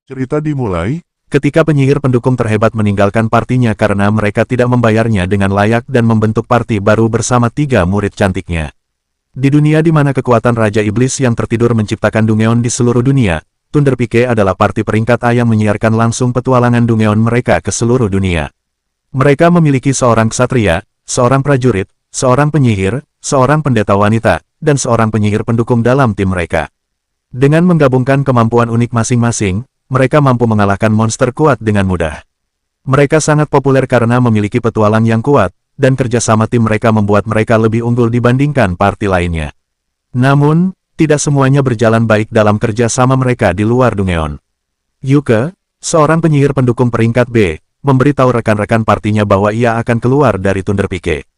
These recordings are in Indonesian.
Cerita dimulai, Ketika penyihir pendukung terhebat meninggalkan partinya karena mereka tidak membayarnya dengan layak dan membentuk parti baru bersama 3 murid cantiknya. Di dunia di mana kekuatan Raja Iblis yang tertidur menciptakan Dungeon di seluruh dunia, Thunder Peak adalah parti peringkat A yang menyiarkan langsung petualangan Dungeon mereka ke seluruh dunia. Mereka memiliki seorang ksatria, seorang prajurit, seorang penyihir, seorang pendeta wanita, dan seorang penyihir pendukung dalam tim mereka. Dengan menggabungkan kemampuan unik masing-masing, mereka mampu mengalahkan monster kuat dengan mudah. Mereka sangat populer karena memiliki petualang yang kuat, dan kerjasama tim mereka membuat mereka lebih unggul dibandingkan parti lainnya. Namun, tidak semuanya berjalan baik dalam kerjasama mereka di luar Dungeon. Yuke, seorang penyihir pendukung peringkat B, memberitahu rekan-rekan partinya bahwa ia akan keluar dari Thunder Peak.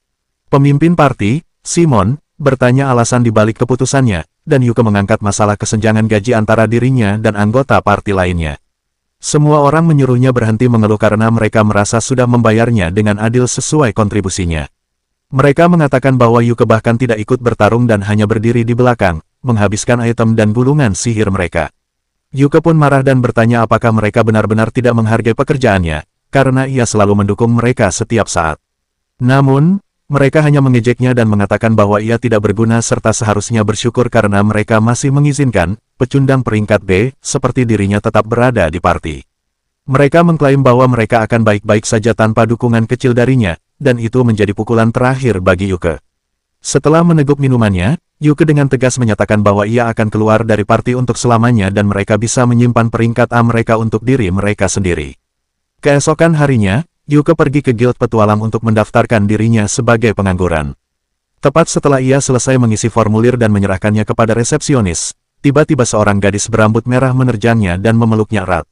Pemimpin parti, Simon, bertanya alasan dibalik keputusannya, dan Yuke mengangkat masalah kesenjangan gaji antara dirinya dan anggota parti lainnya. Semua orang menyuruhnya berhenti mengeluh karena mereka merasa sudah membayarnya dengan adil sesuai kontribusinya. Mereka mengatakan bahwa Yuke bahkan tidak ikut bertarung dan hanya berdiri di belakang, menghabiskan item dan gulungan sihir mereka. Yuke pun marah dan bertanya apakah mereka benar-benar tidak menghargai pekerjaannya, karena ia selalu mendukung mereka setiap saat. Namun, mereka hanya mengejeknya dan mengatakan bahwa ia tidak berguna serta seharusnya bersyukur karena mereka masih mengizinkan pecundang peringkat B seperti dirinya tetap berada di parti. Mereka mengklaim bahwa mereka akan baik-baik saja tanpa dukungan kecil darinya, dan itu menjadi pukulan terakhir bagi Yuke. Setelah meneguk minumannya, Yuke dengan tegas menyatakan bahwa ia akan keluar dari parti untuk selamanya dan mereka bisa menyimpan peringkat A mereka untuk diri mereka sendiri. Keesokan harinya, Yuke pergi ke Guild Petualang untuk mendaftarkan dirinya sebagai pengangguran. Tepat setelah ia selesai mengisi formulir dan menyerahkannya kepada resepsionis, tiba-tiba seorang gadis berambut merah menerjangnya dan memeluknya erat.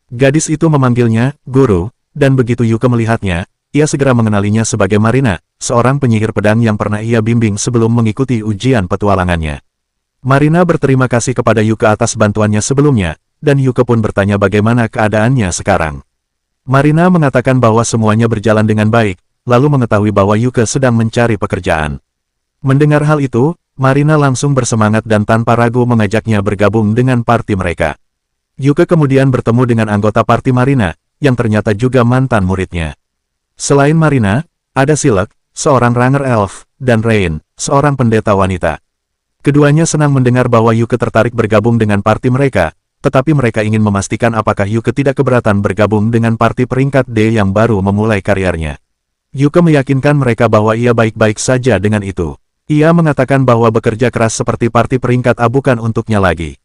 Gadis itu memanggilnya, Guru, dan begitu Yuke melihatnya, ia segera mengenalinya sebagai Marina, seorang penyihir pedang yang pernah ia bimbing sebelum mengikuti ujian petualangannya. Marina berterima kasih kepada Yuke atas bantuannya sebelumnya, dan Yuke pun bertanya bagaimana keadaannya sekarang. Marina mengatakan bahwa semuanya berjalan dengan baik, lalu mengetahui bahwa Yuke sedang mencari pekerjaan. Mendengar hal itu, Marina langsung bersemangat dan tanpa ragu mengajaknya bergabung dengan parti mereka. Yuke kemudian bertemu dengan anggota parti Marina, yang ternyata juga mantan muridnya. Selain Marina, ada Silek, seorang ranger elf, dan Rain, seorang pendeta wanita. Keduanya senang mendengar bahwa Yuke tertarik bergabung dengan parti mereka, tetapi mereka ingin memastikan apakah Yuke tidak keberatan bergabung dengan parti peringkat D yang baru memulai karirnya. Yuke meyakinkan mereka bahwa ia baik-baik saja dengan itu. Ia mengatakan bahwa bekerja keras seperti parti peringkat A bukan untuknya lagi.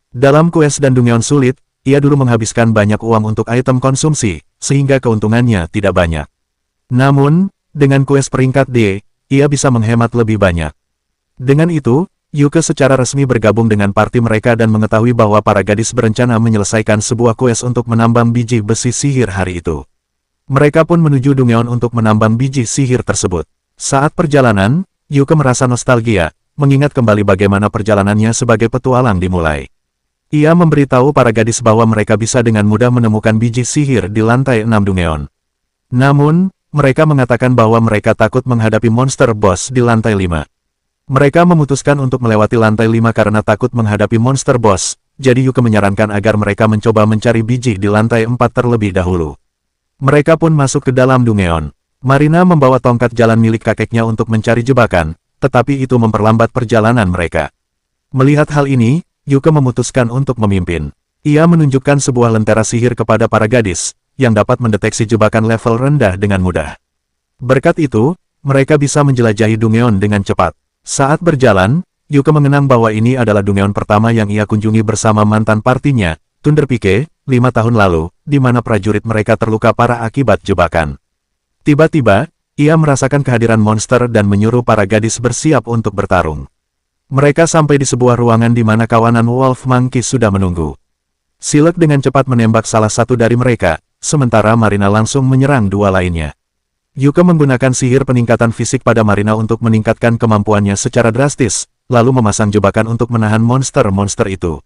Dalam quest dan Dungeon sulit, ia dulu menghabiskan banyak uang untuk item konsumsi, sehingga keuntungannya tidak banyak. Namun, dengan quest peringkat D, ia bisa menghemat lebih banyak. Dengan itu, Yuke secara resmi bergabung dengan parti mereka dan mengetahui bahwa para gadis berencana menyelesaikan sebuah quest untuk menambang biji besi sihir hari itu. Mereka pun menuju Dungeon untuk menambang biji sihir tersebut. Saat perjalanan, Yuke merasa nostalgia, mengingat kembali bagaimana perjalanannya sebagai petualang dimulai. Ia memberitahu para gadis bahwa mereka bisa dengan mudah menemukan biji sihir di lantai 6 Dungeon. Namun, mereka mengatakan bahwa mereka takut menghadapi monster boss di lantai 5. Mereka memutuskan untuk melewati lantai 5 karena takut menghadapi monster boss, jadi Yuke menyarankan agar mereka mencoba mencari biji di lantai 4 terlebih dahulu. Mereka pun masuk ke dalam Dungeon. Marina membawa tongkat jalan milik kakeknya untuk mencari jebakan, tetapi itu memperlambat perjalanan mereka. Melihat hal ini, Yuke memutuskan untuk memimpin. Ia menunjukkan sebuah lentera sihir kepada para gadis, yang dapat mendeteksi jebakan level rendah dengan mudah. Berkat itu, mereka bisa menjelajahi Dungeon dengan cepat. Saat berjalan, Yuke mengenang bahwa ini adalah Dungeon pertama yang ia kunjungi bersama mantan partinya, Thunder Peak, 5 tahun lalu, di mana prajurit mereka terluka parah akibat jebakan. Tiba-tiba, ia merasakan kehadiran monster dan menyuruh para gadis bersiap untuk bertarung. Mereka sampai di sebuah ruangan di mana kawanan Wolf Monkey sudah menunggu. Silek dengan cepat menembak salah satu dari mereka, sementara Marina langsung menyerang dua lainnya. Yuke menggunakan sihir peningkatan fisik pada Marina untuk meningkatkan kemampuannya secara drastis, lalu memasang jebakan untuk menahan monster-monster itu.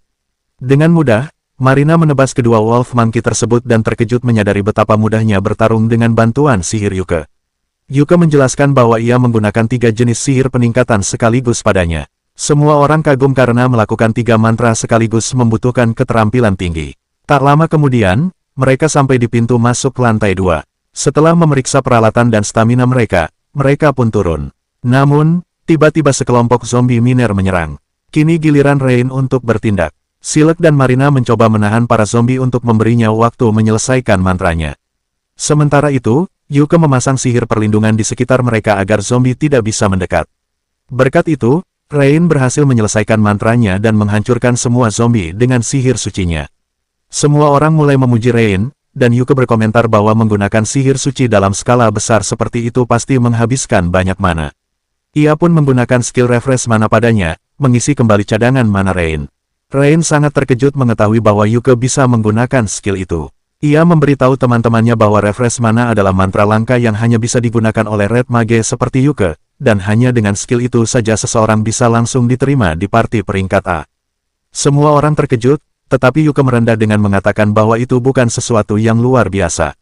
Dengan mudah, Marina menebas kedua Wolf Monkey tersebut dan terkejut menyadari betapa mudahnya bertarung dengan bantuan sihir Yuke. Yuke menjelaskan bahwa ia menggunakan 3 jenis sihir peningkatan sekaligus padanya. Semua orang kagum karena melakukan 3 mantra sekaligus membutuhkan keterampilan tinggi. Tak lama kemudian, mereka sampai di pintu masuk lantai 2. Setelah memeriksa peralatan dan stamina mereka, mereka pun turun. Namun, tiba-tiba sekelompok zombie miner menyerang. Kini giliran Rain untuk bertindak. Silk dan Marina mencoba menahan para zombie untuk memberinya waktu menyelesaikan mantranya. Sementara itu, Yuke memasang sihir perlindungan di sekitar mereka agar zombie tidak bisa mendekat. Berkat itu, Rain berhasil menyelesaikan mantranya dan menghancurkan semua zombie dengan sihir sucinya. Semua orang mulai memuji Rain, dan Yuke berkomentar bahwa menggunakan sihir suci dalam skala besar seperti itu pasti menghabiskan banyak mana. Ia pun menggunakan skill refresh mana padanya, mengisi kembali cadangan mana Rain. Rain sangat terkejut mengetahui bahwa Yuke bisa menggunakan skill itu. Ia memberitahu teman-temannya bahwa refresh mana adalah mantra langka yang hanya bisa digunakan oleh Red Mage seperti Yuke, dan hanya dengan skill itu saja seseorang bisa langsung diterima di party peringkat A. Semua orang terkejut, tetapi Yuke merendah dengan mengatakan bahwa itu bukan sesuatu yang luar biasa.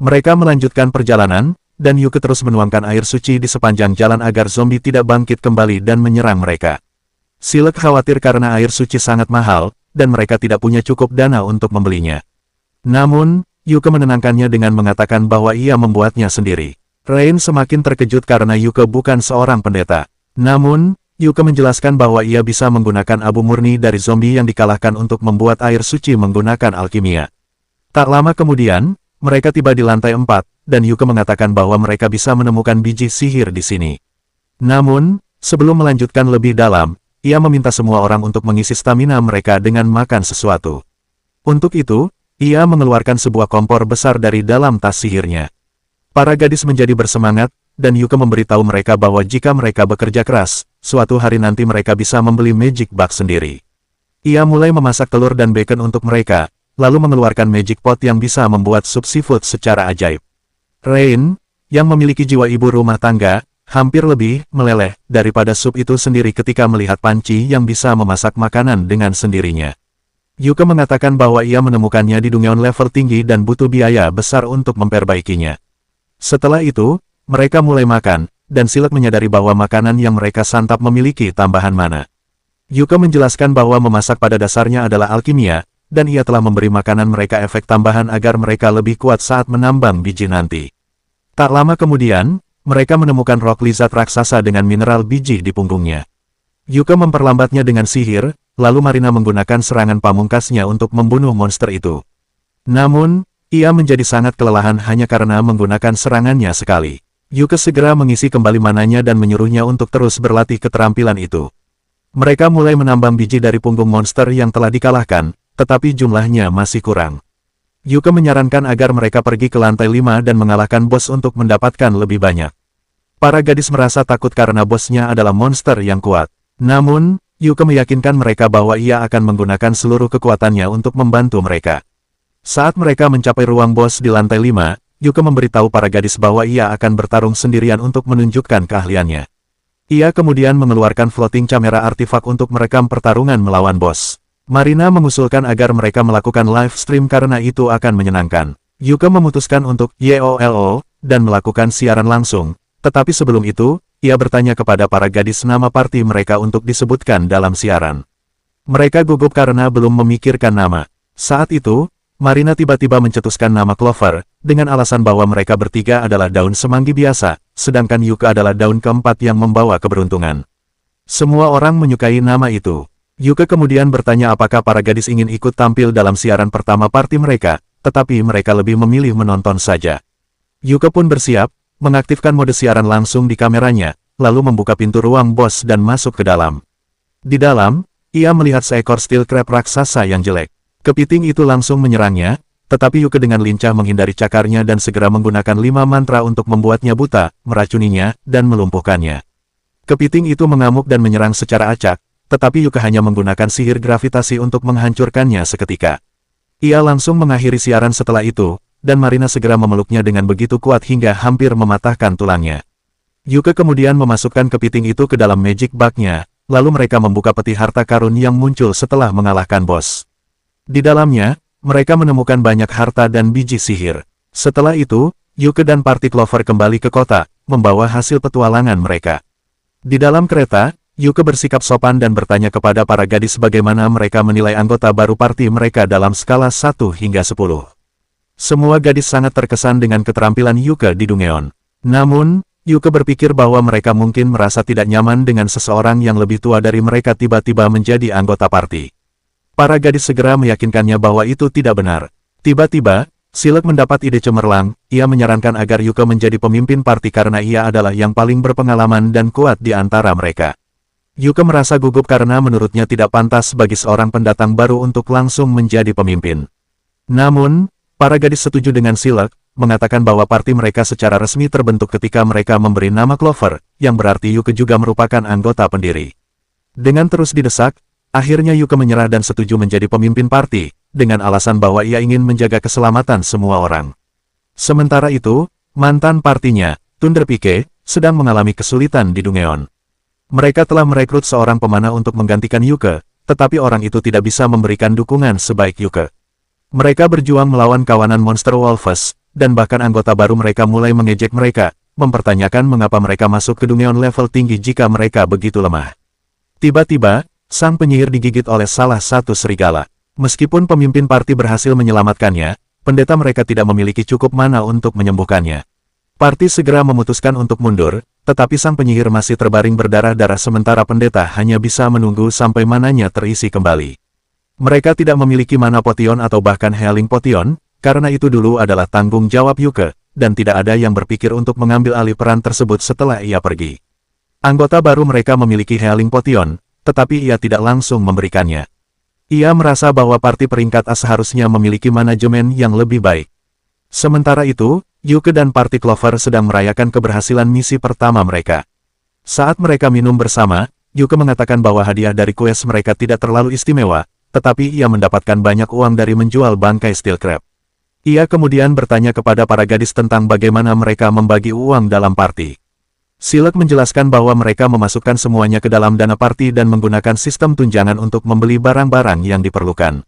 Mereka melanjutkan perjalanan, dan Yuke terus menuangkan air suci di sepanjang jalan agar zombie tidak bangkit kembali dan menyerang mereka. Silk khawatir karena air suci sangat mahal, dan mereka tidak punya cukup dana untuk membelinya. Namun, Yuke menenangkannya dengan mengatakan bahwa ia membuatnya sendiri. Rain semakin terkejut karena Yuke bukan seorang pendeta. Namun, Yuke menjelaskan bahwa ia bisa menggunakan abu murni dari zombie yang dikalahkan untuk membuat air suci menggunakan alkimia. Tak lama kemudian, mereka tiba di lantai 4, dan Yuke mengatakan bahwa mereka bisa menemukan biji sihir di sini. Namun, sebelum melanjutkan lebih dalam, ia meminta semua orang untuk mengisi stamina mereka dengan makan sesuatu. Untuk itu, ia mengeluarkan sebuah kompor besar dari dalam tas sihirnya. Para gadis menjadi bersemangat, dan Yuke memberitahu mereka bahwa jika mereka bekerja keras, suatu hari nanti mereka bisa membeli magic box sendiri. Ia mulai memasak telur dan bacon untuk mereka, lalu mengeluarkan magic pot yang bisa membuat sup seafood secara ajaib. Rain, yang memiliki jiwa ibu rumah tangga, hampir lebih meleleh daripada sup itu sendiri ketika melihat panci yang bisa memasak makanan dengan sendirinya. Yuke mengatakan bahwa ia menemukannya di Dungeon level tinggi dan butuh biaya besar untuk memperbaikinya. Setelah itu, mereka mulai makan, dan Silk menyadari bahwa makanan yang mereka santap memiliki tambahan mana. Yuke menjelaskan bahwa memasak pada dasarnya adalah alkimia, dan ia telah memberi makanan mereka efek tambahan agar mereka lebih kuat saat menambang biji nanti. Tak lama kemudian, mereka menemukan rock lizard raksasa dengan mineral biji di punggungnya. Yuke memperlambatnya dengan sihir, lalu Marina menggunakan serangan pamungkasnya untuk membunuh monster itu. Namun, ia menjadi sangat kelelahan hanya karena menggunakan serangannya sekali. Yuke segera mengisi kembali mananya dan menyuruhnya untuk terus berlatih keterampilan itu. Mereka mulai menambang biji dari punggung monster yang telah dikalahkan, tetapi jumlahnya masih kurang. Yuke menyarankan agar mereka pergi ke lantai 5 dan mengalahkan bos untuk mendapatkan lebih banyak. Para gadis merasa takut karena bosnya adalah monster yang kuat. Namun, Yuke meyakinkan mereka bahwa ia akan menggunakan seluruh kekuatannya untuk membantu mereka. Saat mereka mencapai ruang bos di lantai 5, Yuke memberitahu para gadis bahwa ia akan bertarung sendirian untuk menunjukkan keahliannya. Ia kemudian mengeluarkan floating camera artifak untuk merekam pertarungan melawan bos. Marina mengusulkan agar mereka melakukan live stream karena itu akan menyenangkan. Yuke memutuskan untuk YOLO dan melakukan siaran langsung, tetapi sebelum itu, ia bertanya kepada para gadis nama party mereka untuk disebutkan dalam siaran. Mereka gugup karena belum memikirkan nama. Saat itu, Marina tiba-tiba mencetuskan nama Clover, dengan alasan bahwa mereka bertiga adalah daun semanggi biasa, sedangkan Yuke adalah daun keempat yang membawa keberuntungan. Semua orang menyukai nama itu. Yuke kemudian bertanya apakah para gadis ingin ikut tampil dalam siaran pertama party mereka, tetapi mereka lebih memilih menonton saja. Yuke pun bersiap, mengaktifkan mode siaran langsung di kameranya, lalu membuka pintu ruang bos dan masuk ke dalam. Di dalam, ia melihat seekor steel crab raksasa yang jelek. Kepiting itu langsung menyerangnya, tetapi Yuke dengan lincah menghindari cakarnya dan segera menggunakan 5 mantra untuk membuatnya buta, meracuninya, dan melumpuhkannya. Kepiting itu mengamuk dan menyerang secara acak, tetapi Yuke hanya menggunakan sihir gravitasi untuk menghancurkannya seketika. Ia langsung mengakhiri siaran setelah itu, dan Marina segera memeluknya dengan begitu kuat hingga hampir mematahkan tulangnya. Yuke kemudian memasukkan kepiting itu ke dalam magic bag-nya, lalu mereka membuka peti harta karun yang muncul setelah mengalahkan bos. Di dalamnya, mereka menemukan banyak harta dan biji sihir. Setelah itu, Yuke dan party Clover kembali ke kota, membawa hasil petualangan mereka. Di dalam kereta, Yuke bersikap sopan dan bertanya kepada para gadis bagaimana mereka menilai anggota baru parti mereka dalam skala 1 hingga 10. Semua gadis sangat terkesan dengan keterampilan Yuke di Dungeon. Namun, Yuke berpikir bahwa mereka mungkin merasa tidak nyaman dengan seseorang yang lebih tua dari mereka tiba-tiba menjadi anggota parti. Para gadis segera meyakinkannya bahwa itu tidak benar. Tiba-tiba, Silek mendapat ide cemerlang. Ia menyarankan agar Yuke menjadi pemimpin parti karena ia adalah yang paling berpengalaman dan kuat di antara mereka. Yuke merasa gugup karena menurutnya tidak pantas bagi seorang pendatang baru untuk langsung menjadi pemimpin. Namun, para gadis setuju dengan Silek, mengatakan bahwa parti mereka secara resmi terbentuk ketika mereka memberi nama Clover, yang berarti Yuke juga merupakan anggota pendiri. Dengan terus didesak, akhirnya Yuke menyerah dan setuju menjadi pemimpin parti, dengan alasan bahwa ia ingin menjaga keselamatan semua orang. Sementara itu, mantan partinya, Thunder Pike, sedang mengalami kesulitan di Dungeon. Mereka telah merekrut seorang pemanah untuk menggantikan Yuke, tetapi orang itu tidak bisa memberikan dukungan sebaik Yuke. Mereka berjuang melawan kawanan monster Wolves, dan bahkan anggota baru mereka mulai mengejek mereka, mempertanyakan mengapa mereka masuk ke Dungeon level tinggi jika mereka begitu lemah. Tiba-tiba, sang penyihir digigit oleh salah satu serigala. Meskipun pemimpin parti berhasil menyelamatkannya, pendeta mereka tidak memiliki cukup mana untuk menyembuhkannya. Parti segera memutuskan untuk mundur, tetapi sang penyihir masih terbaring berdarah-darah sementara pendeta hanya bisa menunggu sampai mananya terisi kembali. Mereka tidak memiliki mana potion atau bahkan healing potion, karena itu dulu adalah tanggung jawab Yuke, dan tidak ada yang berpikir untuk mengambil alih peran tersebut setelah ia pergi. Anggota baru mereka memiliki healing potion, tetapi ia tidak langsung memberikannya. Ia merasa bahwa parti peringkat A seharusnya memiliki manajemen yang lebih baik. Sementara itu, Yuke dan parti Clover sedang merayakan keberhasilan misi pertama mereka. Saat mereka minum bersama, Yuke mengatakan bahwa hadiah dari kues mereka tidak terlalu istimewa, tetapi ia mendapatkan banyak uang dari menjual bangkai steel crab. Ia kemudian bertanya kepada para gadis tentang bagaimana mereka membagi uang dalam parti. Silek menjelaskan bahwa mereka memasukkan semuanya ke dalam dana parti dan menggunakan sistem tunjangan untuk membeli barang-barang yang diperlukan.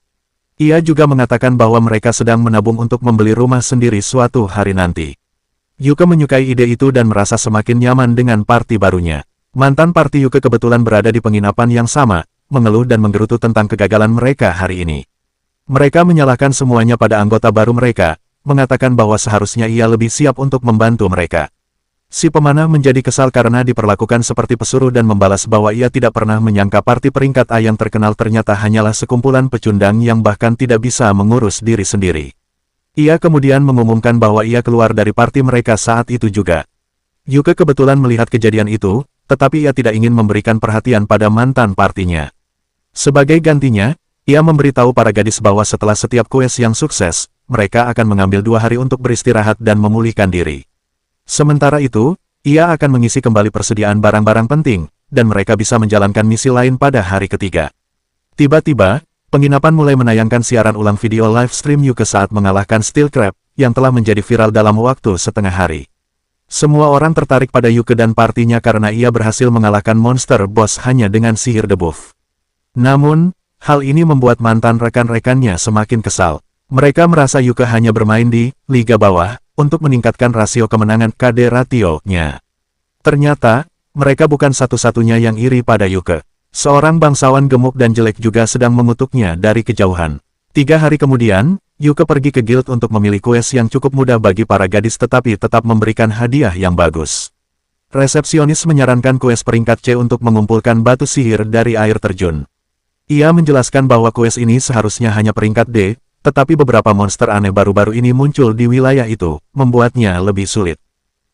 Ia juga mengatakan bahwa mereka sedang menabung untuk membeli rumah sendiri suatu hari nanti. Yuke menyukai ide itu dan merasa semakin nyaman dengan parti barunya. Mantan parti Yuke kebetulan berada di penginapan yang sama, mengeluh dan menggerutu tentang kegagalan mereka hari ini. Mereka menyalahkan semuanya pada anggota baru mereka, mengatakan bahwa seharusnya ia lebih siap untuk membantu mereka. Si pemanah menjadi kesal karena diperlakukan seperti pesuruh dan membalas bahwa ia tidak pernah menyangka parti peringkat A yang terkenal ternyata hanyalah sekumpulan pecundang yang bahkan tidak bisa mengurus diri sendiri. Ia kemudian mengumumkan bahwa ia keluar dari parti mereka saat itu juga. Yuke kebetulan melihat kejadian itu, tetapi ia tidak ingin memberikan perhatian pada mantan partinya. Sebagai gantinya, ia memberitahu para gadis bahwa setelah setiap kues yang sukses, mereka akan mengambil 2 hari untuk beristirahat dan memulihkan diri. Sementara itu, ia akan mengisi kembali persediaan barang-barang penting, dan mereka bisa menjalankan misi lain pada hari ketiga. Tiba-tiba, penginapan mulai menayangkan siaran ulang video live stream Yuke saat mengalahkan Steel Crab, yang telah menjadi viral dalam waktu setengah hari. Semua orang tertarik pada Yuke dan partinya karena ia berhasil mengalahkan monster boss hanya dengan sihir debuff. Namun, hal ini membuat mantan rekan-rekannya semakin kesal. Mereka merasa Yuke hanya bermain di liga bawah, untuk meningkatkan rasio kemenangan KD ratio-nya. Ternyata, mereka bukan satu-satunya yang iri pada Yuke. Seorang bangsawan gemuk dan jelek juga sedang mengutuknya dari kejauhan. 3 hari kemudian, Yuke pergi ke guild untuk memilih kues yang cukup mudah bagi para gadis tetapi tetap memberikan hadiah yang bagus. Resepsionis menyarankan kues peringkat C untuk mengumpulkan batu sihir dari air terjun. Ia menjelaskan bahwa kues ini seharusnya hanya peringkat D, tetapi beberapa monster aneh baru-baru ini muncul di wilayah itu, membuatnya lebih sulit.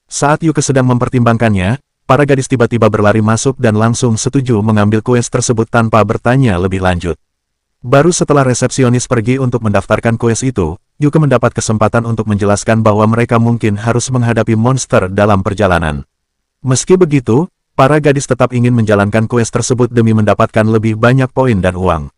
Saat Yuke sedang mempertimbangkannya, para gadis tiba-tiba berlari masuk dan langsung setuju mengambil kues tersebut tanpa bertanya lebih lanjut. Baru setelah resepsionis pergi untuk mendaftarkan kues itu, Yuke mendapat kesempatan untuk menjelaskan bahwa mereka mungkin harus menghadapi monster dalam perjalanan. Meski begitu, para gadis tetap ingin menjalankan kues tersebut demi mendapatkan lebih banyak poin dan uang.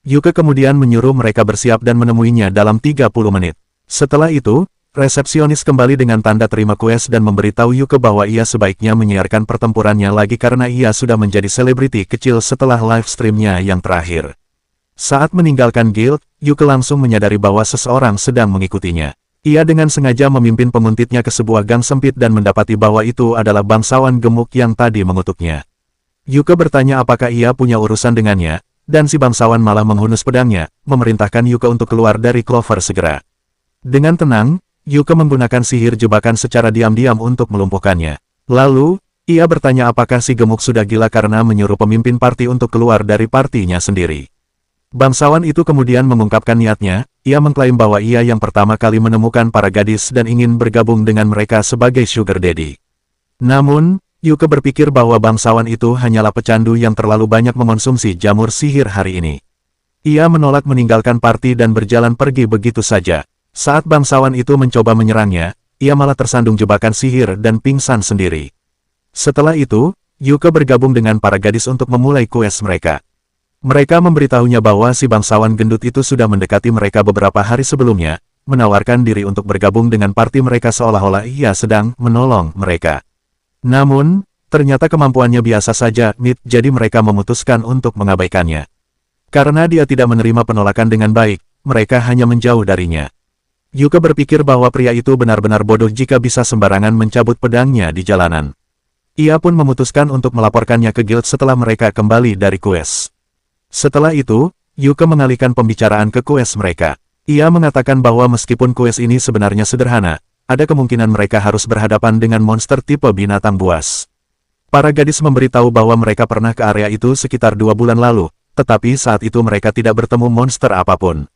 Yuke kemudian menyuruh mereka bersiap dan menemuinya dalam 30 menit. Setelah itu, resepsionis kembali dengan tanda terima kues dan memberitahu Yuke bahwa ia sebaiknya menyiarkan pertempurannya lagi karena ia sudah menjadi selebriti kecil setelah live streamnya yang terakhir. Saat meninggalkan guild, Yuke langsung menyadari bahwa seseorang sedang mengikutinya. Ia dengan sengaja memimpin penguntitnya ke sebuah gang sempit dan mendapati bahwa itu adalah bangsawan gemuk yang tadi mengutuknya. Yuke bertanya apakah ia punya urusan dengannya, dan si bangsawan malah menghunus pedangnya, memerintahkan Yuke untuk keluar dari Clover segera. Dengan tenang, Yuke menggunakan sihir jebakan secara diam-diam untuk melumpuhkannya. Lalu, ia bertanya apakah si gemuk sudah gila karena menyuruh pemimpin parti untuk keluar dari partinya sendiri. Bangsawan itu kemudian mengungkapkan niatnya, ia mengklaim bahwa ia yang pertama kali menemukan para gadis dan ingin bergabung dengan mereka sebagai sugar daddy. Namun, Yuke berpikir bahwa bangsawan itu hanyalah pecandu yang terlalu banyak mengonsumsi jamur sihir hari ini. Ia menolak meninggalkan parti dan berjalan pergi begitu saja. Saat bangsawan itu mencoba menyerangnya, ia malah tersandung jebakan sihir dan pingsan sendiri. Setelah itu, Yuke bergabung dengan para gadis untuk memulai kues mereka. Mereka memberitahunya bahwa si bangsawan gendut itu sudah mendekati mereka beberapa hari sebelumnya, menawarkan diri untuk bergabung dengan parti mereka seolah-olah ia sedang menolong mereka. Namun, ternyata kemampuannya biasa saja, jadi mereka memutuskan untuk mengabaikannya. Karena dia tidak menerima penolakan dengan baik, mereka hanya menjauh darinya. Yuke berpikir bahwa pria itu benar-benar bodoh jika bisa sembarangan mencabut pedangnya di jalanan. Ia pun memutuskan untuk melaporkannya ke guild setelah mereka kembali dari kues. Setelah itu, Yuke mengalihkan pembicaraan ke kues mereka. Ia mengatakan bahwa meskipun kues ini sebenarnya sederhana, ada kemungkinan mereka harus berhadapan dengan monster tipe binatang buas. Para gadis memberitahu bahwa mereka pernah ke area itu sekitar 2 bulan lalu, tetapi saat itu mereka tidak bertemu monster apapun.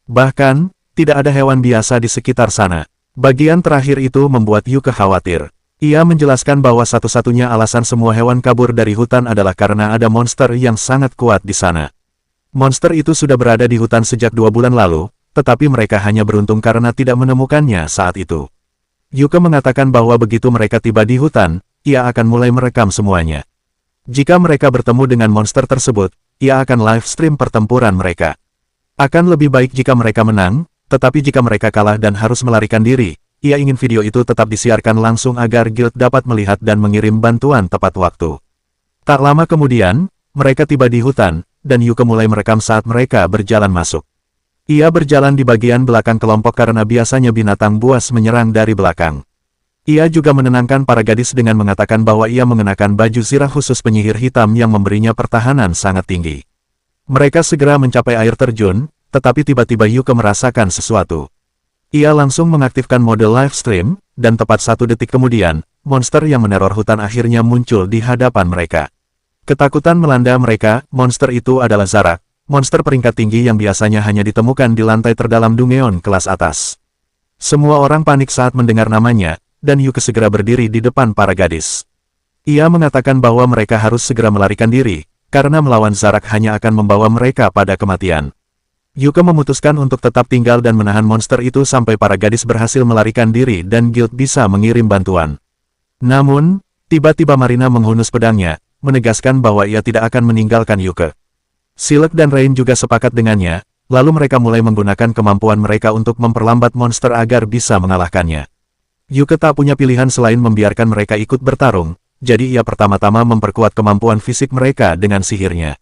Bahkan, tidak ada hewan biasa di sekitar sana. Bagian terakhir itu membuat Yuke khawatir. Ia menjelaskan bahwa satu-satunya alasan semua hewan kabur dari hutan adalah karena ada monster yang sangat kuat di sana. Monster itu sudah berada di hutan sejak 2 bulan lalu, tetapi mereka hanya beruntung karena tidak menemukannya saat itu. Yuke mengatakan bahwa begitu mereka tiba di hutan, ia akan mulai merekam semuanya. Jika mereka bertemu dengan monster tersebut, ia akan live stream pertempuran mereka. Akan lebih baik jika mereka menang, tetapi jika mereka kalah dan harus melarikan diri, ia ingin video itu tetap disiarkan langsung agar guild dapat melihat dan mengirim bantuan tepat waktu. Tak lama kemudian, mereka tiba di hutan, dan Yuke mulai merekam saat mereka berjalan masuk. Ia berjalan di bagian belakang kelompok karena biasanya binatang buas menyerang dari belakang. Ia juga menenangkan para gadis dengan mengatakan bahwa ia mengenakan baju zirah khusus penyihir hitam yang memberinya pertahanan sangat tinggi. Mereka segera mencapai air terjun, tetapi tiba-tiba Yuke merasakan sesuatu. Ia langsung mengaktifkan mode live stream, dan tepat 1 detik kemudian, monster yang meneror hutan akhirnya muncul di hadapan mereka. Ketakutan melanda mereka, monster itu adalah Zarak. Monster peringkat tinggi yang biasanya hanya ditemukan di lantai terdalam Dungeon kelas atas. Semua orang panik saat mendengar namanya, dan Yuke segera berdiri di depan para gadis. Ia mengatakan bahwa mereka harus segera melarikan diri, karena melawan Zarak hanya akan membawa mereka pada kematian. Yuke memutuskan untuk tetap tinggal dan menahan monster itu sampai para gadis berhasil melarikan diri dan guild bisa mengirim bantuan. Namun, tiba-tiba Marina menghunus pedangnya, menegaskan bahwa ia tidak akan meninggalkan Yuke. Silk dan Rain juga sepakat dengannya, lalu mereka mulai menggunakan kemampuan mereka untuk memperlambat monster agar bisa mengalahkannya. Yuke tak punya pilihan selain membiarkan mereka ikut bertarung, jadi ia pertama-tama memperkuat kemampuan fisik mereka dengan sihirnya.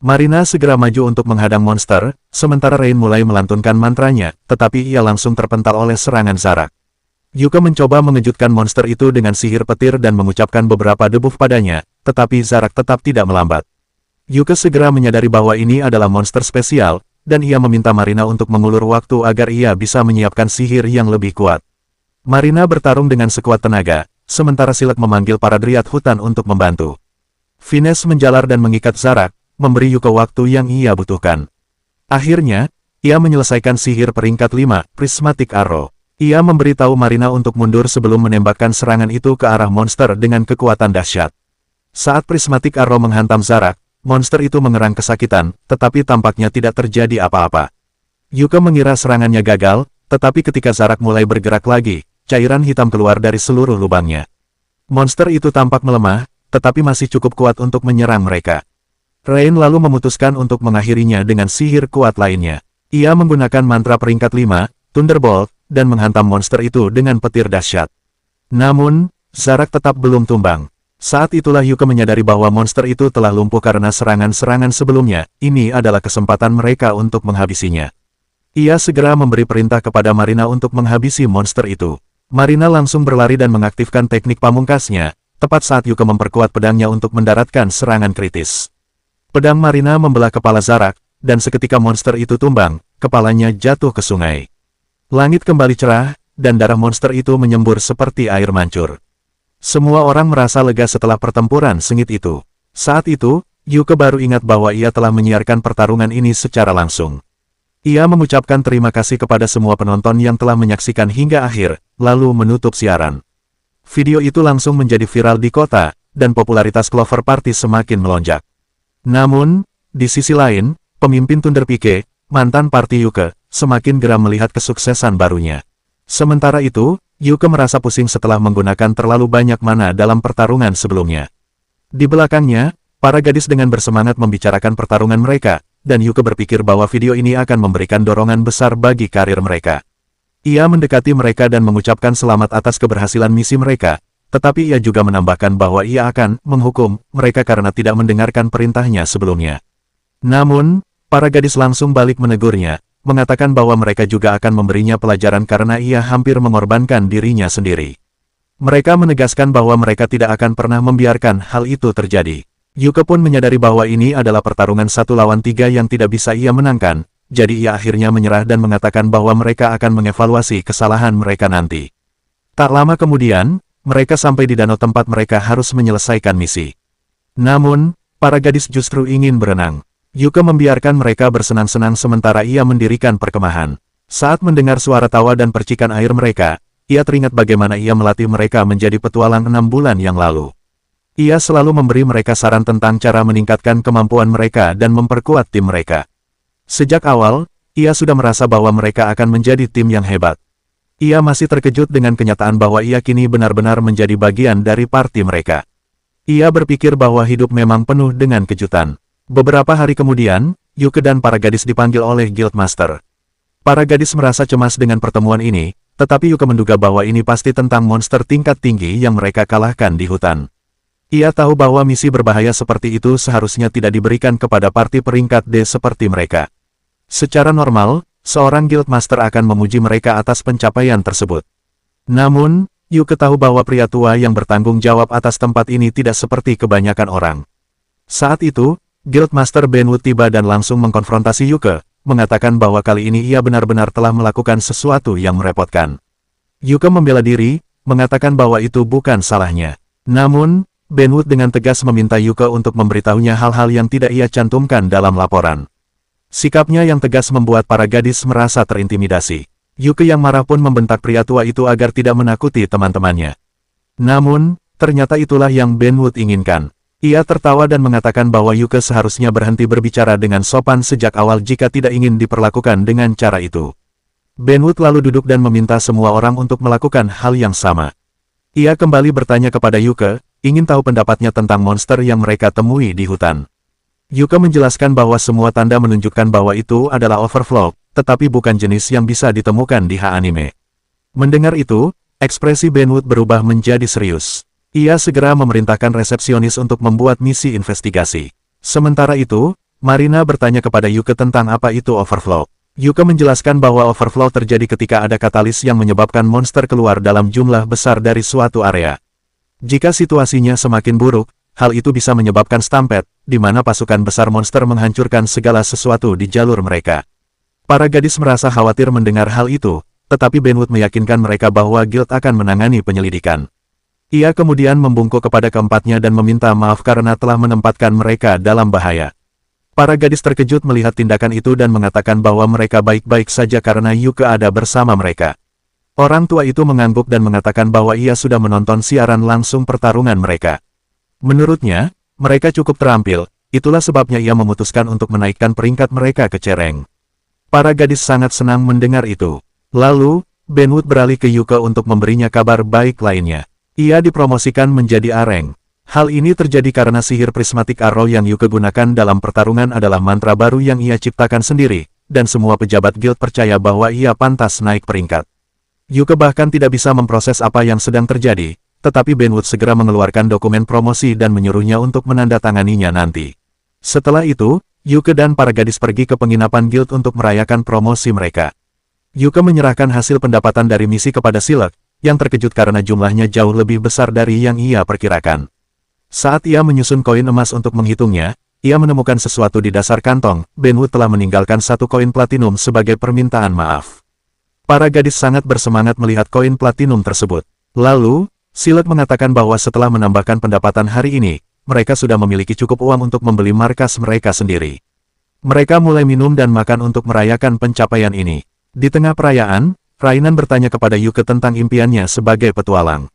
Marina segera maju untuk menghadang monster, sementara Rain mulai melantunkan mantranya, tetapi ia langsung terpental oleh serangan Zarak. Yuke mencoba mengejutkan monster itu dengan sihir petir dan mengucapkan beberapa debuff padanya, tetapi Zarak tetap tidak melambat. Yuke segera menyadari bahwa ini adalah monster spesial, dan ia meminta Marina untuk mengulur waktu agar ia bisa menyiapkan sihir yang lebih kuat. Marina bertarung dengan sekuat tenaga, sementara Silk memanggil para dryad hutan untuk membantu. Finesse menjalar dan mengikat Zarak, memberi Yuke waktu yang ia butuhkan. Akhirnya, ia menyelesaikan sihir peringkat 5, Prismatic Arrow. Ia memberitahu Marina untuk mundur sebelum menembakkan serangan itu ke arah monster dengan kekuatan dahsyat. Saat Prismatic Arrow menghantam Zarak, monster itu mengerang kesakitan, tetapi tampaknya tidak terjadi apa-apa. Yuke mengira serangannya gagal, tetapi ketika Zarak mulai bergerak lagi, cairan hitam keluar dari seluruh lubangnya. Monster itu tampak melemah, tetapi masih cukup kuat untuk menyerang mereka. Rain lalu memutuskan untuk mengakhirinya dengan sihir kuat lainnya. Ia menggunakan mantra peringkat 5, Thunderbolt, dan menghantam monster itu dengan petir dahsyat. Namun, Zarak tetap belum tumbang. Saat itulah Yuke menyadari bahwa monster itu telah lumpuh karena serangan-serangan sebelumnya, ini adalah kesempatan mereka untuk menghabisinya. Ia segera memberi perintah kepada Marina untuk menghabisi monster itu. Marina langsung berlari dan mengaktifkan teknik pamungkasnya, tepat saat Yuke memperkuat pedangnya untuk mendaratkan serangan kritis. Pedang Marina membelah kepala Zarak, dan seketika monster itu tumbang, kepalanya jatuh ke sungai. Langit kembali cerah, dan darah monster itu menyembur seperti air mancur. Semua orang merasa lega setelah pertempuran sengit itu. Saat itu, Yuke baru ingat bahwa ia telah menyiarkan pertarungan ini secara langsung. Ia mengucapkan terima kasih kepada semua penonton yang telah menyaksikan hingga akhir, lalu menutup siaran. Video itu langsung menjadi viral di kota, dan popularitas Clover Party semakin melonjak. Namun, di sisi lain, pemimpin Thunder Peak, mantan party Yuke, semakin geram melihat kesuksesan barunya. Sementara itu, Yuke merasa pusing setelah menggunakan terlalu banyak mana dalam pertarungan sebelumnya. Di belakangnya, para gadis dengan bersemangat membicarakan pertarungan mereka, dan Yuke berpikir bahwa video ini akan memberikan dorongan besar bagi karir mereka. Ia mendekati mereka dan mengucapkan selamat atas keberhasilan misi mereka, tetapi ia juga menambahkan bahwa ia akan menghukum mereka karena tidak mendengarkan perintahnya sebelumnya. Namun, para gadis langsung balik menegurnya, mengatakan bahwa mereka juga akan memberinya pelajaran karena ia hampir mengorbankan dirinya sendiri. Mereka menegaskan bahwa mereka tidak akan pernah membiarkan hal itu terjadi. Yuke pun menyadari bahwa ini adalah pertarungan 1 lawan 3 yang tidak bisa ia menangkan, jadi ia akhirnya menyerah dan mengatakan bahwa mereka akan mengevaluasi kesalahan mereka nanti. Tak lama kemudian, mereka sampai di danau tempat mereka harus menyelesaikan misi. Namun, para gadis justru ingin berenang. Yuke membiarkan mereka bersenang-senang sementara ia mendirikan perkemahan. Saat mendengar suara tawa dan percikan air mereka, ia teringat bagaimana ia melatih mereka menjadi petualang 6 bulan yang lalu. Ia selalu memberi mereka saran tentang cara meningkatkan kemampuan mereka dan memperkuat tim mereka. Sejak awal, ia sudah merasa bahwa mereka akan menjadi tim yang hebat. Ia masih terkejut dengan kenyataan bahwa ia kini benar-benar menjadi bagian dari parti mereka. Ia berpikir bahwa hidup memang penuh dengan kejutan. Beberapa hari kemudian, Yuke dan para gadis dipanggil oleh Guildmaster. Para gadis merasa cemas dengan pertemuan ini, tetapi Yuke menduga bahwa ini pasti tentang monster tingkat tinggi yang mereka kalahkan di hutan. Ia tahu bahwa misi berbahaya seperti itu seharusnya tidak diberikan kepada parti peringkat D seperti mereka. Secara normal, seorang Guildmaster akan memuji mereka atas pencapaian tersebut. Namun, Yuke tahu bahwa pria tua yang bertanggung jawab atas tempat ini tidak seperti kebanyakan orang. Saat itu, Guildmaster Benwood tiba dan langsung mengkonfrontasi Yuke, mengatakan bahwa kali ini ia benar-benar telah melakukan sesuatu yang merepotkan. Yuke membela diri, mengatakan bahwa itu bukan salahnya. Namun, Benwood dengan tegas meminta Yuke untuk memberitahunya hal-hal yang tidak ia cantumkan dalam laporan. Sikapnya yang tegas membuat para gadis merasa terintimidasi. Yuke yang marah pun membentak pria tua itu agar tidak menakuti teman-temannya. Namun, ternyata itulah yang Benwood inginkan. Ia tertawa dan mengatakan bahwa Yuke seharusnya berhenti berbicara dengan sopan sejak awal jika tidak ingin diperlakukan dengan cara itu. Benwood lalu duduk dan meminta semua orang untuk melakukan hal yang sama. Ia kembali bertanya kepada Yuke, ingin tahu pendapatnya tentang monster yang mereka temui di hutan. Yuke menjelaskan bahwa semua tanda menunjukkan bahwa itu adalah overflow, tetapi bukan jenis yang bisa ditemukan di H-anime. Mendengar itu, ekspresi Benwood berubah menjadi serius. Ia segera memerintahkan resepsionis untuk membuat misi investigasi. Sementara itu, Marina bertanya kepada Yuke tentang apa itu overflow. Yuke menjelaskan bahwa overflow terjadi ketika ada katalis yang menyebabkan monster keluar dalam jumlah besar dari suatu area. Jika situasinya semakin buruk, hal itu bisa menyebabkan stampede, di mana pasukan besar monster menghancurkan segala sesuatu di jalur mereka. Para gadis merasa khawatir mendengar hal itu, tetapi Benwood meyakinkan mereka bahwa Guild akan menangani penyelidikan. Ia kemudian membungkuk kepada keempatnya dan meminta maaf karena telah menempatkan mereka dalam bahaya. Para gadis terkejut melihat tindakan itu dan mengatakan bahwa mereka baik-baik saja karena Yuke ada bersama mereka. Orang tua itu mengangguk dan mengatakan bahwa ia sudah menonton siaran langsung pertarungan mereka. Menurutnya, mereka cukup terampil, itulah sebabnya ia memutuskan untuk menaikkan peringkat mereka ke cereng. Para gadis sangat senang mendengar itu. Lalu, Benwood beralih ke Yuke untuk memberinya kabar baik lainnya. Ia dipromosikan menjadi areng. Hal ini terjadi karena sihir prismatic arrow yang Yuke gunakan dalam pertarungan adalah mantra baru yang ia ciptakan sendiri, dan semua pejabat guild percaya bahwa ia pantas naik peringkat. Yuke bahkan tidak bisa memproses apa yang sedang terjadi, tetapi Benwood segera mengeluarkan dokumen promosi dan menyuruhnya untuk menandatanganinya nanti. Setelah itu, Yuke dan para gadis pergi ke penginapan guild untuk merayakan promosi mereka. Yuke menyerahkan hasil pendapatan dari misi kepada Silek, yang terkejut karena jumlahnya jauh lebih besar dari yang ia perkirakan. Saat ia menyusun koin emas untuk menghitungnya, ia menemukan sesuatu di dasar kantong. Benwu telah meninggalkan satu koin platinum sebagai permintaan maaf. Para gadis sangat bersemangat melihat koin platinum tersebut. Lalu, Silet mengatakan bahwa setelah menambahkan pendapatan hari ini, mereka sudah memiliki cukup uang untuk membeli markas mereka sendiri. Mereka mulai minum dan makan untuk merayakan pencapaian ini. Di tengah perayaan, Rainan bertanya kepada Yuke tentang impiannya sebagai petualang.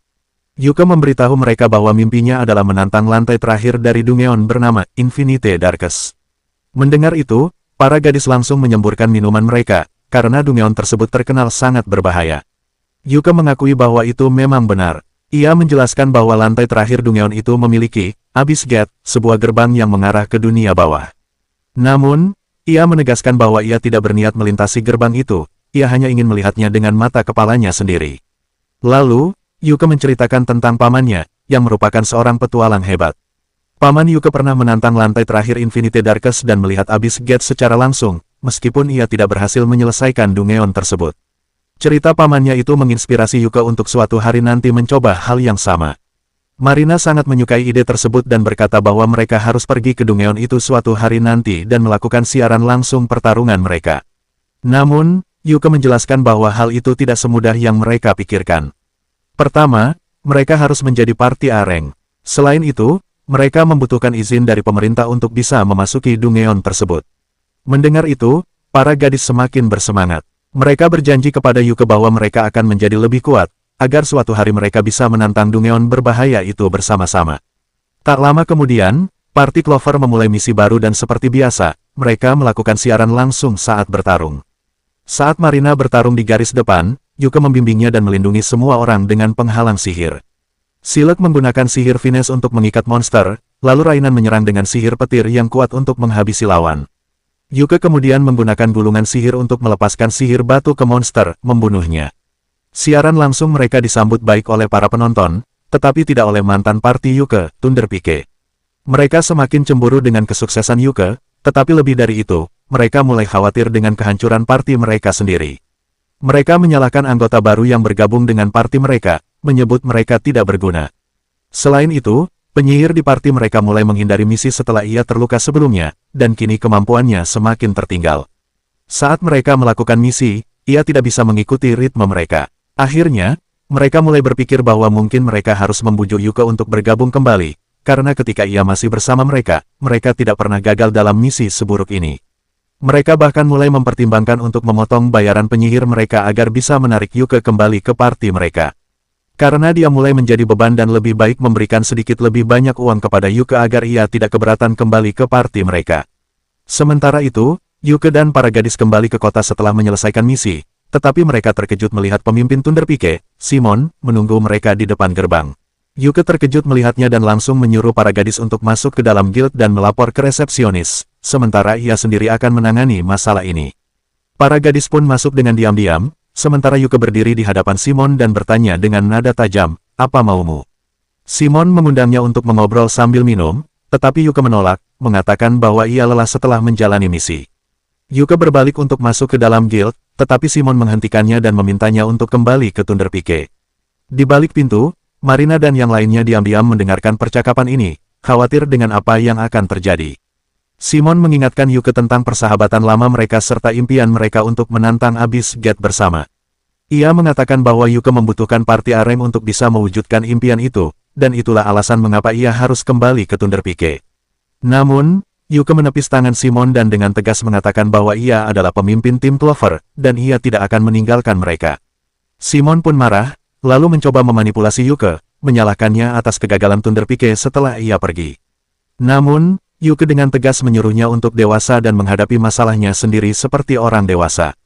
Yuke memberitahu mereka bahwa mimpinya adalah menantang lantai terakhir dari Dungeon bernama Infinite Darkest. Mendengar itu, para gadis langsung menyemburkan minuman mereka, karena Dungeon tersebut terkenal sangat berbahaya. Yuke mengakui bahwa itu memang benar. Ia menjelaskan bahwa lantai terakhir Dungeon itu memiliki Abyss Gate, sebuah gerbang yang mengarah ke dunia bawah. Namun, ia menegaskan bahwa ia tidak berniat melintasi gerbang itu, ia hanya ingin melihatnya dengan mata kepalanya sendiri. Lalu, Yuke menceritakan tentang pamannya, yang merupakan seorang petualang hebat. Paman Yuke pernah menantang lantai terakhir Infinite Darkest dan melihat Abyss Gate secara langsung, meskipun ia tidak berhasil menyelesaikan Dungeon tersebut. Cerita pamannya itu menginspirasi Yuke untuk suatu hari nanti mencoba hal yang sama. Marina sangat menyukai ide tersebut dan berkata bahwa mereka harus pergi ke Dungeon itu suatu hari nanti dan melakukan siaran langsung pertarungan mereka. Namun, Yuke menjelaskan bahwa hal itu tidak semudah yang mereka pikirkan. Pertama, mereka harus menjadi party areng. Selain itu, mereka membutuhkan izin dari pemerintah untuk bisa memasuki Dungeon tersebut. Mendengar itu, para gadis semakin bersemangat. Mereka berjanji kepada Yuke bahwa mereka akan menjadi lebih kuat, agar suatu hari mereka bisa menantang Dungeon berbahaya itu bersama-sama. Tak lama kemudian, Party Clover memulai misi baru dan seperti biasa, mereka melakukan siaran langsung saat bertarung. Saat Marina bertarung di garis depan, Yuke membimbingnya dan melindungi semua orang dengan penghalang sihir. Silet menggunakan sihir finesse untuk mengikat monster, lalu Rainan menyerang dengan sihir petir yang kuat untuk menghabisi lawan. Yuke kemudian menggunakan gulungan sihir untuk melepaskan sihir batu ke monster, membunuhnya. Siaran langsung mereka disambut baik oleh para penonton, tetapi tidak oleh mantan party Yuke, Thunder Pike. Mereka semakin cemburu dengan kesuksesan Yuke, tetapi lebih dari itu, mereka mulai khawatir dengan kehancuran party mereka sendiri. Mereka menyalahkan anggota baru yang bergabung dengan party mereka, menyebut mereka tidak berguna. Selain itu, penyihir di party mereka mulai menghindari misi setelah ia terluka sebelumnya, dan kini kemampuannya semakin tertinggal. Saat mereka melakukan misi, ia tidak bisa mengikuti ritme mereka. Akhirnya, mereka mulai berpikir bahwa mungkin mereka harus membujuk Yuke untuk bergabung kembali, karena ketika ia masih bersama mereka, mereka tidak pernah gagal dalam misi seburuk ini. Mereka bahkan mulai mempertimbangkan untuk memotong bayaran penyihir mereka agar bisa menarik Yuke kembali ke party mereka. Karena dia mulai menjadi beban dan lebih baik memberikan sedikit lebih banyak uang kepada Yuke agar ia tidak keberatan kembali ke party mereka. Sementara itu, Yuke dan para gadis kembali ke kota setelah menyelesaikan misi, tetapi mereka terkejut melihat pemimpin Thunder Pike, Simon, menunggu mereka di depan gerbang. Yuke terkejut melihatnya dan langsung menyuruh para gadis untuk masuk ke dalam guild dan melapor ke resepsionis, sementara ia sendiri akan menangani masalah ini. Para gadis pun masuk dengan diam-diam, sementara Yuke berdiri di hadapan Simon dan bertanya dengan nada tajam, "Apa maumu?" Simon mengundangnya untuk mengobrol sambil minum, tetapi Yuke menolak, mengatakan bahwa ia lelah setelah menjalani misi. Yuke berbalik untuk masuk ke dalam guild, tetapi Simon menghentikannya dan memintanya untuk kembali ke Thunder Pike. Di balik pintu, Marina dan yang lainnya diam-diam mendengarkan percakapan ini, khawatir dengan apa yang akan terjadi. Simon mengingatkan Yuke tentang persahabatan lama mereka serta impian mereka untuk menantang Abyss Gate bersama. Ia mengatakan bahwa Yuke membutuhkan party areng untuk bisa mewujudkan impian itu, dan itulah alasan mengapa ia harus kembali ke Thunder Pike. Namun, Yuke menepis tangan Simon dan dengan tegas mengatakan bahwa ia adalah pemimpin tim Clover, dan ia tidak akan meninggalkan mereka. Simon pun marah, lalu mencoba memanipulasi Yuke, menyalahkannya atas kegagalan Thunder Pike setelah ia pergi. Namun, Yuke dengan tegas menyuruhnya untuk dewasa dan menghadapi masalahnya sendiri seperti orang dewasa.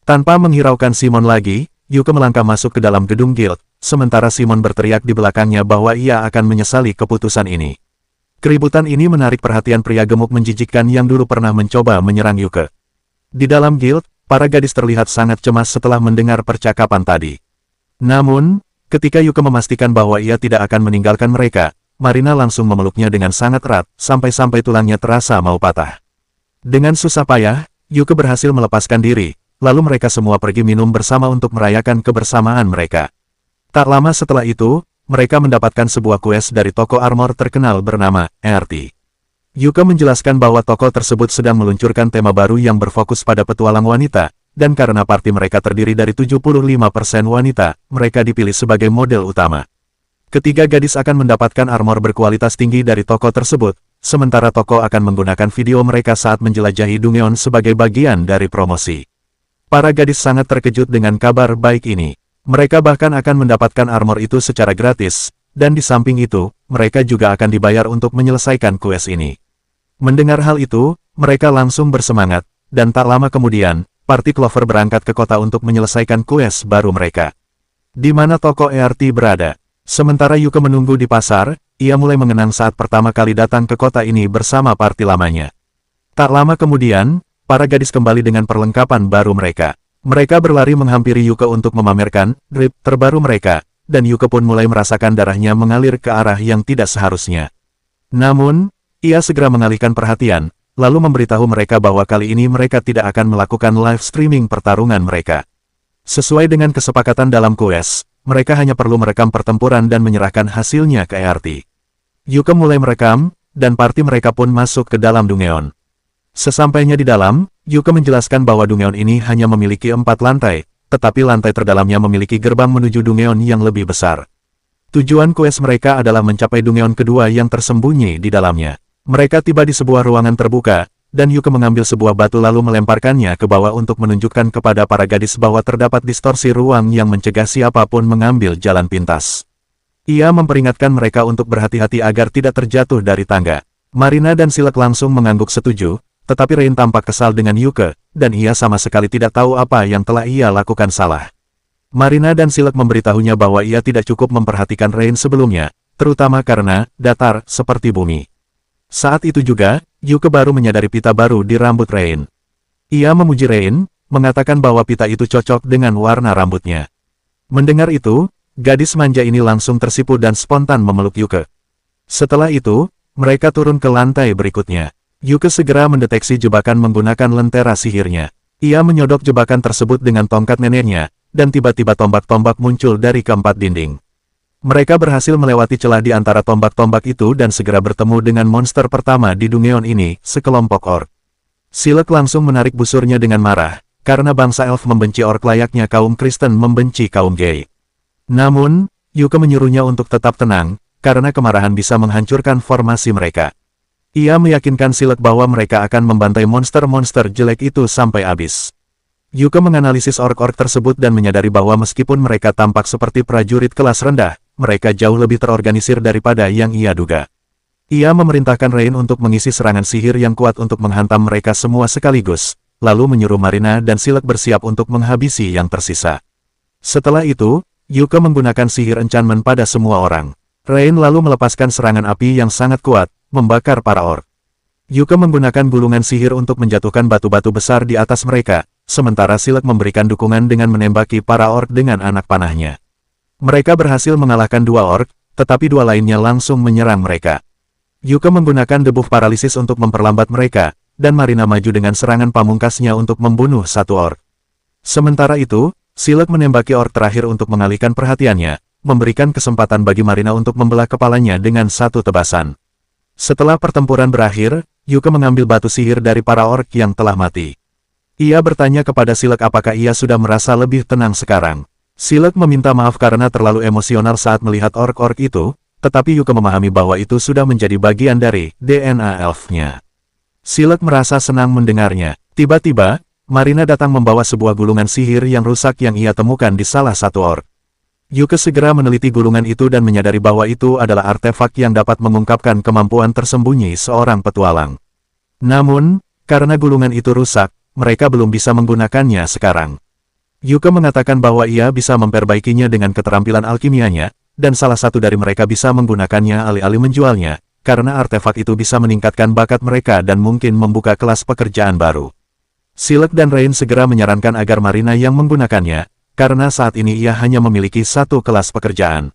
Tanpa menghiraukan Simon lagi, Yuke melangkah masuk ke dalam gedung guild, sementara Simon berteriak di belakangnya bahwa ia akan menyesali keputusan ini. Keributan ini menarik perhatian pria gemuk menjijikkan yang dulu pernah mencoba menyerang Yuke. Di dalam guild, para gadis terlihat sangat cemas setelah mendengar percakapan tadi. Namun, ketika Yuke memastikan bahwa ia tidak akan meninggalkan mereka, Marina langsung memeluknya dengan sangat erat, sampai-sampai tulangnya terasa mau patah. Dengan susah payah, Yuke berhasil melepaskan diri, lalu mereka semua pergi minum bersama untuk merayakan kebersamaan mereka. Tak lama setelah itu, mereka mendapatkan sebuah quest dari toko armor terkenal bernama ERT. Yuka menjelaskan bahwa toko tersebut sedang meluncurkan tema baru yang berfokus pada petualang wanita, dan karena parti mereka terdiri dari 75% wanita, mereka dipilih sebagai model utama. Ketiga gadis akan mendapatkan armor berkualitas tinggi dari toko tersebut, sementara toko akan menggunakan video mereka saat menjelajahi Dungeon sebagai bagian dari promosi. Para gadis sangat terkejut dengan kabar baik ini. Mereka bahkan akan mendapatkan armor itu secara gratis, dan di samping itu, mereka juga akan dibayar untuk menyelesaikan quest ini. Mendengar hal itu, mereka langsung bersemangat, dan tak lama kemudian, parti Clover berangkat ke kota untuk menyelesaikan quest baru mereka. Di mana toko ERT berada? Sementara Yuka menunggu di pasar, ia mulai mengenang saat pertama kali datang ke kota ini bersama parti lamanya. Tak lama kemudian, para gadis kembali dengan perlengkapan baru mereka. Mereka berlari menghampiri Yuka untuk memamerkan drip terbaru mereka, dan Yuka pun mulai merasakan darahnya mengalir ke arah yang tidak seharusnya. Namun, ia segera mengalihkan perhatian, lalu memberitahu mereka bahwa kali ini mereka tidak akan melakukan live streaming pertarungan mereka. Sesuai dengan kesepakatan dalam quest, mereka hanya perlu merekam pertempuran dan menyerahkan hasilnya ke ERT. Yuka mulai merekam, dan parti mereka pun masuk ke dalam Dungeon. Sesampainya di dalam, Yuka menjelaskan bahwa Dungeon ini hanya memiliki 4 lantai, tetapi lantai terdalamnya memiliki gerbang menuju Dungeon yang lebih besar. Tujuan quest mereka adalah mencapai Dungeon kedua yang tersembunyi di dalamnya. Mereka tiba di sebuah ruangan terbuka, dan Yuka mengambil sebuah batu lalu melemparkannya ke bawah untuk menunjukkan kepada para gadis bahwa terdapat distorsi ruang yang mencegah siapapun mengambil jalan pintas. Ia memperingatkan mereka untuk berhati-hati agar tidak terjatuh dari tangga. Marina dan Silek langsung mengangguk setuju, tetapi Rain tampak kesal dengan Yuka, dan ia sama sekali tidak tahu apa yang telah ia lakukan salah. Marina dan Silek memberitahunya bahwa ia tidak cukup memperhatikan Rain sebelumnya, terutama karena datar seperti bumi. Saat itu juga, Yuka baru menyadari pita baru di rambut Rain. Ia memuji Rain, mengatakan bahwa pita itu cocok dengan warna rambutnya. Mendengar itu, gadis manja ini langsung tersipu dan spontan memeluk Yuka. Setelah itu, mereka turun ke lantai berikutnya. Yuka segera mendeteksi jebakan menggunakan lentera sihirnya. Ia menyodok jebakan tersebut dengan tongkat neneknya, dan tiba-tiba tombak-tombak muncul dari keempat dinding. Mereka berhasil melewati celah di antara tombak-tombak itu dan segera bertemu dengan monster pertama di Dungeon ini, sekelompok orc. Silek langsung menarik busurnya dengan marah, karena bangsa elf membenci orc layaknya kaum Kristen membenci kaum gay. Namun, Yuka menyuruhnya untuk tetap tenang, karena kemarahan bisa menghancurkan formasi mereka. Ia meyakinkan Silek bahwa mereka akan membantai monster-monster jelek itu sampai habis. Yuka menganalisis orc-orc tersebut dan menyadari bahwa meskipun mereka tampak seperti prajurit kelas rendah, mereka jauh lebih terorganisir daripada yang ia duga. Ia memerintahkan Rain untuk mengisi serangan sihir yang kuat untuk menghantam mereka semua sekaligus, lalu menyuruh Marina dan Silek bersiap untuk menghabisi yang tersisa. Setelah itu, Yuka menggunakan sihir enchantment pada semua orang. Rain lalu melepaskan serangan api yang sangat kuat, membakar para orc. Yuka menggunakan gulungan sihir untuk menjatuhkan batu-batu besar di atas mereka, sementara Silek memberikan dukungan dengan menembaki para orc dengan anak panahnya. Mereka berhasil mengalahkan 2 orc, tetapi 2 lainnya langsung menyerang mereka. Yuka menggunakan debuff paralisis untuk memperlambat mereka, dan Marina maju dengan serangan pamungkasnya untuk membunuh 1 orc. Sementara itu, Silek menembaki orc terakhir untuk mengalihkan perhatiannya, memberikan kesempatan bagi Marina untuk membelah kepalanya dengan 1 tebasan. Setelah pertempuran berakhir, Yuka mengambil batu sihir dari para orc yang telah mati. Ia bertanya kepada Silek apakah ia sudah merasa lebih tenang sekarang. Silek meminta maaf karena terlalu emosional saat melihat orc-orc itu, tetapi Yuka memahami bahwa itu sudah menjadi bagian dari DNA elfnya. Silek merasa senang mendengarnya. Tiba-tiba, Marina datang membawa sebuah gulungan sihir yang rusak yang ia temukan di salah satu orc. Yuka segera meneliti gulungan itu dan menyadari bahwa itu adalah artefak yang dapat mengungkapkan kemampuan tersembunyi seorang petualang. Namun, karena gulungan itu rusak, mereka belum bisa menggunakannya sekarang. Yuka mengatakan bahwa ia bisa memperbaikinya dengan keterampilan alkimianya, dan salah satu dari mereka bisa menggunakannya alih-alih menjualnya, karena artefak itu bisa meningkatkan bakat mereka dan mungkin membuka kelas pekerjaan baru. Silek dan Rain segera menyarankan agar Marina yang menggunakannya, karena saat ini ia hanya memiliki 1 kelas pekerjaan.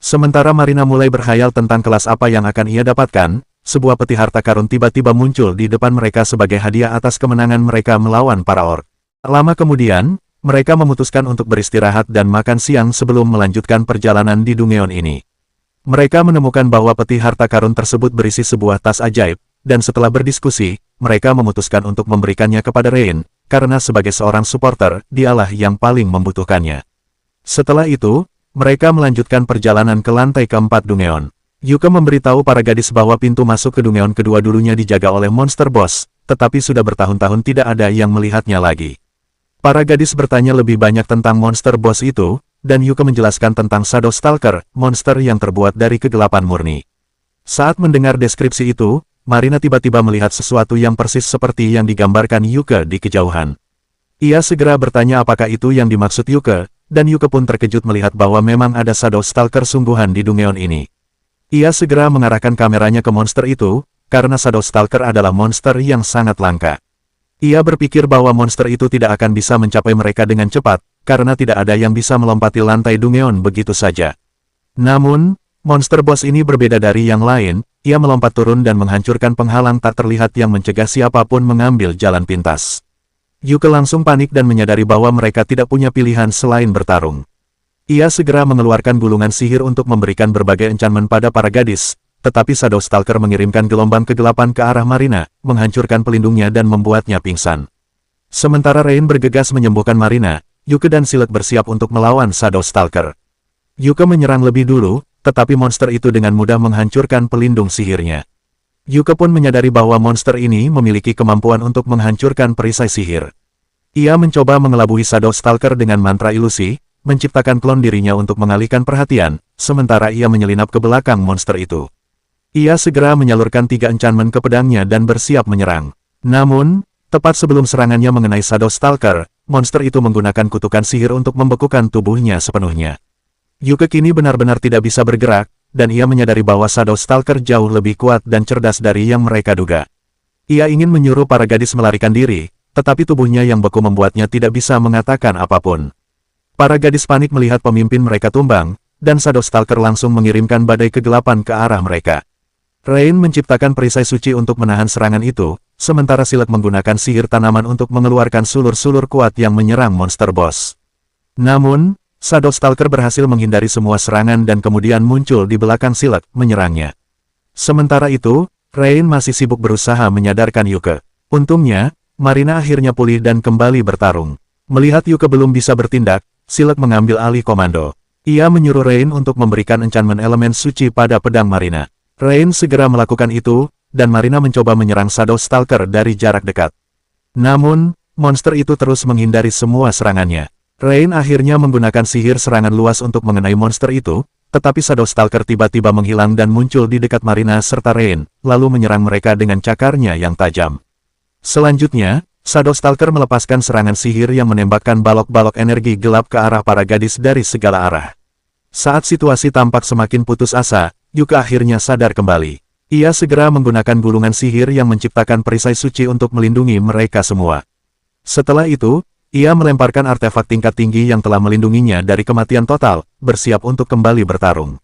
Sementara Marina mulai berhayal tentang kelas apa yang akan ia dapatkan, sebuah peti harta karun tiba-tiba muncul di depan mereka sebagai hadiah atas kemenangan mereka melawan para orc. Lama kemudian, mereka memutuskan untuk beristirahat dan makan siang sebelum melanjutkan perjalanan di Dungeon ini. Mereka menemukan bahwa peti harta karun tersebut berisi sebuah tas ajaib, dan setelah berdiskusi, mereka memutuskan untuk memberikannya kepada Rain, karena sebagai seorang supporter, dialah yang paling membutuhkannya. Setelah itu, mereka melanjutkan perjalanan ke lantai keempat Dungeon. Yuka memberitahu para gadis bahwa pintu masuk ke Dungeon kedua dulunya dijaga oleh monster boss, tetapi sudah bertahun-tahun tidak ada yang melihatnya lagi. Para gadis bertanya lebih banyak tentang monster boss itu, dan Yuka menjelaskan tentang Shadow Stalker, monster yang terbuat dari kegelapan murni. Saat mendengar deskripsi itu, Marina tiba-tiba melihat sesuatu yang persis seperti yang digambarkan Yuka di kejauhan. Ia segera bertanya apakah itu yang dimaksud Yuka, dan Yuka pun terkejut melihat bahwa memang ada Shadow Stalker sungguhan di Dungeon ini. Ia segera mengarahkan kameranya ke monster itu, karena Shadow Stalker adalah monster yang sangat langka. Ia berpikir bahwa monster itu tidak akan bisa mencapai mereka dengan cepat, karena tidak ada yang bisa melompati lantai Dungeon begitu saja. Namun, monster boss ini berbeda dari yang lain, ia melompat turun dan menghancurkan penghalang tak terlihat yang mencegah siapapun mengambil jalan pintas. Yuka langsung panik dan menyadari bahwa mereka tidak punya pilihan selain bertarung. Ia segera mengeluarkan gulungan sihir untuk memberikan berbagai enchantment pada para gadis, tetapi Shadow Stalker mengirimkan gelombang kegelapan ke arah Marina, menghancurkan pelindungnya dan membuatnya pingsan. Sementara Rain bergegas menyembuhkan Marina, Yuka dan Silet bersiap untuk melawan Shadow Stalker. Yuka menyerang lebih dulu, tetapi monster itu dengan mudah menghancurkan pelindung sihirnya. Yuka pun menyadari bahwa monster ini memiliki kemampuan untuk menghancurkan perisai sihir. Ia mencoba mengelabui Shadow Stalker dengan mantra ilusi, menciptakan klon dirinya untuk mengalihkan perhatian, sementara ia menyelinap ke belakang monster itu. Ia segera menyalurkan 3 enchantment ke pedangnya dan bersiap menyerang. Namun, tepat sebelum serangannya mengenai Shadow Stalker, monster itu menggunakan kutukan sihir untuk membekukan tubuhnya sepenuhnya. Yuka kini benar-benar tidak bisa bergerak, dan ia menyadari bahwa Shadow Stalker jauh lebih kuat dan cerdas dari yang mereka duga. Ia ingin menyuruh para gadis melarikan diri, tetapi tubuhnya yang beku membuatnya tidak bisa mengatakan apapun. Para gadis panik melihat pemimpin mereka tumbang, dan Shadow Stalker langsung mengirimkan badai kegelapan ke arah mereka. Rain menciptakan perisai suci untuk menahan serangan itu, sementara Silet menggunakan sihir tanaman untuk mengeluarkan sulur-sulur kuat yang menyerang monster boss. Namun, Shadow Stalker berhasil menghindari semua serangan dan kemudian muncul di belakang Silet, menyerangnya. Sementara itu, Rain masih sibuk berusaha menyadarkan Yuka. Untungnya, Marina akhirnya pulih dan kembali bertarung. Melihat Yuka belum bisa bertindak, Silet mengambil alih komando. Ia menyuruh Rain untuk memberikan enchantment elemen suci pada pedang Marina. Rain segera melakukan itu, dan Marina mencoba menyerang Shadow Stalker dari jarak dekat. Namun, monster itu terus menghindari semua serangannya. Rain akhirnya menggunakan sihir serangan luas untuk mengenai monster itu, tetapi Shadow Stalker tiba-tiba menghilang dan muncul di dekat Marina serta Rain, lalu menyerang mereka dengan cakarnya yang tajam. Selanjutnya, Shadow Stalker melepaskan serangan sihir yang menembakkan balok-balok energi gelap ke arah para gadis dari segala arah. Saat situasi tampak semakin putus asa, Yuka akhirnya sadar kembali. Ia segera menggunakan gulungan sihir yang menciptakan perisai suci untuk melindungi mereka semua. Setelah itu, ia melemparkan artefak tingkat tinggi yang telah melindunginya dari kematian total, bersiap untuk kembali bertarung.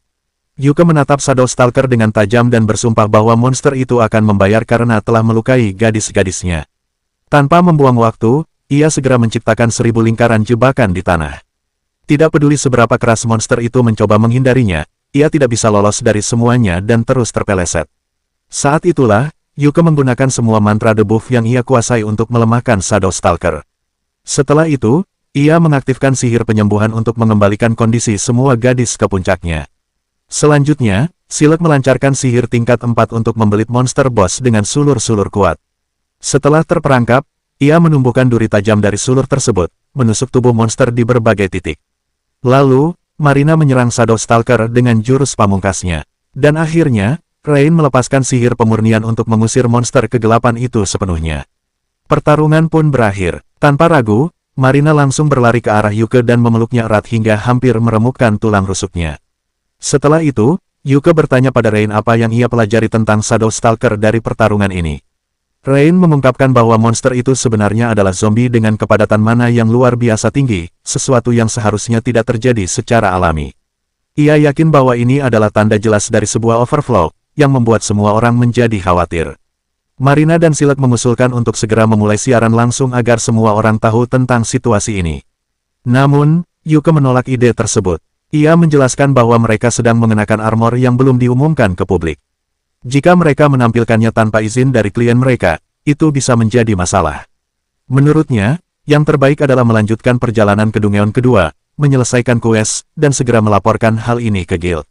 Yuka menatap Shadow Stalker dengan tajam dan bersumpah bahwa monster itu akan membayar karena telah melukai gadis-gadisnya. Tanpa membuang waktu, ia segera menciptakan 1000 lingkaran jebakan di tanah. Tidak peduli seberapa keras monster itu mencoba menghindarinya, ia tidak bisa lolos dari semuanya dan terus terpeleset. Saat itulah, Yuka menggunakan semua mantra debuff yang ia kuasai untuk melemahkan Shadow Stalker. Setelah itu, ia mengaktifkan sihir penyembuhan untuk mengembalikan kondisi semua gadis ke puncaknya. Selanjutnya, Silet melancarkan sihir tingkat 4 untuk membelit monster boss dengan sulur-sulur kuat. Setelah terperangkap, ia menumbuhkan duri tajam dari sulur tersebut, menusuk tubuh monster di berbagai titik. Lalu, Marina menyerang Shadow Stalker dengan jurus pamungkasnya. Dan akhirnya, Rain melepaskan sihir pemurnian untuk mengusir monster kegelapan itu sepenuhnya. Pertarungan pun berakhir. Tanpa ragu, Marina langsung berlari ke arah Yuka dan memeluknya erat hingga hampir meremukkan tulang rusuknya. Setelah itu, Yuka bertanya pada Rain apa yang ia pelajari tentang Shadow Stalker dari pertarungan ini. Rain mengungkapkan bahwa monster itu sebenarnya adalah zombie dengan kepadatan mana yang luar biasa tinggi, sesuatu yang seharusnya tidak terjadi secara alami. Ia yakin bahwa ini adalah tanda jelas dari sebuah overflow, yang membuat semua orang menjadi khawatir. Marina dan Silet mengusulkan untuk segera memulai siaran langsung agar semua orang tahu tentang situasi ini. Namun, Yuke menolak ide tersebut. Ia menjelaskan bahwa mereka sedang mengenakan armor yang belum diumumkan ke publik. Jika mereka menampilkannya tanpa izin dari klien mereka, itu bisa menjadi masalah. Menurutnya, yang terbaik adalah melanjutkan perjalanan ke Dungeon kedua, menyelesaikan quest, dan segera melaporkan hal ini ke guild.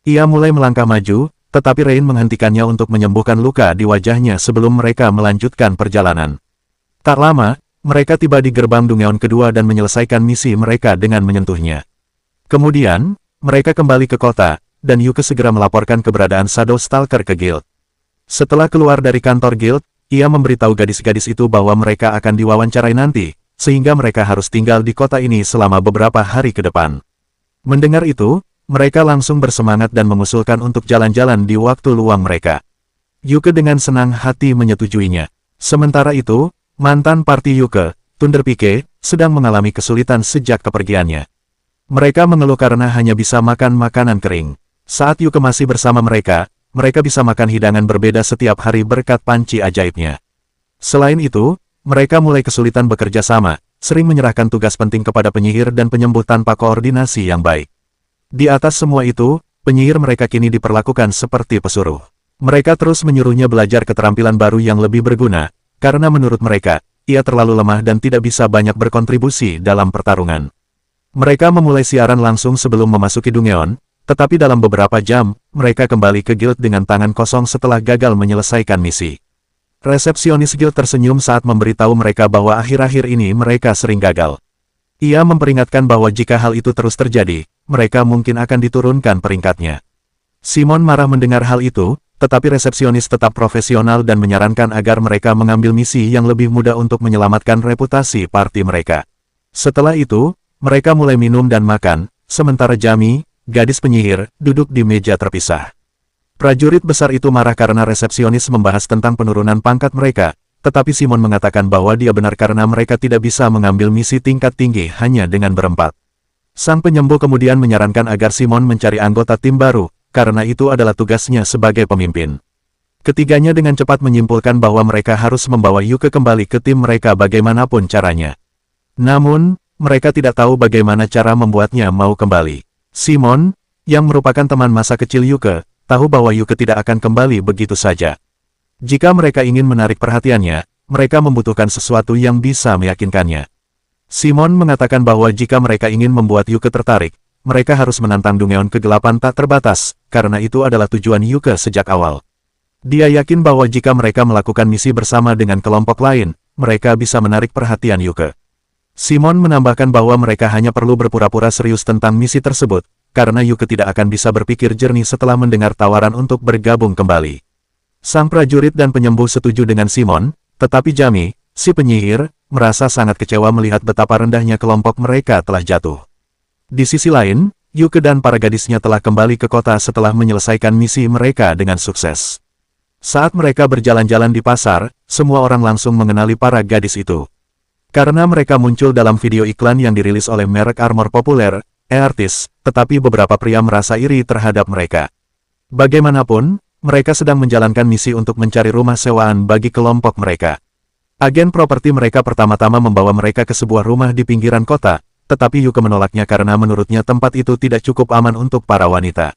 Ia mulai melangkah maju, tetapi Rain menghentikannya untuk menyembuhkan luka di wajahnya sebelum mereka melanjutkan perjalanan. Tak lama, mereka tiba di gerbang Dungeon kedua dan menyelesaikan misi mereka dengan menyentuhnya. Kemudian, mereka kembali ke kota, dan Yuke segera melaporkan keberadaan Shadow Stalker ke guild. Setelah keluar dari kantor guild, ia memberitahu gadis-gadis itu bahwa mereka akan diwawancarai nanti, sehingga mereka harus tinggal di kota ini selama beberapa hari ke depan. Mendengar itu, mereka langsung bersemangat dan mengusulkan untuk jalan-jalan di waktu luang mereka. Yuke dengan senang hati menyetujuinya. Sementara itu, mantan parti Yuke, Thunder Pike, sedang mengalami kesulitan sejak kepergiannya. Mereka mengeluh karena hanya bisa makan makanan kering. Saat Yuke masih bersama mereka bisa makan hidangan berbeda setiap hari berkat panci ajaibnya. Selain itu, mereka mulai kesulitan bekerja sama, sering menyerahkan tugas penting kepada penyihir dan penyembuh tanpa koordinasi yang baik. Di atas semua itu, penyihir mereka kini diperlakukan seperti pesuruh. Mereka terus menyuruhnya belajar keterampilan baru yang lebih berguna, karena menurut mereka, ia terlalu lemah dan tidak bisa banyak berkontribusi dalam pertarungan. Mereka memulai siaran langsung sebelum memasuki Dungeon, tetapi dalam beberapa jam, mereka kembali ke guild dengan tangan kosong setelah gagal menyelesaikan misi. Resepsionis guild tersenyum saat memberitahu mereka bahwa akhir-akhir ini mereka sering gagal. Ia memperingatkan bahwa jika hal itu terus terjadi, mereka mungkin akan diturunkan peringkatnya. Simon marah mendengar hal itu, tetapi resepsionis tetap profesional dan menyarankan agar mereka mengambil misi yang lebih mudah untuk menyelamatkan reputasi parti mereka. Setelah itu, mereka mulai minum dan makan, sementara Jami, gadis penyihir, duduk di meja terpisah. Prajurit besar itu marah karena resepsionis membahas tentang penurunan pangkat mereka, tetapi Simon mengatakan bahwa dia benar karena mereka tidak bisa mengambil misi tingkat tinggi hanya dengan berempat. Sang penyembuh kemudian menyarankan agar Simon mencari anggota tim baru, karena itu adalah tugasnya sebagai pemimpin. Ketiganya dengan cepat menyimpulkan bahwa mereka harus membawa Yuke kembali ke tim mereka bagaimanapun caranya. Namun, mereka tidak tahu bagaimana cara membuatnya mau kembali. Simon, yang merupakan teman masa kecil Yuke, tahu bahwa Yuke tidak akan kembali begitu saja. Jika mereka ingin menarik perhatiannya, mereka membutuhkan sesuatu yang bisa meyakinkannya. Simon mengatakan bahwa jika mereka ingin membuat Yuke tertarik, mereka harus menantang Dungeon kegelapan tak terbatas, karena itu adalah tujuan Yuke sejak awal. Dia yakin bahwa jika mereka melakukan misi bersama dengan kelompok lain, mereka bisa menarik perhatian Yuke. Simon menambahkan bahwa mereka hanya perlu berpura-pura serius tentang misi tersebut, karena Yuke tidak akan bisa berpikir jernih setelah mendengar tawaran untuk bergabung kembali. Sang prajurit dan penyembuh setuju dengan Simon, tetapi Jami, si penyihir, merasa sangat kecewa melihat betapa rendahnya kelompok mereka telah jatuh. Di sisi lain, Yuke dan para gadisnya telah kembali ke kota setelah menyelesaikan misi mereka dengan sukses. Saat mereka berjalan-jalan di pasar, semua orang langsung mengenali para gadis itu. Karena mereka muncul dalam video iklan yang dirilis oleh merek armor populer, Earthis, tetapi beberapa pria merasa iri terhadap mereka. Bagaimanapun, mereka sedang menjalankan misi untuk mencari rumah sewaan bagi kelompok mereka. Agen properti mereka pertama-tama membawa mereka ke sebuah rumah di pinggiran kota, tetapi Yuke menolaknya karena menurutnya tempat itu tidak cukup aman untuk para wanita.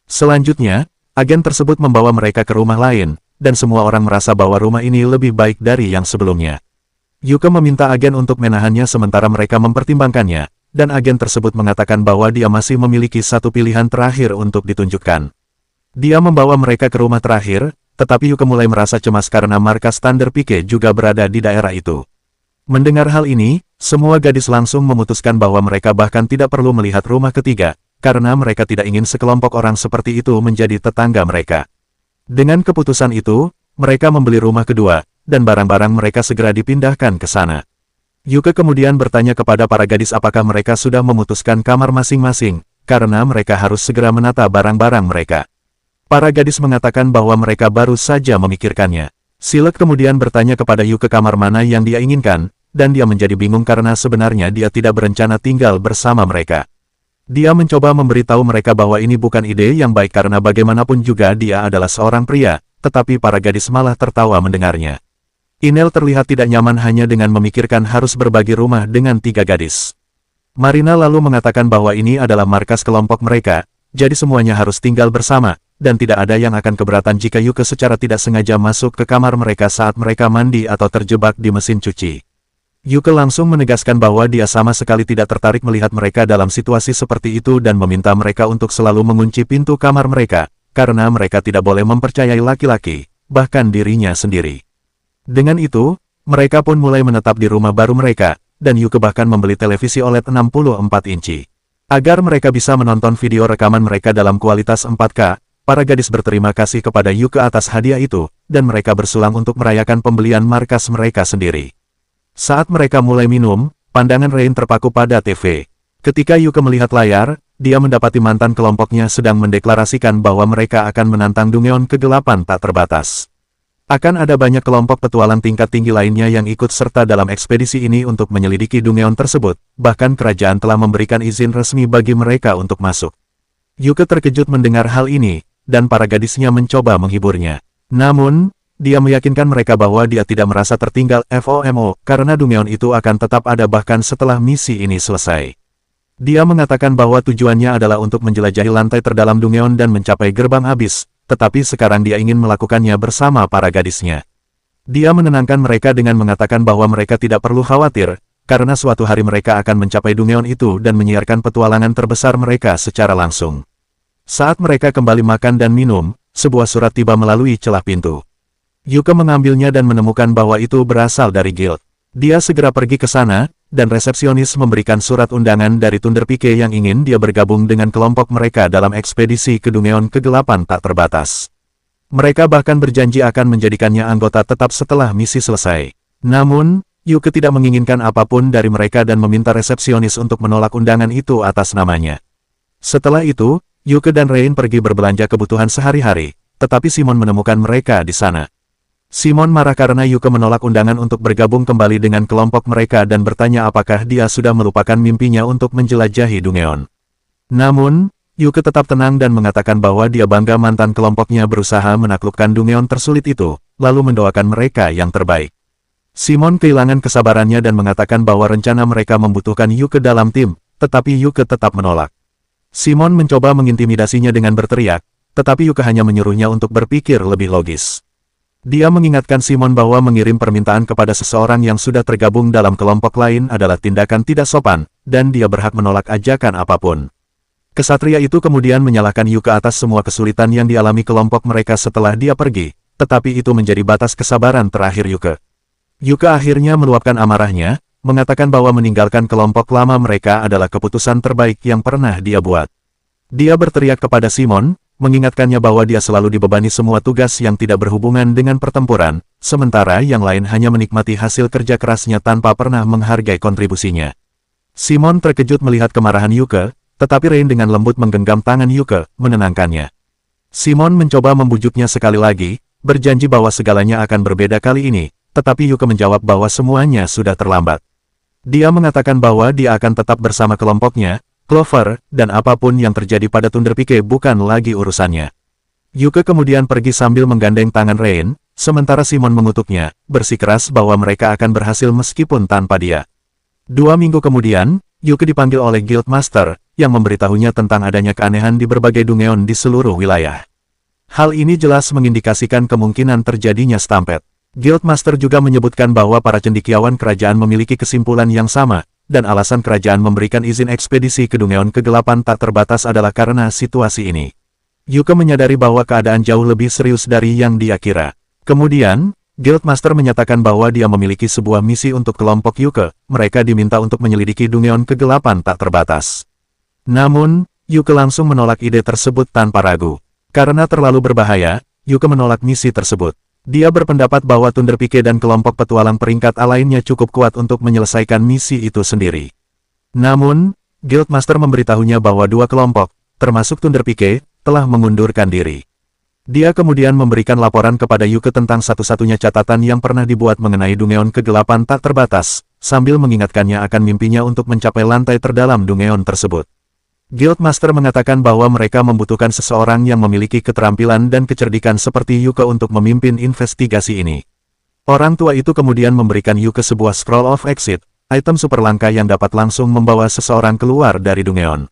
Selanjutnya, agen tersebut membawa mereka ke rumah lain, dan semua orang merasa bahwa rumah ini lebih baik dari yang sebelumnya. Yuke meminta agen untuk menahannya sementara mereka mempertimbangkannya, dan agen tersebut mengatakan bahwa dia masih memiliki satu pilihan terakhir untuk ditunjukkan. Dia membawa mereka ke rumah terakhir, tetapi Yuke mulai merasa cemas karena markas Thunder Pike juga berada di daerah itu. Mendengar hal ini, semua gadis langsung memutuskan bahwa mereka bahkan tidak perlu melihat rumah ketiga, karena mereka tidak ingin sekelompok orang seperti itu menjadi tetangga mereka. Dengan keputusan itu, mereka membeli rumah kedua, dan barang-barang mereka segera dipindahkan ke sana. Yuke kemudian bertanya kepada para gadis apakah mereka sudah memutuskan kamar masing-masing, karena mereka harus segera menata barang-barang mereka. Para gadis mengatakan bahwa mereka baru saja memikirkannya. Silek kemudian bertanya kepada Yuke kamar mana yang dia inginkan, dan dia menjadi bingung karena sebenarnya dia tidak berencana tinggal bersama mereka. Dia mencoba memberitahu mereka bahwa ini bukan ide yang baik karena bagaimanapun juga dia adalah seorang pria, tetapi para gadis malah tertawa mendengarnya. Inel terlihat tidak nyaman hanya dengan memikirkan harus berbagi rumah dengan 3 gadis. Marina lalu mengatakan bahwa ini adalah markas kelompok mereka, jadi semuanya harus tinggal bersama, dan tidak ada yang akan keberatan jika Yuke secara tidak sengaja masuk ke kamar mereka saat mereka mandi atau terjebak di mesin cuci. Yuke langsung menegaskan bahwa dia sama sekali tidak tertarik melihat mereka dalam situasi seperti itu dan meminta mereka untuk selalu mengunci pintu kamar mereka, karena mereka tidak boleh mempercayai laki-laki, bahkan dirinya sendiri. Dengan itu, mereka pun mulai menetap di rumah baru mereka, dan Yuke bahkan membeli televisi OLED 64 inci. Agar mereka bisa menonton video rekaman mereka dalam kualitas 4K, para gadis berterima kasih kepada Yuke atas hadiah itu, dan mereka bersulang untuk merayakan pembelian markas mereka sendiri. Saat mereka mulai minum, pandangan Rain terpaku pada TV. Ketika Yuke melihat layar, dia mendapati mantan kelompoknya sedang mendeklarasikan bahwa mereka akan menantang Dungeon kegelapan tak terbatas. Akan ada banyak kelompok petualang tingkat tinggi lainnya yang ikut serta dalam ekspedisi ini untuk menyelidiki Dungeon tersebut, bahkan kerajaan telah memberikan izin resmi bagi mereka untuk masuk. Yuke terkejut mendengar hal ini, dan para gadisnya mencoba menghiburnya. Namun, dia meyakinkan mereka bahwa dia tidak merasa tertinggal FOMO, karena Dungeon itu akan tetap ada bahkan setelah misi ini selesai. Dia mengatakan bahwa tujuannya adalah untuk menjelajahi lantai terdalam Dungeon dan mencapai gerbang abyss, tetapi sekarang dia ingin melakukannya bersama para gadisnya. Dia menenangkan mereka dengan mengatakan bahwa mereka tidak perlu khawatir, karena suatu hari mereka akan mencapai Dungeon itu dan menyiarkan petualangan terbesar mereka secara langsung. Saat mereka kembali makan dan minum, sebuah surat tiba melalui celah pintu. Yuke mengambilnya dan menemukan bahwa itu berasal dari guild. Dia segera pergi ke sana, dan resepsionis memberikan surat undangan dari Thunder Peak yang ingin dia bergabung dengan kelompok mereka dalam ekspedisi ke Dungeon kegelapan tak terbatas. Mereka bahkan berjanji akan menjadikannya anggota tetap setelah misi selesai. Namun, Yuke tidak menginginkan apapun dari mereka dan meminta resepsionis untuk menolak undangan itu atas namanya. Setelah itu, Yuke dan Rain pergi berbelanja kebutuhan sehari-hari, tetapi Simon menemukan mereka di sana. Simon marah karena Yuke menolak undangan untuk bergabung kembali dengan kelompok mereka dan bertanya apakah dia sudah melupakan mimpinya untuk menjelajahi Dungeon. Namun, Yuke tetap tenang dan mengatakan bahwa dia bangga mantan kelompoknya berusaha menaklukkan Dungeon tersulit itu, lalu mendoakan mereka yang terbaik. Simon kehilangan kesabarannya dan mengatakan bahwa rencana mereka membutuhkan Yuke dalam tim, tetapi Yuke tetap menolak. Simon mencoba mengintimidasinya dengan berteriak, tetapi Yuke hanya menyuruhnya untuk berpikir lebih logis. Dia mengingatkan Simon bahwa mengirim permintaan kepada seseorang yang sudah tergabung dalam kelompok lain adalah tindakan tidak sopan, dan dia berhak menolak ajakan apapun. Kesatria itu kemudian menyalahkan Yuke atas semua kesulitan yang dialami kelompok mereka setelah dia pergi, tetapi itu menjadi batas kesabaran terakhir Yuke. Yuke akhirnya meluapkan amarahnya, mengatakan bahwa meninggalkan kelompok lama mereka adalah keputusan terbaik yang pernah dia buat. Dia berteriak kepada Simon, mengingatkannya bahwa dia selalu dibebani semua tugas yang tidak berhubungan dengan pertempuran, sementara yang lain hanya menikmati hasil kerja kerasnya tanpa pernah menghargai kontribusinya. Simon terkejut melihat kemarahan Yuke, tetapi Rain dengan lembut menggenggam tangan Yuke, menenangkannya. Simon mencoba membujuknya sekali lagi, berjanji bahwa segalanya akan berbeda kali ini, tetapi Yuke menjawab bahwa semuanya sudah terlambat. Dia mengatakan bahwa dia akan tetap bersama kelompoknya, Clover, dan apapun yang terjadi pada Thunder Peak bukan lagi urusannya. Yuke kemudian pergi sambil menggandeng tangan Rain, sementara Simon mengutuknya, bersikeras bahwa mereka akan berhasil meskipun tanpa dia. 2 minggu kemudian, Yuke dipanggil oleh Guild Master, yang memberitahunya tentang adanya keanehan di berbagai Dungeon di seluruh wilayah. Hal ini jelas mengindikasikan kemungkinan terjadinya stampede. Guild Master juga menyebutkan bahwa para cendekiawan kerajaan memiliki kesimpulan yang sama, dan alasan kerajaan memberikan izin ekspedisi ke Dungeon kegelapan tak terbatas adalah karena situasi ini. Yuke menyadari bahwa keadaan jauh lebih serius dari yang dia kira. Kemudian, Guildmaster menyatakan bahwa dia memiliki sebuah misi untuk kelompok Yuke. Mereka diminta untuk menyelidiki Dungeon kegelapan tak terbatas. Namun, Yuke langsung menolak ide tersebut tanpa ragu. Karena terlalu berbahaya, Yuke menolak misi tersebut. Dia berpendapat bahwa Thunder Peak dan kelompok petualang peringkat A lainnya cukup kuat untuk menyelesaikan misi itu sendiri. Namun, Guildmaster memberitahunya bahwa 2 kelompok, termasuk Thunder Peak, telah mengundurkan diri. Dia kemudian memberikan laporan kepada Yuke tentang satu-satunya catatan yang pernah dibuat mengenai Dungeon kegelapan tak terbatas, sambil mengingatkannya akan mimpinya untuk mencapai lantai terdalam Dungeon tersebut. Guildmaster mengatakan bahwa mereka membutuhkan seseorang yang memiliki keterampilan dan kecerdikan seperti Yuke untuk memimpin investigasi ini. Orang tua itu kemudian memberikan Yuke sebuah Scroll of Exit, item super langka yang dapat langsung membawa seseorang keluar dari Dungeon.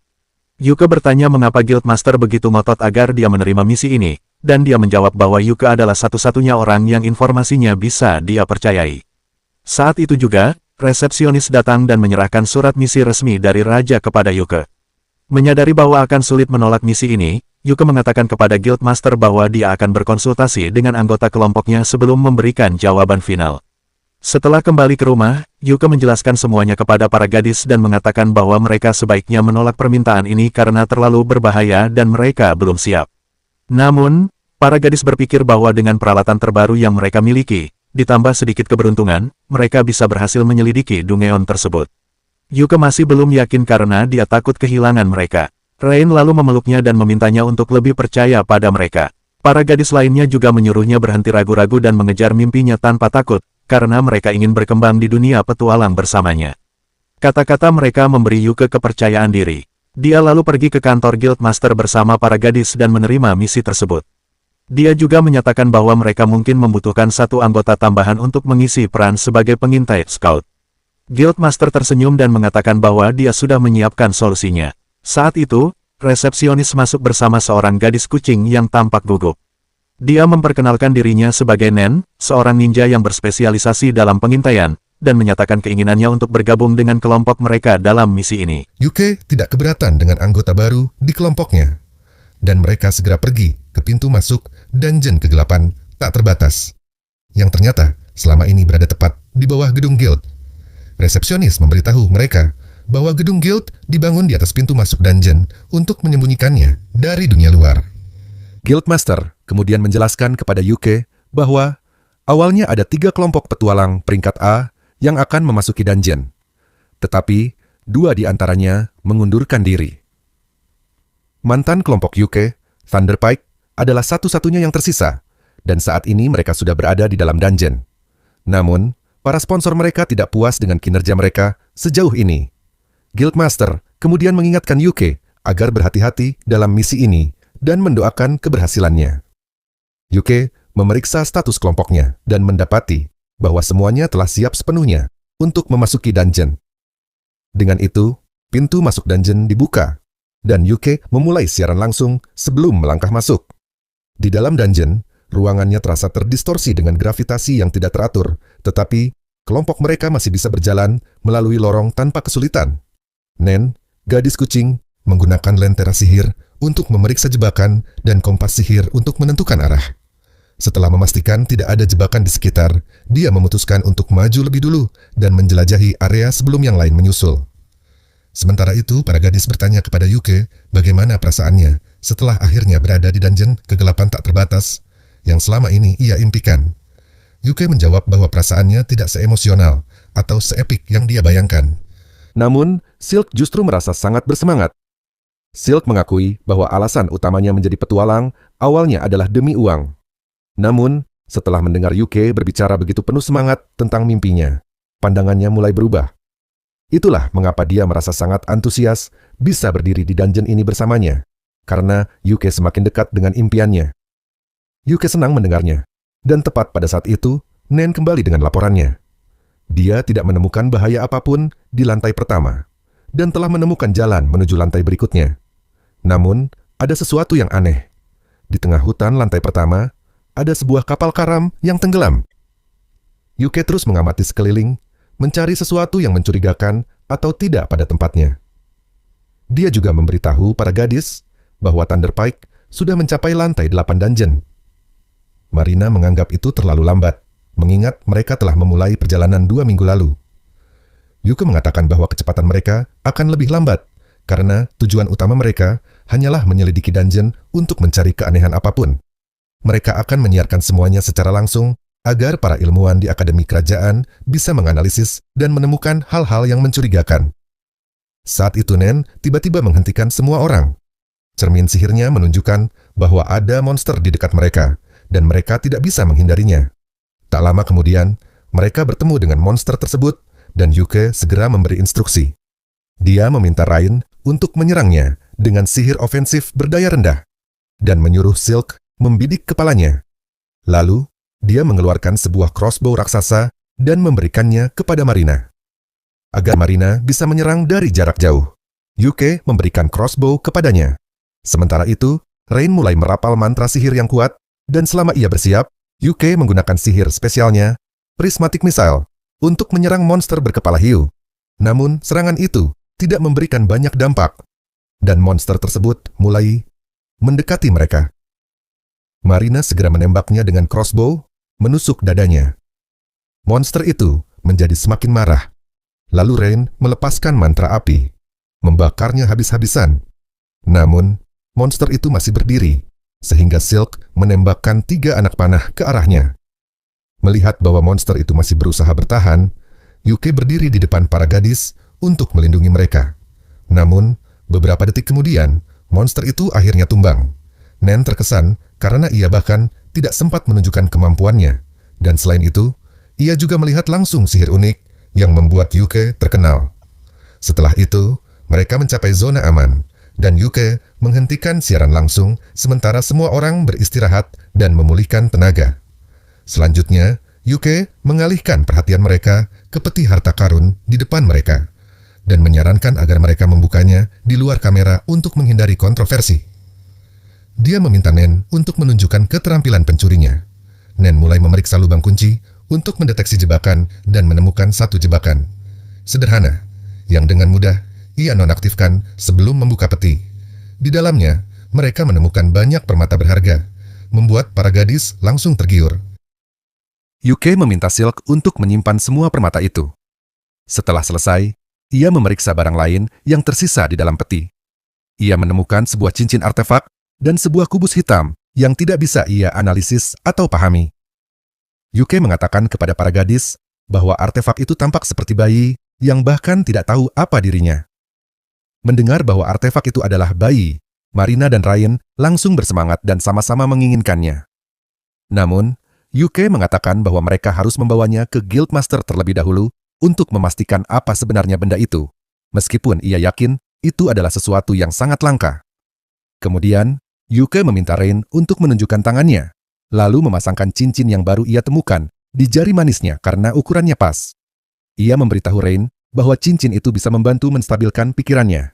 Yuke bertanya mengapa Guildmaster begitu ngotot agar dia menerima misi ini, dan dia menjawab bahwa Yuke adalah satu-satunya orang yang informasinya bisa dia percayai. Saat itu juga, resepsionis datang dan menyerahkan surat misi resmi dari Raja kepada Yuke. Menyadari bahwa akan sulit menolak misi ini, Yuke mengatakan kepada Guildmaster bahwa dia akan berkonsultasi dengan anggota kelompoknya sebelum memberikan jawaban final. Setelah kembali ke rumah, Yuke menjelaskan semuanya kepada para gadis dan mengatakan bahwa mereka sebaiknya menolak permintaan ini karena terlalu berbahaya dan mereka belum siap. Namun, para gadis berpikir bahwa dengan peralatan terbaru yang mereka miliki, ditambah sedikit keberuntungan, mereka bisa berhasil menyelidiki Dungeon tersebut. Yuke masih belum yakin karena dia takut kehilangan mereka. Rain lalu memeluknya dan memintanya untuk lebih percaya pada mereka. Para gadis lainnya juga menyuruhnya berhenti ragu-ragu dan mengejar mimpinya tanpa takut, karena mereka ingin berkembang di dunia petualang bersamanya. Kata-kata mereka memberi Yuke kepercayaan diri. Dia lalu pergi ke kantor Guildmaster bersama para gadis dan menerima misi tersebut. Dia juga menyatakan bahwa mereka mungkin membutuhkan satu anggota tambahan untuk mengisi peran sebagai pengintai scout. Guildmaster tersenyum dan mengatakan bahwa dia sudah menyiapkan solusinya. Saat itu, resepsionis masuk bersama seorang gadis kucing yang tampak gugup. Dia memperkenalkan dirinya sebagai Nen, seorang ninja yang berspesialisasi dalam pengintaian, dan menyatakan keinginannya untuk bergabung dengan kelompok mereka dalam misi ini. Yuke tidak keberatan dengan anggota baru di kelompoknya, dan mereka segera pergi ke pintu masuk dungeon kegelapan tak terbatas, yang ternyata selama ini berada tepat di bawah gedung guild. Resepsionis memberitahu mereka bahwa gedung guild dibangun di atas pintu masuk dungeon untuk menyembunyikannya dari dunia luar. Guildmaster kemudian menjelaskan kepada Yuke bahwa awalnya ada 3 kelompok petualang peringkat A yang akan memasuki dungeon, tetapi 2 di antaranya mengundurkan diri. Mantan kelompok Yuke, Thunderpike, adalah satu-satunya yang tersisa, dan saat ini mereka sudah berada di dalam dungeon. Namun, para sponsor mereka tidak puas dengan kinerja mereka sejauh ini. Guildmaster kemudian mengingatkan Yuke agar berhati-hati dalam misi ini dan mendoakan keberhasilannya. Yuke memeriksa status kelompoknya dan mendapati bahwa semuanya telah siap sepenuhnya untuk memasuki dungeon. Dengan itu, pintu masuk dungeon dibuka, dan Yuke memulai siaran langsung sebelum melangkah masuk. Di dalam dungeon, ruangannya terasa terdistorsi dengan gravitasi yang tidak teratur, tetapi kelompok mereka masih bisa berjalan melalui lorong tanpa kesulitan. Nen, gadis kucing, menggunakan lentera sihir untuk memeriksa jebakan dan kompas sihir untuk menentukan arah. Setelah memastikan tidak ada jebakan di sekitar, dia memutuskan untuk maju lebih dulu dan menjelajahi area sebelum yang lain menyusul. Sementara itu, para gadis bertanya kepada Yuke bagaimana perasaannya setelah akhirnya berada di dungeon kegelapan tak terbatas yang selama ini ia impikan. Yuke menjawab bahwa perasaannya tidak seemosional atau seepik yang dia bayangkan. Namun, Silk justru merasa sangat bersemangat. Silk mengakui bahwa alasan utamanya menjadi petualang awalnya adalah demi uang. Namun, setelah mendengar Yuke berbicara begitu penuh semangat tentang mimpinya, pandangannya mulai berubah. Itulah mengapa dia merasa sangat antusias bisa berdiri di dungeon ini bersamanya, karena Yuke semakin dekat dengan impiannya. Yuke senang mendengarnya, dan tepat pada saat itu, Nen kembali dengan laporannya. Dia tidak menemukan bahaya apapun di lantai pertama, dan telah menemukan jalan menuju lantai berikutnya. Namun, ada sesuatu yang aneh. Di tengah hutan lantai pertama, ada sebuah kapal karam yang tenggelam. Yuke terus mengamati sekeliling, mencari sesuatu yang mencurigakan atau tidak pada tempatnya. Dia juga memberitahu para gadis bahwa Thunderpike sudah mencapai lantai 8 dungeon. Marina menganggap itu terlalu lambat, mengingat mereka telah memulai perjalanan 2 minggu lalu. Yuke mengatakan bahwa kecepatan mereka akan lebih lambat, karena tujuan utama mereka hanyalah menyelidiki dungeon untuk mencari keanehan apapun. Mereka akan menyiarkan semuanya secara langsung, agar para ilmuwan di Akademi Kerajaan bisa menganalisis dan menemukan hal-hal yang mencurigakan. Saat itu Nen tiba-tiba menghentikan semua orang. Cermin sihirnya menunjukkan bahwa ada monster di dekat mereka, dan mereka tidak bisa menghindarinya. Tak lama kemudian, mereka bertemu dengan monster tersebut, dan Yuke segera memberi instruksi. Dia meminta Rain untuk menyerangnya dengan sihir ofensif berdaya rendah, dan menyuruh Silk membidik kepalanya. Lalu, dia mengeluarkan sebuah crossbow raksasa dan memberikannya kepada Marina. agar Marina bisa menyerang dari jarak jauh. Yuke memberikan crossbow kepadanya. Sementara itu, Rain mulai merapal mantra sihir yang kuat, dan selama ia bersiap, Yuke menggunakan sihir spesialnya, Prismatic Missile, untuk menyerang monster berkepala hiu. Namun, serangan itu tidak memberikan banyak dampak, dan monster tersebut mulai mendekati mereka. Marina segera menembaknya dengan crossbow, menusuk dadanya. Monster itu menjadi semakin marah. Lalu Rain melepaskan mantra api, membakarnya habis-habisan. Namun, monster itu masih berdiri, sehingga Silk menembakkan 3 anak panah ke arahnya. Melihat bahwa monster itu masih berusaha bertahan, Yuke berdiri di depan para gadis untuk melindungi mereka. Namun, beberapa detik kemudian, monster itu akhirnya tumbang. Nen terkesan karena ia bahkan tidak sempat menunjukkan kemampuannya. Dan selain itu, ia juga melihat langsung sihir unik yang membuat Yuke terkenal. Setelah itu, mereka mencapai zona aman, dan Yuke menghentikan siaran langsung sementara semua orang beristirahat dan memulihkan tenaga. Selanjutnya, Yuke mengalihkan perhatian mereka ke peti harta karun di depan mereka, dan menyarankan agar mereka membukanya di luar kamera untuk menghindari kontroversi. Dia meminta Nen untuk menunjukkan keterampilan pencurinya. Nen mulai memeriksa lubang kunci untuk mendeteksi jebakan dan menemukan satu jebakan sederhana, yang dengan mudah ia nonaktifkan sebelum membuka peti. Di dalamnya, mereka menemukan banyak permata berharga, membuat para gadis langsung tergiur. Yuke meminta Silk untuk menyimpan semua permata itu. Setelah selesai, ia memeriksa barang lain yang tersisa di dalam peti. Ia menemukan sebuah cincin artefak dan sebuah kubus hitam yang tidak bisa ia analisis atau pahami. Yuke mengatakan kepada para gadis bahwa artefak itu tampak seperti bayi yang bahkan tidak tahu apa dirinya. Mendengar bahwa artefak itu adalah bayi, Marina dan Ryan langsung bersemangat dan sama-sama menginginkannya. Namun, Yuke mengatakan bahwa mereka harus membawanya ke Guildmaster terlebih dahulu untuk memastikan apa sebenarnya benda itu, meskipun ia yakin itu adalah sesuatu yang sangat langka. Kemudian, Yuke meminta Rain untuk menunjukkan tangannya, lalu memasangkan cincin yang baru ia temukan di jari manisnya karena ukurannya pas. Ia memberitahu Rain bahwa cincin itu bisa membantu menstabilkan pikirannya.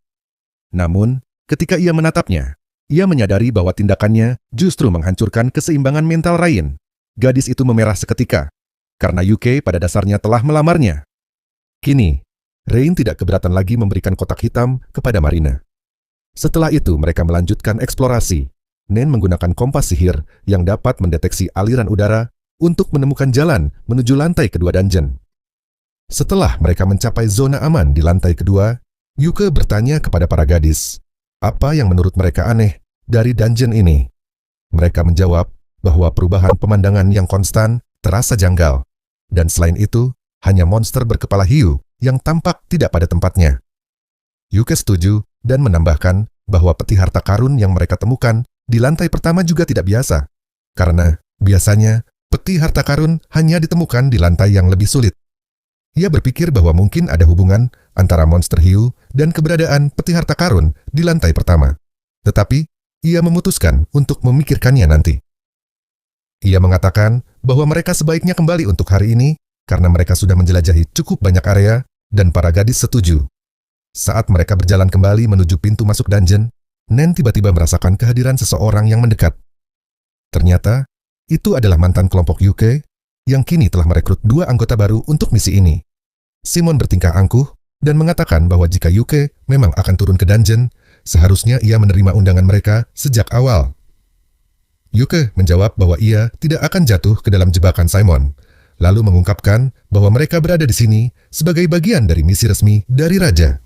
Namun, ketika ia menatapnya, ia menyadari bahwa tindakannya justru menghancurkan keseimbangan mental Rain. Gadis itu memerah seketika, karena Yuke pada dasarnya telah melamarnya. Kini, Rain tidak keberatan lagi memberikan kotak hitam kepada Marina. Setelah itu, mereka melanjutkan eksplorasi. Nen menggunakan kompas sihir yang dapat mendeteksi aliran udara untuk menemukan jalan menuju lantai kedua dungeon. Setelah mereka mencapai zona aman di lantai kedua, Yuke bertanya kepada para gadis, apa yang menurut mereka aneh dari dungeon ini. Mereka menjawab bahwa perubahan pemandangan yang konstan terasa janggal, dan selain itu, hanya monster berkepala hiu yang tampak tidak pada tempatnya. Yuke setuju dan menambahkan bahwa peti harta karun yang mereka temukan di lantai pertama juga tidak biasa, karena biasanya peti harta karun hanya ditemukan di lantai yang lebih sulit. Ia berpikir bahwa mungkin ada hubungan antara monster hiu dan keberadaan peti harta karun di lantai pertama. Tetapi, ia memutuskan untuk memikirkannya nanti. Ia mengatakan bahwa mereka sebaiknya kembali untuk hari ini karena mereka sudah menjelajahi cukup banyak area dan para gadis setuju. Saat mereka berjalan kembali menuju pintu masuk dungeon, Nen tiba-tiba merasakan kehadiran seseorang yang mendekat. Ternyata, itu adalah mantan kelompok Yuke yang kini telah merekrut 2 anggota baru untuk misi ini. Simon bertingkah angkuh dan mengatakan bahwa jika Yuke memang akan turun ke dungeon, seharusnya ia menerima undangan mereka sejak awal. Yuke menjawab bahwa ia tidak akan jatuh ke dalam jebakan Simon, lalu mengungkapkan bahwa mereka berada di sini sebagai bagian dari misi resmi dari Raja.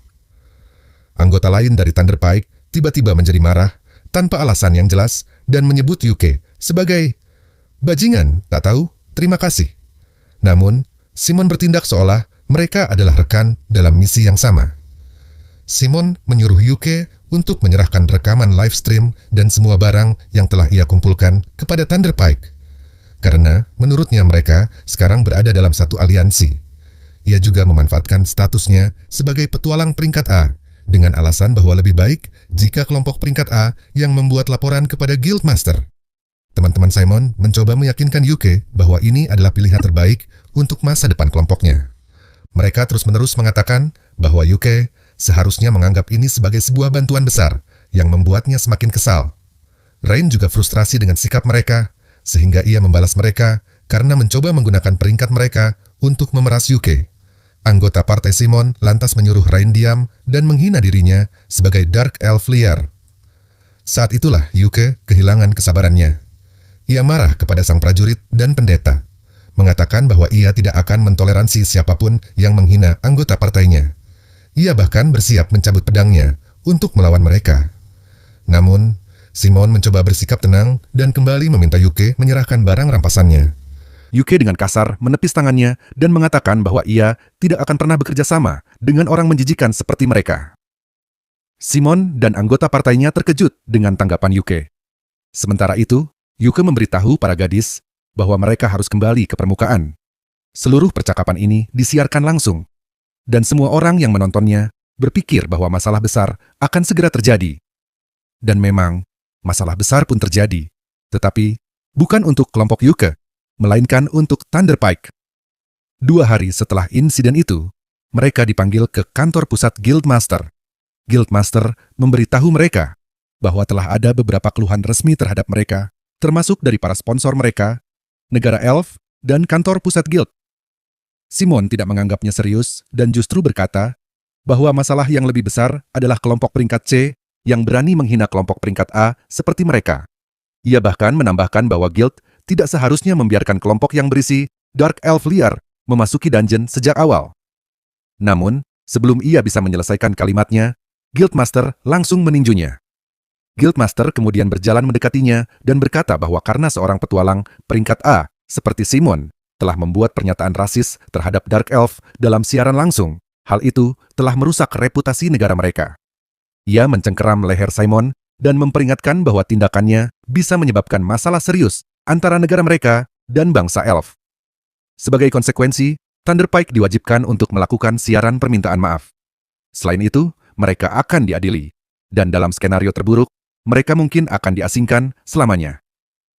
Anggota lain dari Thunder Pike tiba-tiba menjadi marah tanpa alasan yang jelas dan menyebut Yuke sebagai bajingan, tak tahu, terima kasih. Namun, Simon bertindak seolah mereka adalah rekan dalam misi yang sama. Simon menyuruh Yuke untuk menyerahkan rekaman live stream dan semua barang yang telah ia kumpulkan kepada Thunder Pike. Karena menurutnya mereka sekarang berada dalam satu aliansi. Ia juga memanfaatkan statusnya sebagai petualang peringkat A dengan alasan bahwa lebih baik jika kelompok peringkat A yang membuat laporan kepada Guildmaster. Teman-teman Simon mencoba meyakinkan Yuke bahwa ini adalah pilihan terbaik untuk masa depan kelompoknya. Mereka terus-menerus mengatakan bahwa Yuke seharusnya menganggap ini sebagai sebuah bantuan besar yang membuatnya semakin kesal. Rain juga frustrasi dengan sikap mereka, sehingga ia membalas mereka karena mencoba menggunakan peringkat mereka untuk memeras Yuke. Anggota partai Simon lantas menyuruh Rain diam dan menghina dirinya sebagai Dark Elf liar. Saat itulah Yuke kehilangan kesabarannya. Ia marah kepada sang prajurit dan pendeta, mengatakan bahwa ia tidak akan mentoleransi siapapun yang menghina anggota partainya. Ia bahkan bersiap mencabut pedangnya untuk melawan mereka. Namun, Simon mencoba bersikap tenang dan kembali meminta Yuke menyerahkan barang rampasannya. Yuke dengan kasar menepis tangannya dan mengatakan bahwa ia tidak akan pernah bekerja sama dengan orang menjijikan seperti mereka. Simon dan anggota partainya terkejut dengan tanggapan Yuke. Sementara itu, Yuke memberitahu para gadis bahwa mereka harus kembali ke permukaan. Seluruh percakapan ini disiarkan langsung, dan semua orang yang menontonnya berpikir bahwa masalah besar akan segera terjadi. Dan memang, masalah besar pun terjadi, tetapi bukan untuk kelompok Yuke, melainkan untuk Thunderpike. 2 hari setelah insiden itu, mereka dipanggil ke kantor pusat Guildmaster. Guildmaster memberitahu mereka bahwa telah ada beberapa keluhan resmi terhadap mereka, termasuk dari para sponsor mereka, negara Elf, dan kantor pusat Guild. Simon tidak menganggapnya serius dan justru berkata bahwa masalah yang lebih besar adalah kelompok peringkat C yang berani menghina kelompok peringkat A seperti mereka. Ia bahkan menambahkan bahwa Guild tidak seharusnya membiarkan kelompok yang berisi Dark Elf liar memasuki dungeon sejak awal. Namun, sebelum ia bisa menyelesaikan kalimatnya, Guildmaster langsung meninjunya. Guildmaster kemudian berjalan mendekatinya dan berkata bahwa karena seorang petualang peringkat A seperti Simon telah membuat pernyataan rasis terhadap Dark Elf dalam siaran langsung, hal itu telah merusak reputasi negara mereka. Ia mencengkeram leher Simon dan memperingatkan bahwa tindakannya bisa menyebabkan masalah serius antara negara mereka dan bangsa Elf. Sebagai konsekuensi, Thunderpike diwajibkan untuk melakukan siaran permintaan maaf. Selain itu, mereka akan diadili, dan dalam skenario terburuk, mereka mungkin akan diasingkan selamanya.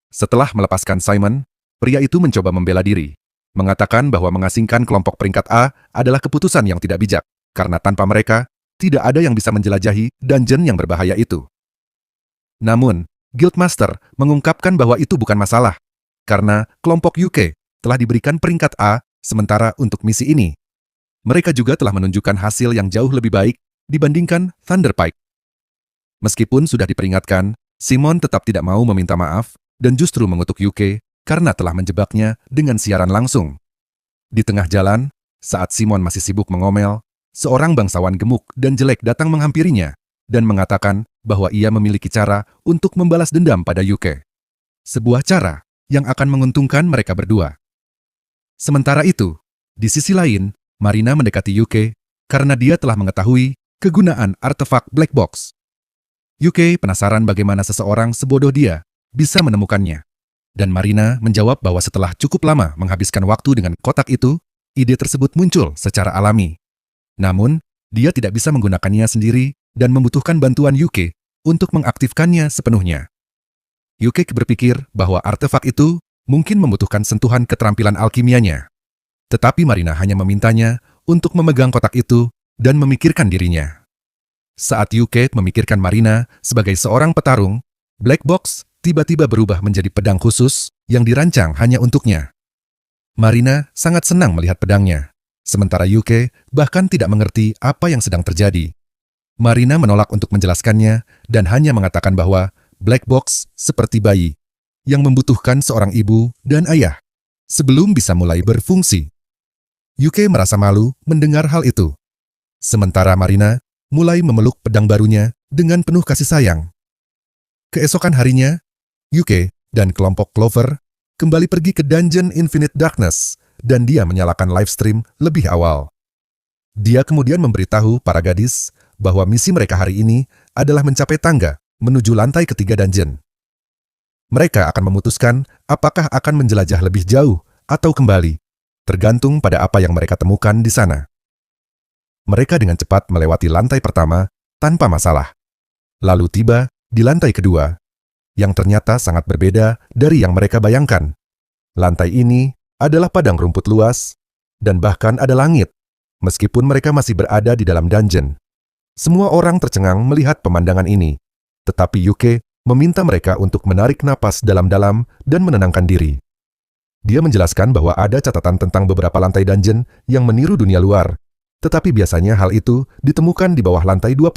Setelah melepaskan Simon, pria itu mencoba membela diri, mengatakan bahwa mengasingkan kelompok peringkat A adalah keputusan yang tidak bijak, karena tanpa mereka, tidak ada yang bisa menjelajahi dungeon yang berbahaya itu. Namun, Guildmaster mengungkapkan bahwa itu bukan masalah, karena kelompok UK telah diberikan peringkat A, sementara untuk misi ini, mereka juga telah menunjukkan hasil yang jauh lebih baik dibandingkan Thunderpike. Meskipun sudah diperingatkan, Simon tetap tidak mau meminta maaf dan justru mengutuk UK karena telah menjebaknya dengan siaran langsung. Di tengah jalan, saat Simon masih sibuk mengomel, seorang bangsawan gemuk dan jelek datang menghampirinya dan mengatakan bahwa ia memiliki cara untuk membalas dendam pada UK. Sebuah cara yang akan menguntungkan mereka berdua. Sementara itu, di sisi lain, Marina mendekati UK karena dia telah mengetahui kegunaan artefak Black Box. UK penasaran bagaimana seseorang sebodoh dia bisa menemukannya. Dan Marina menjawab bahwa setelah cukup lama menghabiskan waktu dengan kotak itu, ide tersebut muncul secara alami. Namun, dia tidak bisa menggunakannya sendiri dan membutuhkan bantuan UK untuk mengaktifkannya sepenuhnya. UK berpikir bahwa artefak itu mungkin membutuhkan sentuhan keterampilan alkimianya. Tetapi Marina hanya memintanya untuk memegang kotak itu dan memikirkan dirinya. Saat UK memikirkan Marina sebagai seorang petarung, Black Box tiba-tiba berubah menjadi pedang khusus yang dirancang hanya untuknya. Marina sangat senang melihat pedangnya, sementara UK bahkan tidak mengerti apa yang sedang terjadi. Marina menolak untuk menjelaskannya dan hanya mengatakan bahwa Black Box seperti bayi yang membutuhkan seorang ibu dan ayah sebelum bisa mulai berfungsi. UK merasa malu mendengar hal itu. Sementara Marina mulai memeluk pedang barunya dengan penuh kasih sayang. Keesokan harinya, UK dan kelompok Clover kembali pergi ke Dungeon Infinite Darkness dan dia menyalakan live stream lebih awal. Dia kemudian memberitahu para gadis bahwa misi mereka hari ini adalah mencapai tangga menuju lantai ketiga dungeon. Mereka akan memutuskan apakah akan menjelajah lebih jauh atau kembali, tergantung pada apa yang mereka temukan di sana. Mereka dengan cepat melewati lantai pertama tanpa masalah. Lalu tiba di lantai kedua, yang ternyata sangat berbeda dari yang mereka bayangkan. Lantai ini adalah padang rumput luas, dan bahkan ada langit meskipun mereka masih berada di dalam dungeon. Semua orang tercengang melihat pemandangan ini, tetapi Yuke meminta mereka untuk menarik napas dalam-dalam dan menenangkan diri. Dia menjelaskan bahwa ada catatan tentang beberapa lantai dungeon yang meniru dunia luar, tetapi biasanya hal itu ditemukan di bawah lantai 20.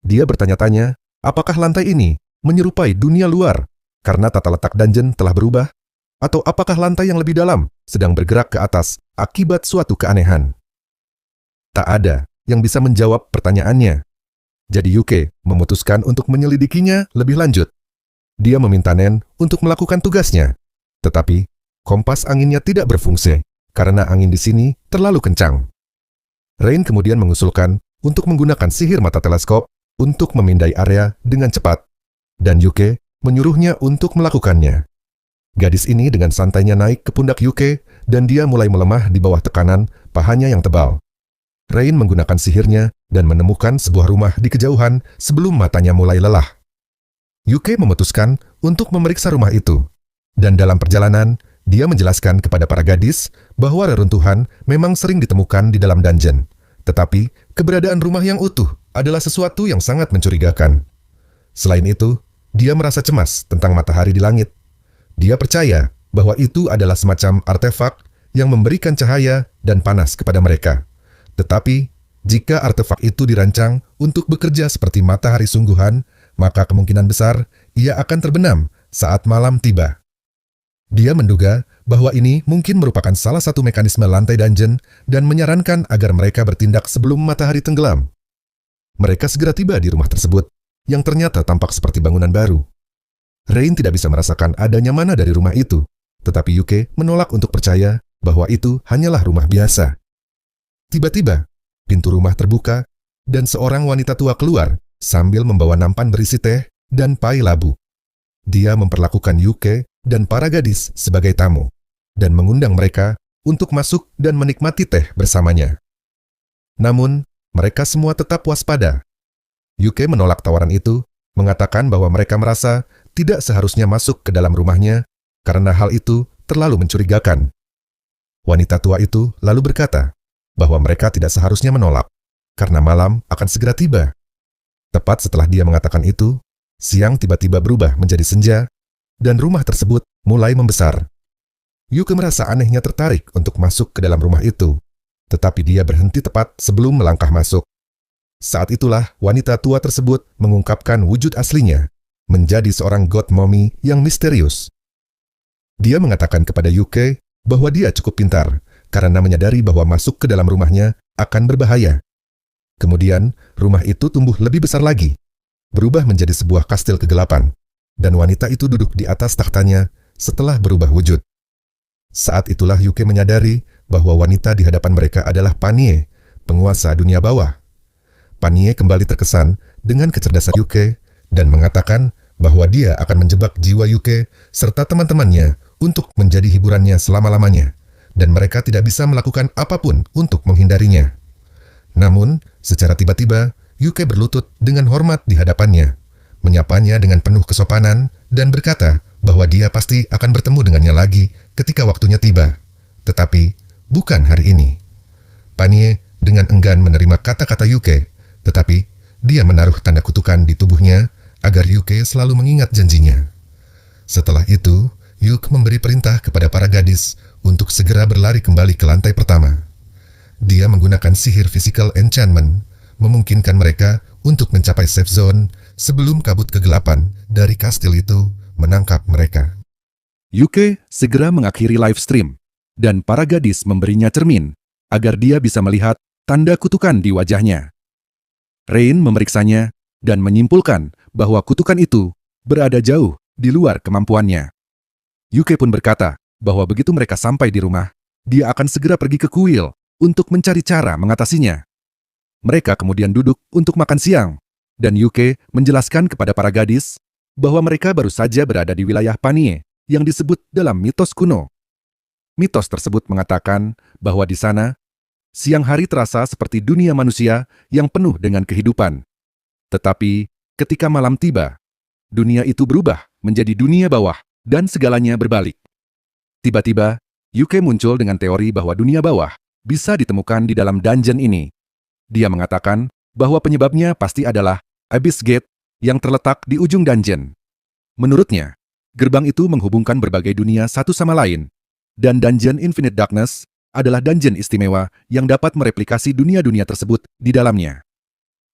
Dia bertanya-tanya, apakah lantai ini menyerupai dunia luar karena tata letak dungeon telah berubah? Atau apakah lantai yang lebih dalam sedang bergerak ke atas akibat suatu keanehan? Tak ada yang bisa menjawab pertanyaannya. Jadi Yuke memutuskan untuk menyelidikinya lebih lanjut. Dia meminta Nen untuk melakukan tugasnya, tetapi kompas anginnya tidak berfungsi karena angin di sini terlalu kencang. Rain kemudian mengusulkan untuk menggunakan sihir mata teleskop untuk memindai area dengan cepat, dan Yuke menyuruhnya untuk melakukannya. Gadis ini dengan santainya naik ke pundak Yuke dan dia mulai melemah di bawah tekanan pahanya yang tebal. Rain menggunakan sihirnya dan menemukan sebuah rumah di kejauhan sebelum matanya mulai lelah. Yuke memutuskan untuk memeriksa rumah itu, dan dalam perjalanan, dia menjelaskan kepada para gadis bahwa reruntuhan memang sering ditemukan di dalam dungeon, tetapi keberadaan rumah yang utuh adalah sesuatu yang sangat mencurigakan. Selain itu, dia merasa cemas tentang matahari di langit. Dia percaya bahwa itu adalah semacam artefak yang memberikan cahaya dan panas kepada mereka. Tetapi, jika artefak itu dirancang untuk bekerja seperti matahari sungguhan, maka kemungkinan besar ia akan terbenam saat malam tiba. Dia menduga bahwa ini mungkin merupakan salah satu mekanisme lantai dungeon dan menyarankan agar mereka bertindak sebelum matahari tenggelam. Mereka segera tiba di rumah tersebut, yang ternyata tampak seperti bangunan baru. Rain tidak bisa merasakan adanya mana dari rumah itu, tetapi Yuke menolak untuk percaya bahwa itu hanyalah rumah biasa. Tiba-tiba, pintu rumah terbuka, dan seorang wanita tua keluar sambil membawa nampan berisi teh dan pai labu. Dia memperlakukan Yuke dan para gadis sebagai tamu, dan mengundang mereka untuk masuk dan menikmati teh bersamanya. Namun, mereka semua tetap waspada. Yuke menolak tawaran itu, mengatakan bahwa mereka merasa tidak seharusnya masuk ke dalam rumahnya karena hal itu terlalu mencurigakan. Wanita tua itu lalu berkata bahwa mereka tidak seharusnya menolak, karena malam akan segera tiba. Tepat setelah dia mengatakan itu, siang tiba-tiba berubah menjadi senja, dan rumah tersebut mulai membesar. Yuke merasa anehnya tertarik untuk masuk ke dalam rumah itu, tetapi dia berhenti tepat sebelum melangkah masuk. Saat itulah wanita tua tersebut mengungkapkan wujud aslinya, menjadi seorang god mommy yang misterius. Dia mengatakan kepada Yuke bahwa dia cukup pintar, karena menyadari bahwa masuk ke dalam rumahnya akan berbahaya. Kemudian, rumah itu tumbuh lebih besar lagi, berubah menjadi sebuah kastil kegelapan, dan wanita itu duduk di atas tahtanya setelah berubah wujud. Saat itulah Yuke menyadari bahwa wanita di hadapan mereka adalah Panie, penguasa dunia bawah. Panie kembali terkesan dengan kecerdasan Yuke dan mengatakan bahwa dia akan menjebak jiwa Yuke serta teman-temannya untuk menjadi hiburannya selama-lamanya, dan mereka tidak bisa melakukan apapun untuk menghindarinya. Namun, secara tiba-tiba, Yuke berlutut dengan hormat di hadapannya, menyapanya dengan penuh kesopanan, dan berkata bahwa dia pasti akan bertemu dengannya lagi ketika waktunya tiba. Tetapi, bukan hari ini. Panie dengan enggan menerima kata-kata Yuke, tetapi dia menaruh tanda kutukan di tubuhnya agar Yuke selalu mengingat janjinya. Setelah itu, Yuke memberi perintah kepada para gadis untuk segera berlari kembali ke lantai pertama. Dia menggunakan sihir physical enchantment, memungkinkan mereka untuk mencapai safe zone sebelum kabut kegelapan dari kastil itu menangkap mereka. Yuke segera mengakhiri live stream, dan para gadis memberinya cermin, agar dia bisa melihat tanda kutukan di wajahnya. Rain memeriksanya, dan menyimpulkan bahwa kutukan itu berada jauh di luar kemampuannya. Yuke pun berkata bahwa begitu mereka sampai di rumah, dia akan segera pergi ke kuil untuk mencari cara mengatasinya. Mereka kemudian duduk untuk makan siang, dan Yuke menjelaskan kepada para gadis bahwa mereka baru saja berada di wilayah Panie yang disebut dalam mitos kuno. Mitos tersebut mengatakan bahwa di sana, siang hari terasa seperti dunia manusia yang penuh dengan kehidupan. Tetapi, ketika malam tiba, dunia itu berubah menjadi dunia bawah dan segalanya berbalik. Tiba-tiba, Yuke muncul dengan teori bahwa dunia bawah bisa ditemukan di dalam dungeon ini. Dia mengatakan bahwa penyebabnya pasti adalah Abyss Gate yang terletak di ujung dungeon. Menurutnya, gerbang itu menghubungkan berbagai dunia satu sama lain, dan Dungeon Infinite Darkness adalah dungeon istimewa yang dapat mereplikasi dunia-dunia tersebut di dalamnya.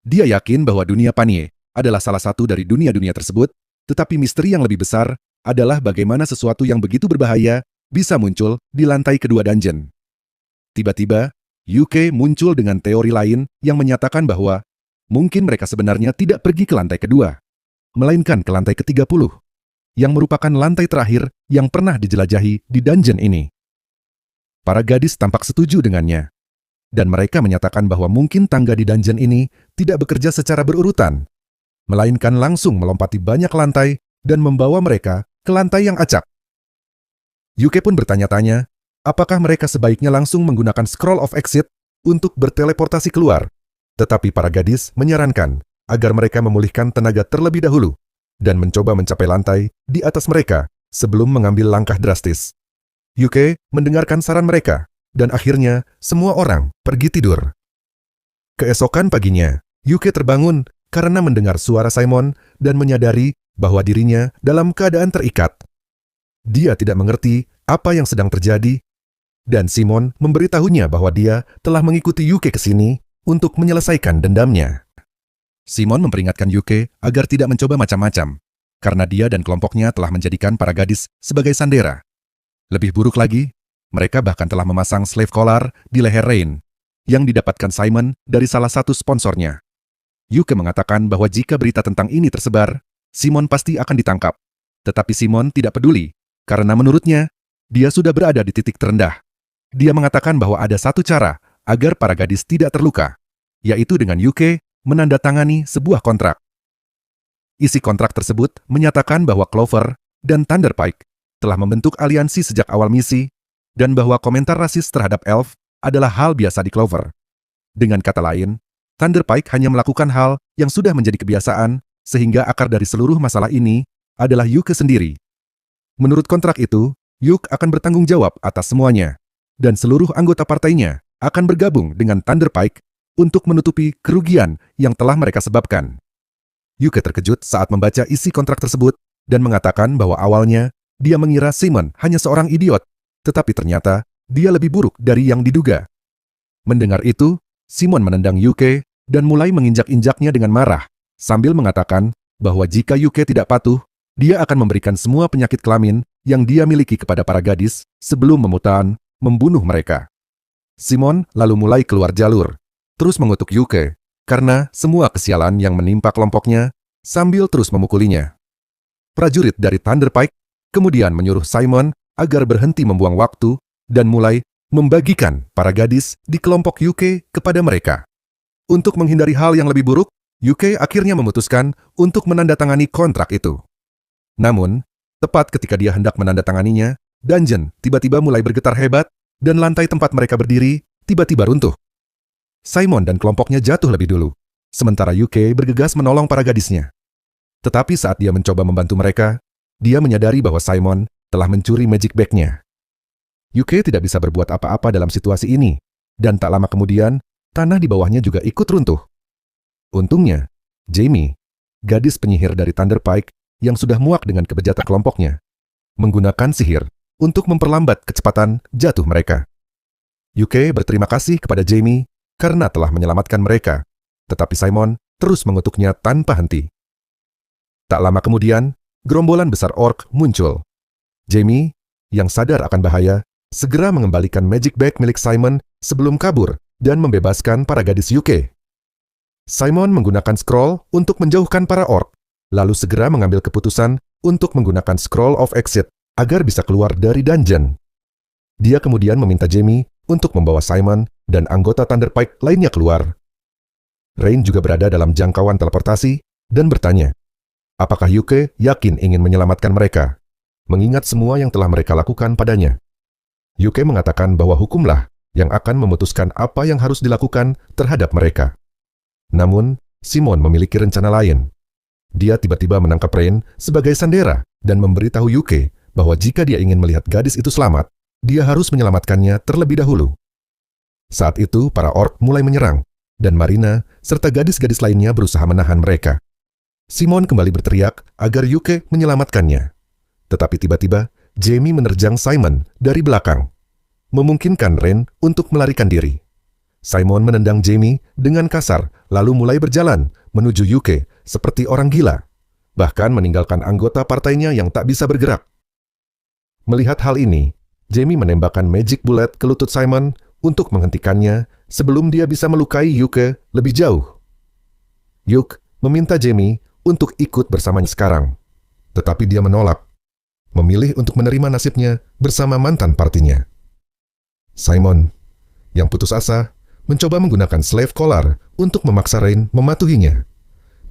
Dia yakin bahwa dunia Panie adalah salah satu dari dunia-dunia tersebut, tetapi misteri yang lebih besar adalah bagaimana sesuatu yang begitu berbahaya bisa muncul di lantai kedua dungeon. Tiba-tiba, UK muncul dengan teori lain yang menyatakan bahwa mungkin mereka sebenarnya tidak pergi ke lantai kedua, melainkan ke lantai ke-30, yang merupakan lantai terakhir yang pernah dijelajahi di dungeon ini. Para gadis tampak setuju dengannya, dan mereka menyatakan bahwa mungkin tangga di dungeon ini tidak bekerja secara berurutan, melainkan langsung melompati banyak lantai dan membawa mereka ke lantai yang acak. UK pun bertanya-tanya, apakah mereka sebaiknya langsung menggunakan Scroll of Exit untuk berteleportasi keluar? Tetapi para gadis menyarankan agar mereka memulihkan tenaga terlebih dahulu dan mencoba mencapai lantai di atas mereka sebelum mengambil langkah drastis. UK mendengarkan saran mereka, dan akhirnya semua orang pergi tidur. Keesokan paginya, UK terbangun karena mendengar suara Simon dan menyadari bahwa dirinya dalam keadaan terikat. Dia tidak mengerti apa yang sedang terjadi, dan Simon memberitahunya bahwa dia telah mengikuti UK ke sini untuk menyelesaikan dendamnya. Simon memperingatkan UK agar tidak mencoba macam-macam, karena dia dan kelompoknya telah menjadikan para gadis sebagai sandera. Lebih buruk lagi, mereka bahkan telah memasang slave collar di leher Rain, yang didapatkan Simon dari salah satu sponsornya. UK mengatakan bahwa jika berita tentang ini tersebar, Simon pasti akan ditangkap. Tetapi Simon tidak peduli, karena menurutnya, dia sudah berada di titik terendah. Dia mengatakan bahwa ada satu cara agar para gadis tidak terluka, yaitu dengan UK menandatangani sebuah kontrak. Isi kontrak tersebut menyatakan bahwa Clover dan Thunderpike telah membentuk aliansi sejak awal misi, dan bahwa komentar rasis terhadap elf adalah hal biasa di Clover. Dengan kata lain, Thunderpike hanya melakukan hal yang sudah menjadi kebiasaan, sehingga akar dari seluruh masalah ini adalah Yuke sendiri. Menurut kontrak itu, Yuke akan bertanggung jawab atas semuanya, dan seluruh anggota partainya akan bergabung dengan Thunderpike untuk menutupi kerugian yang telah mereka sebabkan. Yuke terkejut saat membaca isi kontrak tersebut dan mengatakan bahwa awalnya dia mengira Simon hanya seorang idiot, tetapi ternyata dia lebih buruk dari yang diduga. Mendengar itu, Simon menendang Yuke dan mulai menginjak-injaknya dengan marah, sambil mengatakan bahwa jika Yuke tidak patuh, dia akan memberikan semua penyakit kelamin yang dia miliki kepada para gadis sebelum membunuh mereka. Simon lalu mulai keluar jalur, terus mengutuk Yuke karena semua kesialan yang menimpa kelompoknya sambil terus memukulinya. Prajurit dari Thunderpike kemudian menyuruh Simon agar berhenti membuang waktu dan mulai membagikan para gadis di kelompok Yuke kepada mereka. Untuk menghindari hal yang lebih buruk, Yuke akhirnya memutuskan untuk menandatangani kontrak itu. Namun, tepat ketika dia hendak menandatanganinya, dungeon tiba-tiba mulai bergetar hebat dan lantai tempat mereka berdiri tiba-tiba runtuh. Simon dan kelompoknya jatuh lebih dulu, sementara Yuke bergegas menolong para gadisnya. Tetapi saat dia mencoba membantu mereka, dia menyadari bahwa Simon telah mencuri magic bag-nya. Yuke tidak bisa berbuat apa-apa dalam situasi ini, dan tak lama kemudian, tanah di bawahnya juga ikut runtuh. Untungnya, Jamie, gadis penyihir dari Thunderpike yang sudah muak dengan kebejatan kelompoknya, menggunakan sihir untuk memperlambat kecepatan jatuh mereka. Yuke berterima kasih kepada Jamie karena telah menyelamatkan mereka, tetapi Simon terus mengutuknya tanpa henti. Tak lama kemudian, gerombolan besar orc muncul. Jamie, yang sadar akan bahaya, segera mengembalikan magic bag milik Simon sebelum kabur dan membebaskan para gadis Yuke. Simon menggunakan scroll untuk menjauhkan para orc, lalu segera mengambil keputusan untuk menggunakan Scroll of Exit agar bisa keluar dari dungeon. Dia kemudian meminta Jamie untuk membawa Simon dan anggota Thunderpike lainnya keluar. Rain juga berada dalam jangkauan teleportasi dan bertanya, apakah Yuke yakin ingin menyelamatkan mereka, mengingat semua yang telah mereka lakukan padanya. Yuke mengatakan bahwa hukumlah yang akan memutuskan apa yang harus dilakukan terhadap mereka. Namun, Simon memiliki rencana lain. Dia tiba-tiba menangkap Rain sebagai sandera dan memberitahu Yuke bahwa jika dia ingin melihat gadis itu selamat, dia harus menyelamatkannya terlebih dahulu. Saat itu, para orc mulai menyerang, dan Marina serta gadis-gadis lainnya berusaha menahan mereka. Simon kembali berteriak agar Yuke menyelamatkannya. Tetapi tiba-tiba, Jamie menerjang Simon dari belakang, memungkinkan Rain untuk melarikan diri. Simon menendang Jamie dengan kasar, lalu mulai berjalan menuju Yuke seperti orang gila, bahkan meninggalkan anggota partainya yang tak bisa bergerak. Melihat hal ini, Jamie menembakkan magic bullet ke lutut Simon untuk menghentikannya sebelum dia bisa melukai Yuke lebih jauh. Yuke meminta Jamie untuk ikut bersamanya sekarang, tetapi dia menolak, memilih untuk menerima nasibnya bersama mantan partinya. Simon, yang putus asa, mencoba menggunakan slave collar untuk memaksa Rain mematuhinya.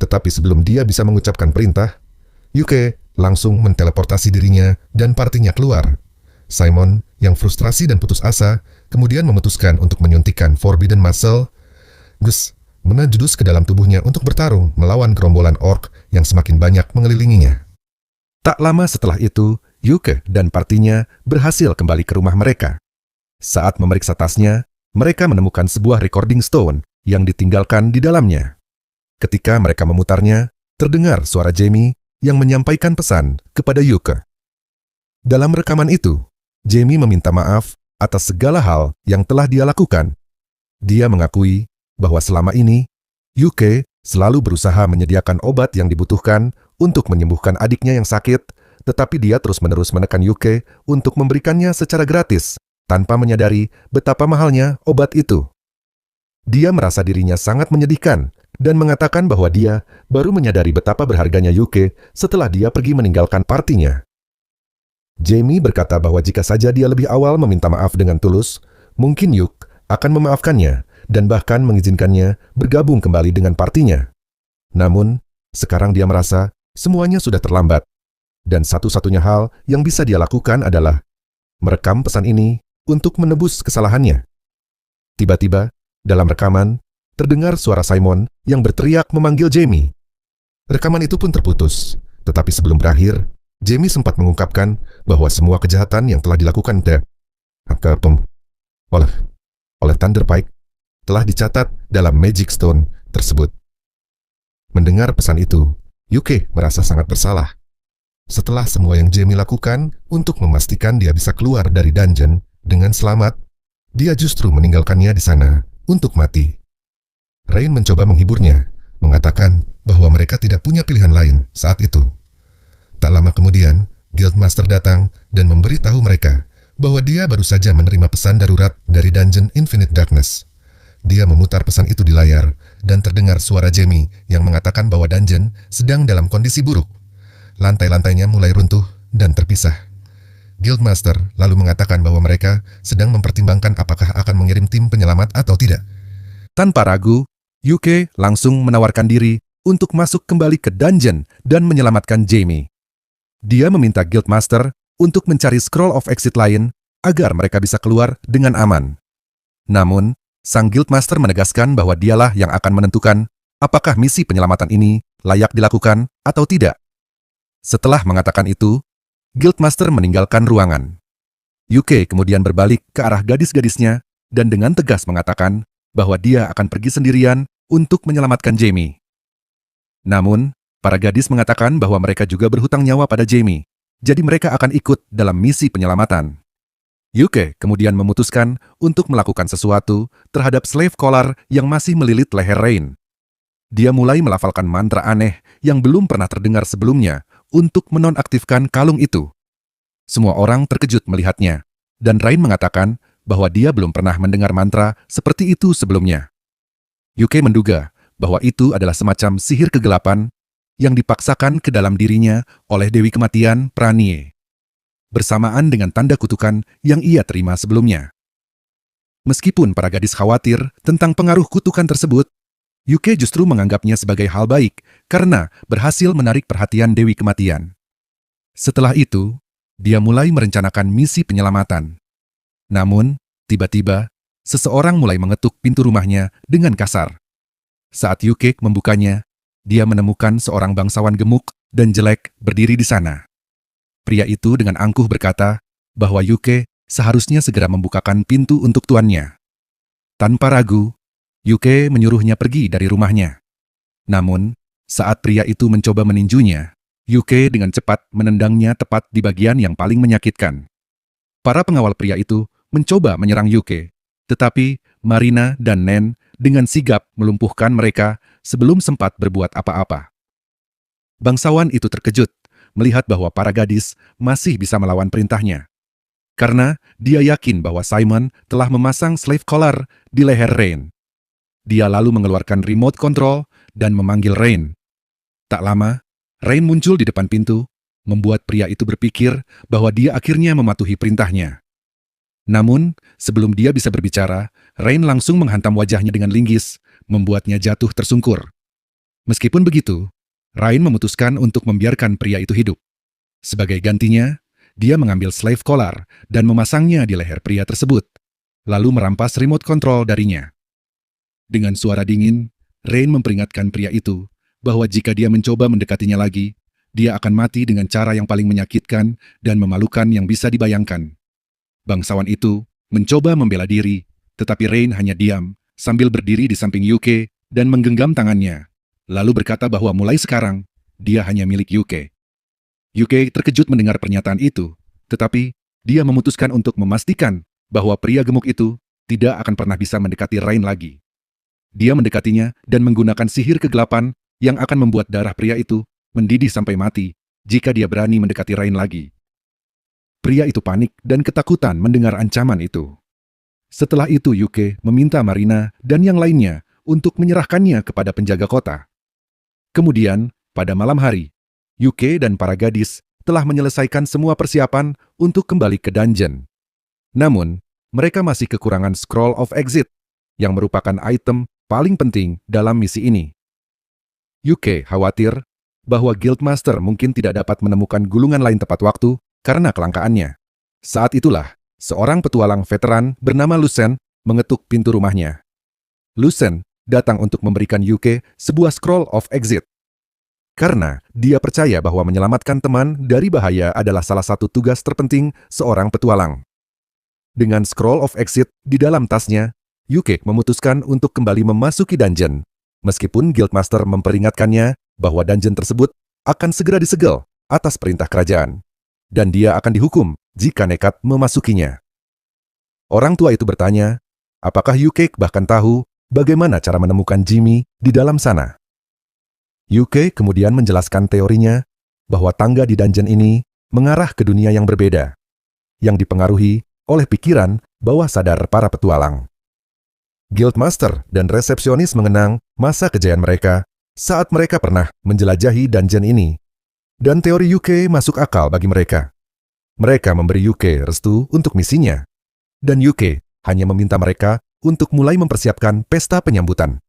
Tetapi sebelum dia bisa mengucapkan perintah, Yuke langsung menteleportasi dirinya dan partinya keluar. Simon, yang frustrasi dan putus asa, kemudian memutuskan untuk menyuntikkan Forbidden Muscle, menjurus ke dalam tubuhnya untuk bertarung melawan gerombolan orc yang semakin banyak mengelilinginya. Tak lama setelah itu, Yuke dan partinya berhasil kembali ke rumah mereka. Saat memeriksa tasnya, mereka menemukan sebuah recording stone yang ditinggalkan di dalamnya. Ketika mereka memutarnya, terdengar suara Jamie yang menyampaikan pesan kepada Yuke. Dalam rekaman itu, Jamie meminta maaf atas segala hal yang telah dia lakukan. Dia mengakui bahwa selama ini, Yuke selalu berusaha menyediakan obat yang dibutuhkan untuk menyembuhkan adiknya yang sakit, tetapi dia terus-menerus menekan Yuke untuk memberikannya secara gratis, tanpa menyadari betapa mahalnya obat itu. Dia merasa dirinya sangat menyedihkan dan mengatakan bahwa dia baru menyadari betapa berharganya Yuke setelah dia pergi meninggalkan partinya. Jamie berkata bahwa jika saja dia lebih awal meminta maaf dengan tulus, mungkin Yuke akan memaafkannya dan bahkan mengizinkannya bergabung kembali dengan partinya. Namun, sekarang dia merasa semuanya sudah terlambat, dan satu-satunya hal yang bisa dia lakukan adalah merekam pesan ini untuk menebus kesalahannya. Tiba-tiba, dalam rekaman, terdengar suara Simon yang berteriak memanggil Jamie. Rekaman itu pun terputus, tetapi sebelum berakhir, Jamie sempat mengungkapkan bahwa semua kejahatan yang telah dilakukan oleh Thunderpike telah dicatat dalam Magic Stone tersebut. Mendengar pesan itu, Yuke merasa sangat bersalah. Setelah semua yang Jamie lakukan untuk memastikan dia bisa keluar dari dungeon dengan selamat, dia justru meninggalkannya di sana untuk mati. Rain mencoba menghiburnya, mengatakan bahwa mereka tidak punya pilihan lain saat itu. Tak lama kemudian, Guildmaster datang dan memberitahu mereka bahwa dia baru saja menerima pesan darurat dari Dungeon Infinite Darkness. Dia memutar pesan itu di layar, dan terdengar suara Jamie yang mengatakan bahwa dungeon sedang dalam kondisi buruk. Lantai-lantainya mulai runtuh dan terpisah. Guildmaster lalu mengatakan bahwa mereka sedang mempertimbangkan apakah akan mengirim tim penyelamat atau tidak. Tanpa ragu, Yuke langsung menawarkan diri untuk masuk kembali ke dungeon dan menyelamatkan Jamie. Dia meminta Guildmaster untuk mencari Scroll of Exit lain agar mereka bisa keluar dengan aman. Namun, sang Guildmaster menegaskan bahwa dialah yang akan menentukan apakah misi penyelamatan ini layak dilakukan atau tidak. Setelah mengatakan itu, Guildmaster meninggalkan ruangan. Yuke kemudian berbalik ke arah gadis-gadisnya dan dengan tegas mengatakan bahwa dia akan pergi sendirian untuk menyelamatkan Jamie. Namun, para gadis mengatakan bahwa mereka juga berhutang nyawa pada Jamie, jadi mereka akan ikut dalam misi penyelamatan. Yuke kemudian memutuskan untuk melakukan sesuatu terhadap slave collar yang masih melilit leher Rain. Dia mulai melafalkan mantra aneh yang belum pernah terdengar sebelumnya untuk menonaktifkan kalung itu. Semua orang terkejut melihatnya, dan Rain mengatakan bahwa dia belum pernah mendengar mantra seperti itu sebelumnya. Yuke menduga bahwa itu adalah semacam sihir kegelapan yang dipaksakan ke dalam dirinya oleh Dewi Kematian Pranie, bersamaan dengan tanda kutukan yang ia terima sebelumnya. Meskipun para gadis khawatir tentang pengaruh kutukan tersebut, Yuke justru menganggapnya sebagai hal baik karena berhasil menarik perhatian Dewi Kematian. Setelah itu, dia mulai merencanakan misi penyelamatan. Namun, tiba-tiba, seseorang mulai mengetuk pintu rumahnya dengan kasar. Saat Yuke membukanya, dia menemukan seorang bangsawan gemuk dan jelek berdiri di sana. Pria itu dengan angkuh berkata bahwa Yuke seharusnya segera membukakan pintu untuk tuannya. Tanpa ragu, Yuke menyuruhnya pergi dari rumahnya. Namun, saat pria itu mencoba meninjunya, Yuke dengan cepat menendangnya tepat di bagian yang paling menyakitkan. Para pengawal pria itu mencoba menyerang Yuke, tetapi Marina dan Nen dengan sigap melumpuhkan mereka sebelum sempat berbuat apa-apa. Bangsawan itu terkejut melihat bahwa para gadis masih bisa melawan perintahnya. Karena dia yakin bahwa Simon telah memasang slave collar di leher Rain. Dia lalu mengeluarkan remote control dan memanggil Rain. Tak lama, Rain muncul di depan pintu, membuat pria itu berpikir bahwa dia akhirnya mematuhi perintahnya. Namun, sebelum dia bisa berbicara, Rain langsung menghantam wajahnya dengan linggis, membuatnya jatuh tersungkur. Meskipun begitu, Rain memutuskan untuk membiarkan pria itu hidup. Sebagai gantinya, dia mengambil slave collar dan memasangnya di leher pria tersebut, lalu merampas remote control darinya. Dengan suara dingin, Rain memperingatkan pria itu bahwa jika dia mencoba mendekatinya lagi, dia akan mati dengan cara yang paling menyakitkan dan memalukan yang bisa dibayangkan. Bangsawan itu mencoba membela diri, tetapi Rain hanya diam sambil berdiri di samping Yuke dan menggenggam tangannya, lalu berkata bahwa mulai sekarang, dia hanya milik Yuke. Yuke terkejut mendengar pernyataan itu, tetapi dia memutuskan untuk memastikan bahwa pria gemuk itu tidak akan pernah bisa mendekati Rain lagi. Dia mendekatinya dan menggunakan sihir kegelapan yang akan membuat darah pria itu mendidih sampai mati jika dia berani mendekati Rain lagi. Pria itu panik dan ketakutan mendengar ancaman itu. Setelah itu Yuke meminta Marina dan yang lainnya untuk menyerahkannya kepada penjaga kota. Kemudian, pada malam hari, Yuke dan para gadis telah menyelesaikan semua persiapan untuk kembali ke dungeon. Namun, mereka masih kekurangan Scroll of Exit, yang merupakan item paling penting dalam misi ini. Yuke khawatir bahwa Guildmaster mungkin tidak dapat menemukan gulungan lain tepat waktu karena kelangkaannya. Saat itulah, seorang petualang veteran bernama Lucen mengetuk pintu rumahnya. Lucen datang untuk memberikan Yuke sebuah Scroll of Exit. Karena dia percaya bahwa menyelamatkan teman dari bahaya adalah salah satu tugas terpenting seorang petualang. Dengan Scroll of Exit di dalam tasnya, Yuke memutuskan untuk kembali memasuki dungeon, meskipun Guildmaster memperingatkannya bahwa dungeon tersebut akan segera disegel atas perintah kerajaan, dan dia akan dihukum jika nekat memasukinya. Orang tua itu bertanya, apakah Yuke bahkan tahu bagaimana cara menemukan Jimmy di dalam sana? Yuke kemudian menjelaskan teorinya bahwa tangga di dungeon ini mengarah ke dunia yang berbeda, yang dipengaruhi oleh pikiran bawah sadar para petualang. Guildmaster dan resepsionis mengenang masa kejayaan mereka saat mereka pernah menjelajahi dungeon ini, dan teori Yuke masuk akal bagi mereka. Mereka memberi Yuke restu untuk misinya, dan Yuke hanya meminta mereka untuk mulai mempersiapkan pesta penyambutan.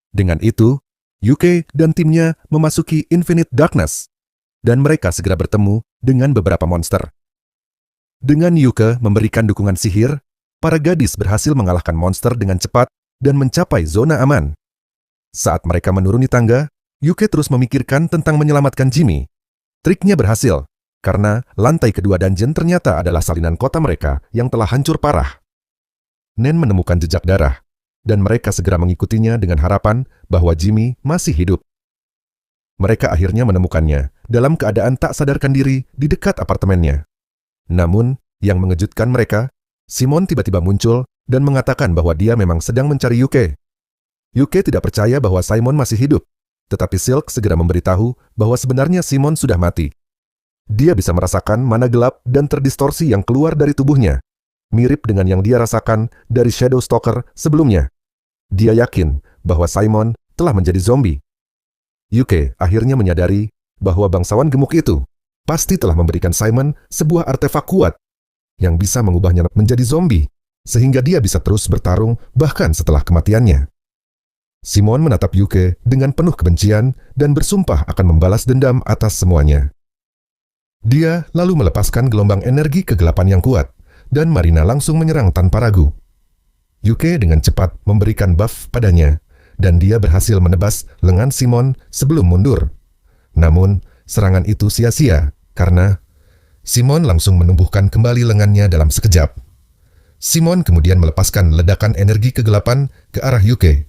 Dengan itu, Yuke dan timnya memasuki Infinite Darkness, dan mereka segera bertemu dengan beberapa monster. Dengan Yuke memberikan dukungan sihir, para gadis berhasil mengalahkan monster dengan cepat dan mencapai zona aman. Saat mereka menuruni tangga, Yuke terus memikirkan tentang menyelamatkan Jimmy. Triknya berhasil, karena lantai kedua dungeon ternyata adalah salinan kota mereka yang telah hancur parah. Nen menemukan jejak darah, dan mereka segera mengikutinya dengan harapan bahwa Jimmy masih hidup. Mereka akhirnya menemukannya dalam keadaan tak sadarkan diri di dekat apartemennya. Namun, yang mengejutkan mereka, Simon tiba-tiba muncul dan mengatakan bahwa dia memang sedang mencari Yuke. Yuke tidak percaya bahwa Simon masih hidup, tetapi Silk segera memberitahu bahwa sebenarnya Simon sudah mati. Dia bisa merasakan mana gelap dan terdistorsi yang keluar dari tubuhnya, mirip dengan yang dia rasakan dari Shadow Stalker sebelumnya. Dia yakin bahwa Simon telah menjadi zombie. Yuke akhirnya menyadari bahwa bangsawan gemuk itu pasti telah memberikan Simon sebuah artefak kuat yang bisa mengubahnya menjadi zombie, sehingga dia bisa terus bertarung bahkan setelah kematiannya. Simon menatap Yuke dengan penuh kebencian dan bersumpah akan membalas dendam atas semuanya. Dia lalu melepaskan gelombang energi kegelapan yang kuat, dan Marina langsung menyerang tanpa ragu. Yuke dengan cepat memberikan buff padanya, dan dia berhasil menebas lengan Simon sebelum mundur. Namun, serangan itu sia-sia, karena Simon langsung menumbuhkan kembali lengannya dalam sekejap. Simon kemudian melepaskan ledakan energi kegelapan ke arah Yuke.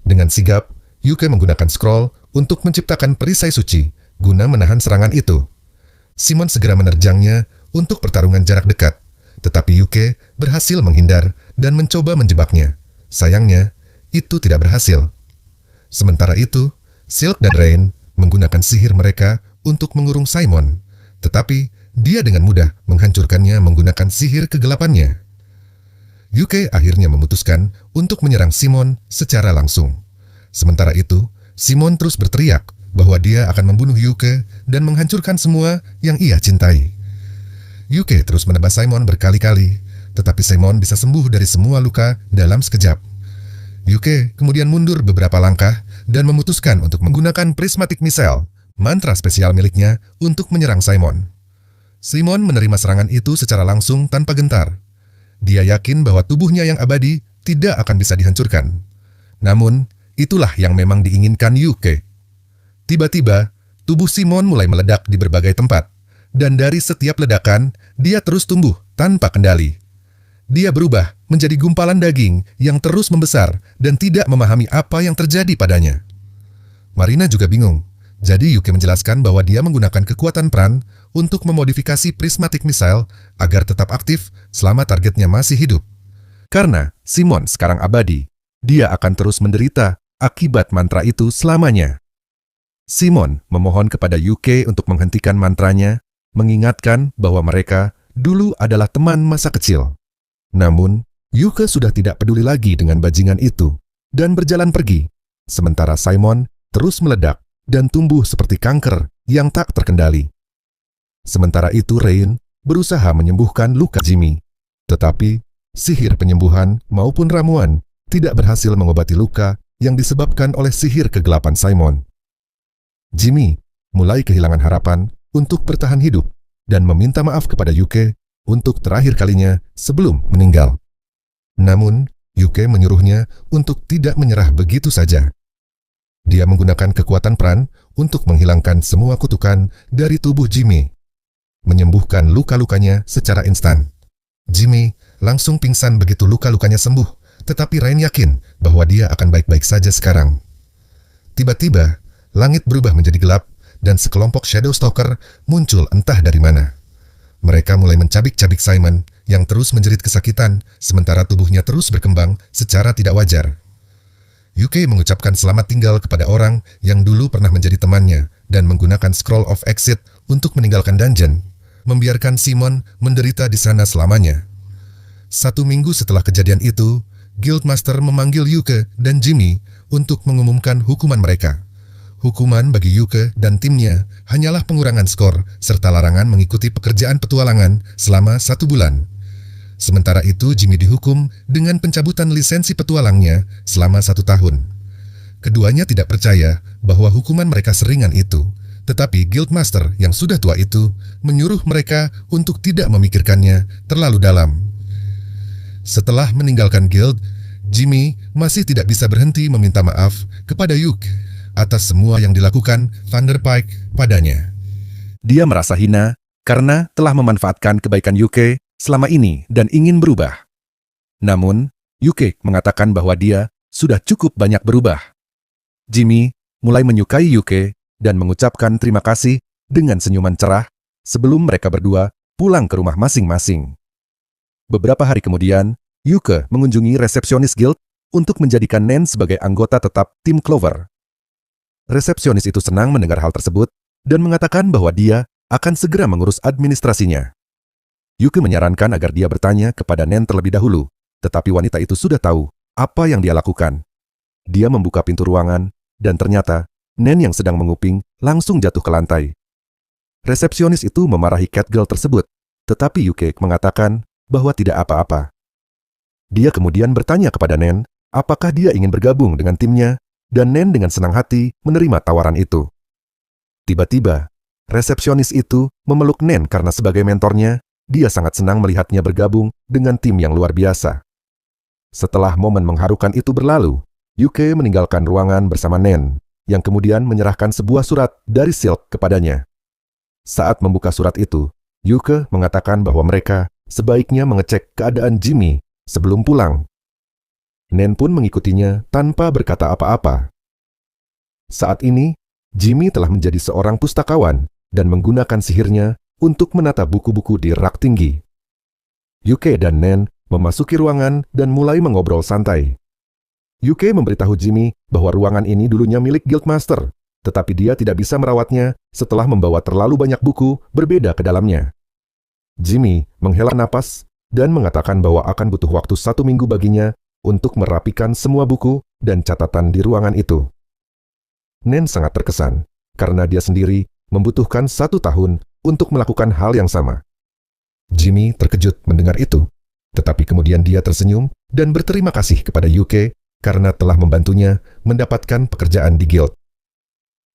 Dengan sigap, Yuke menggunakan scroll untuk menciptakan perisai suci guna menahan serangan itu. Simon segera menerjangnya untuk pertarungan jarak dekat, tetapi Yuke berhasil menghindar dan mencoba menjebaknya. Sayangnya, itu tidak berhasil. Sementara itu, Silk dan Rain menggunakan sihir mereka untuk mengurung Simon, tetapi dia dengan mudah menghancurkannya menggunakan sihir kegelapannya. Yuke akhirnya memutuskan untuk menyerang Simon secara langsung. Sementara itu, Simon terus berteriak bahwa dia akan membunuh Yuke dan menghancurkan semua yang ia cintai. Yuke terus menebas Simon berkali-kali, tetapi Simon bisa sembuh dari semua luka dalam sekejap. Yuke kemudian mundur beberapa langkah dan memutuskan untuk menggunakan Prismatic Missile, mantra spesial miliknya, untuk menyerang Simon. Simon menerima serangan itu secara langsung tanpa gentar. Dia yakin bahwa tubuhnya yang abadi tidak akan bisa dihancurkan. Namun, itulah yang memang diinginkan Yuke. Tiba-tiba, tubuh Simon mulai meledak di berbagai tempat, dan dari setiap ledakan, dia terus tumbuh tanpa kendali. Dia berubah menjadi gumpalan daging yang terus membesar dan tidak memahami apa yang terjadi padanya. Marina juga bingung, jadi Yuke menjelaskan bahwa dia menggunakan kekuatan Pran untuk memodifikasi Prismatic Missile agar tetap aktif selama targetnya masih hidup. Karena Simon sekarang abadi, dia akan terus menderita akibat mantra itu selamanya. Simon memohon kepada Yuke untuk menghentikan mantranya, mengingatkan bahwa mereka dulu adalah teman masa kecil. Namun, Yuke sudah tidak peduli lagi dengan bajingan itu dan berjalan pergi, sementara Simon terus meledak dan tumbuh seperti kanker yang tak terkendali. Sementara itu Rain berusaha menyembuhkan luka Jimmy, tetapi sihir penyembuhan maupun ramuan tidak berhasil mengobati luka yang disebabkan oleh sihir kegelapan Simon. Jimmy mulai kehilangan harapan untuk bertahan hidup dan meminta maaf kepada Yuke untuk terakhir kalinya sebelum meninggal. Namun, Yuke menyuruhnya untuk tidak menyerah begitu saja. Dia menggunakan kekuatan Pran untuk menghilangkan semua kutukan dari tubuh Jimmy, menyembuhkan luka-lukanya secara instan. Jimmy langsung pingsan begitu luka-lukanya sembuh, tetapi Rain yakin bahwa dia akan baik-baik saja sekarang. Tiba-tiba, langit berubah menjadi gelap dan sekelompok Shadow Stalker muncul entah dari mana. Mereka mulai mencabik-cabik Simon yang terus menjerit kesakitan sementara tubuhnya terus berkembang secara tidak wajar. Yuke mengucapkan selamat tinggal kepada orang yang dulu pernah menjadi temannya dan menggunakan Scroll of Exit untuk meninggalkan dungeon, membiarkan Simon menderita di sana selamanya. 1 minggu setelah kejadian itu, Guildmaster memanggil Yuke dan Jimmy untuk mengumumkan hukuman mereka. Hukuman bagi Yuke dan timnya hanyalah pengurangan skor serta larangan mengikuti pekerjaan petualangan selama 1 bulan. Sementara itu Jimmy dihukum dengan pencabutan lisensi petualangnya selama 1 tahun. Keduanya tidak percaya bahwa hukuman mereka seringan itu, tetapi Guildmaster yang sudah tua itu menyuruh mereka untuk tidak memikirkannya terlalu dalam. Setelah meninggalkan Guild, Jimmy masih tidak bisa berhenti meminta maaf kepada Yuke atas semua yang dilakukan Thunderpike padanya. Dia merasa hina karena telah memanfaatkan kebaikan Yuke selama ini dan ingin berubah. Namun, Yuke mengatakan bahwa dia sudah cukup banyak berubah. Jimmy mulai menyukai Yuke dan mengucapkan terima kasih dengan senyuman cerah sebelum mereka berdua pulang ke rumah masing-masing. Beberapa hari kemudian, Yuke mengunjungi resepsionis Guild untuk menjadikan Nen sebagai anggota tetap tim Clover. Resepsionis itu senang mendengar hal tersebut dan mengatakan bahwa dia akan segera mengurus administrasinya. Yuke menyarankan agar dia bertanya kepada Nen terlebih dahulu, tetapi wanita itu sudah tahu apa yang dia lakukan. Dia membuka pintu ruangan, dan ternyata Nen yang sedang menguping langsung jatuh ke lantai. Resepsionis itu memarahi Catgirl tersebut, tetapi Yuke mengatakan bahwa tidak apa-apa. Dia kemudian bertanya kepada Nen, apakah dia ingin bergabung dengan timnya, dan Nen dengan senang hati menerima tawaran itu. Tiba-tiba, resepsionis itu memeluk Nen karena sebagai mentornya, dia sangat senang melihatnya bergabung dengan tim yang luar biasa. Setelah momen mengharukan itu berlalu, Yuke meninggalkan ruangan bersama Nen, yang kemudian menyerahkan sebuah surat dari Silk kepadanya. Saat membuka surat itu, Yuke mengatakan bahwa mereka sebaiknya mengecek keadaan Jimmy sebelum pulang. Nen pun mengikutinya tanpa berkata apa-apa. Saat ini, Jimmy telah menjadi seorang pustakawan dan menggunakan sihirnya untuk menata buku-buku di rak tinggi. Yuke dan Nen memasuki ruangan dan mulai mengobrol santai. Yuke memberitahu Jimmy bahwa ruangan ini dulunya milik Guildmaster, tetapi dia tidak bisa merawatnya setelah membawa terlalu banyak buku berbeda ke dalamnya. Jimmy menghela napas dan mengatakan bahwa akan butuh waktu 1 minggu baginya untuk merapikan semua buku dan catatan di ruangan itu. Nen sangat terkesan, karena dia sendiri membutuhkan 1 tahun untuk melakukan hal yang sama. Jimmy terkejut mendengar itu, tetapi kemudian dia tersenyum dan berterima kasih kepada Yuke karena telah membantunya mendapatkan pekerjaan di guild.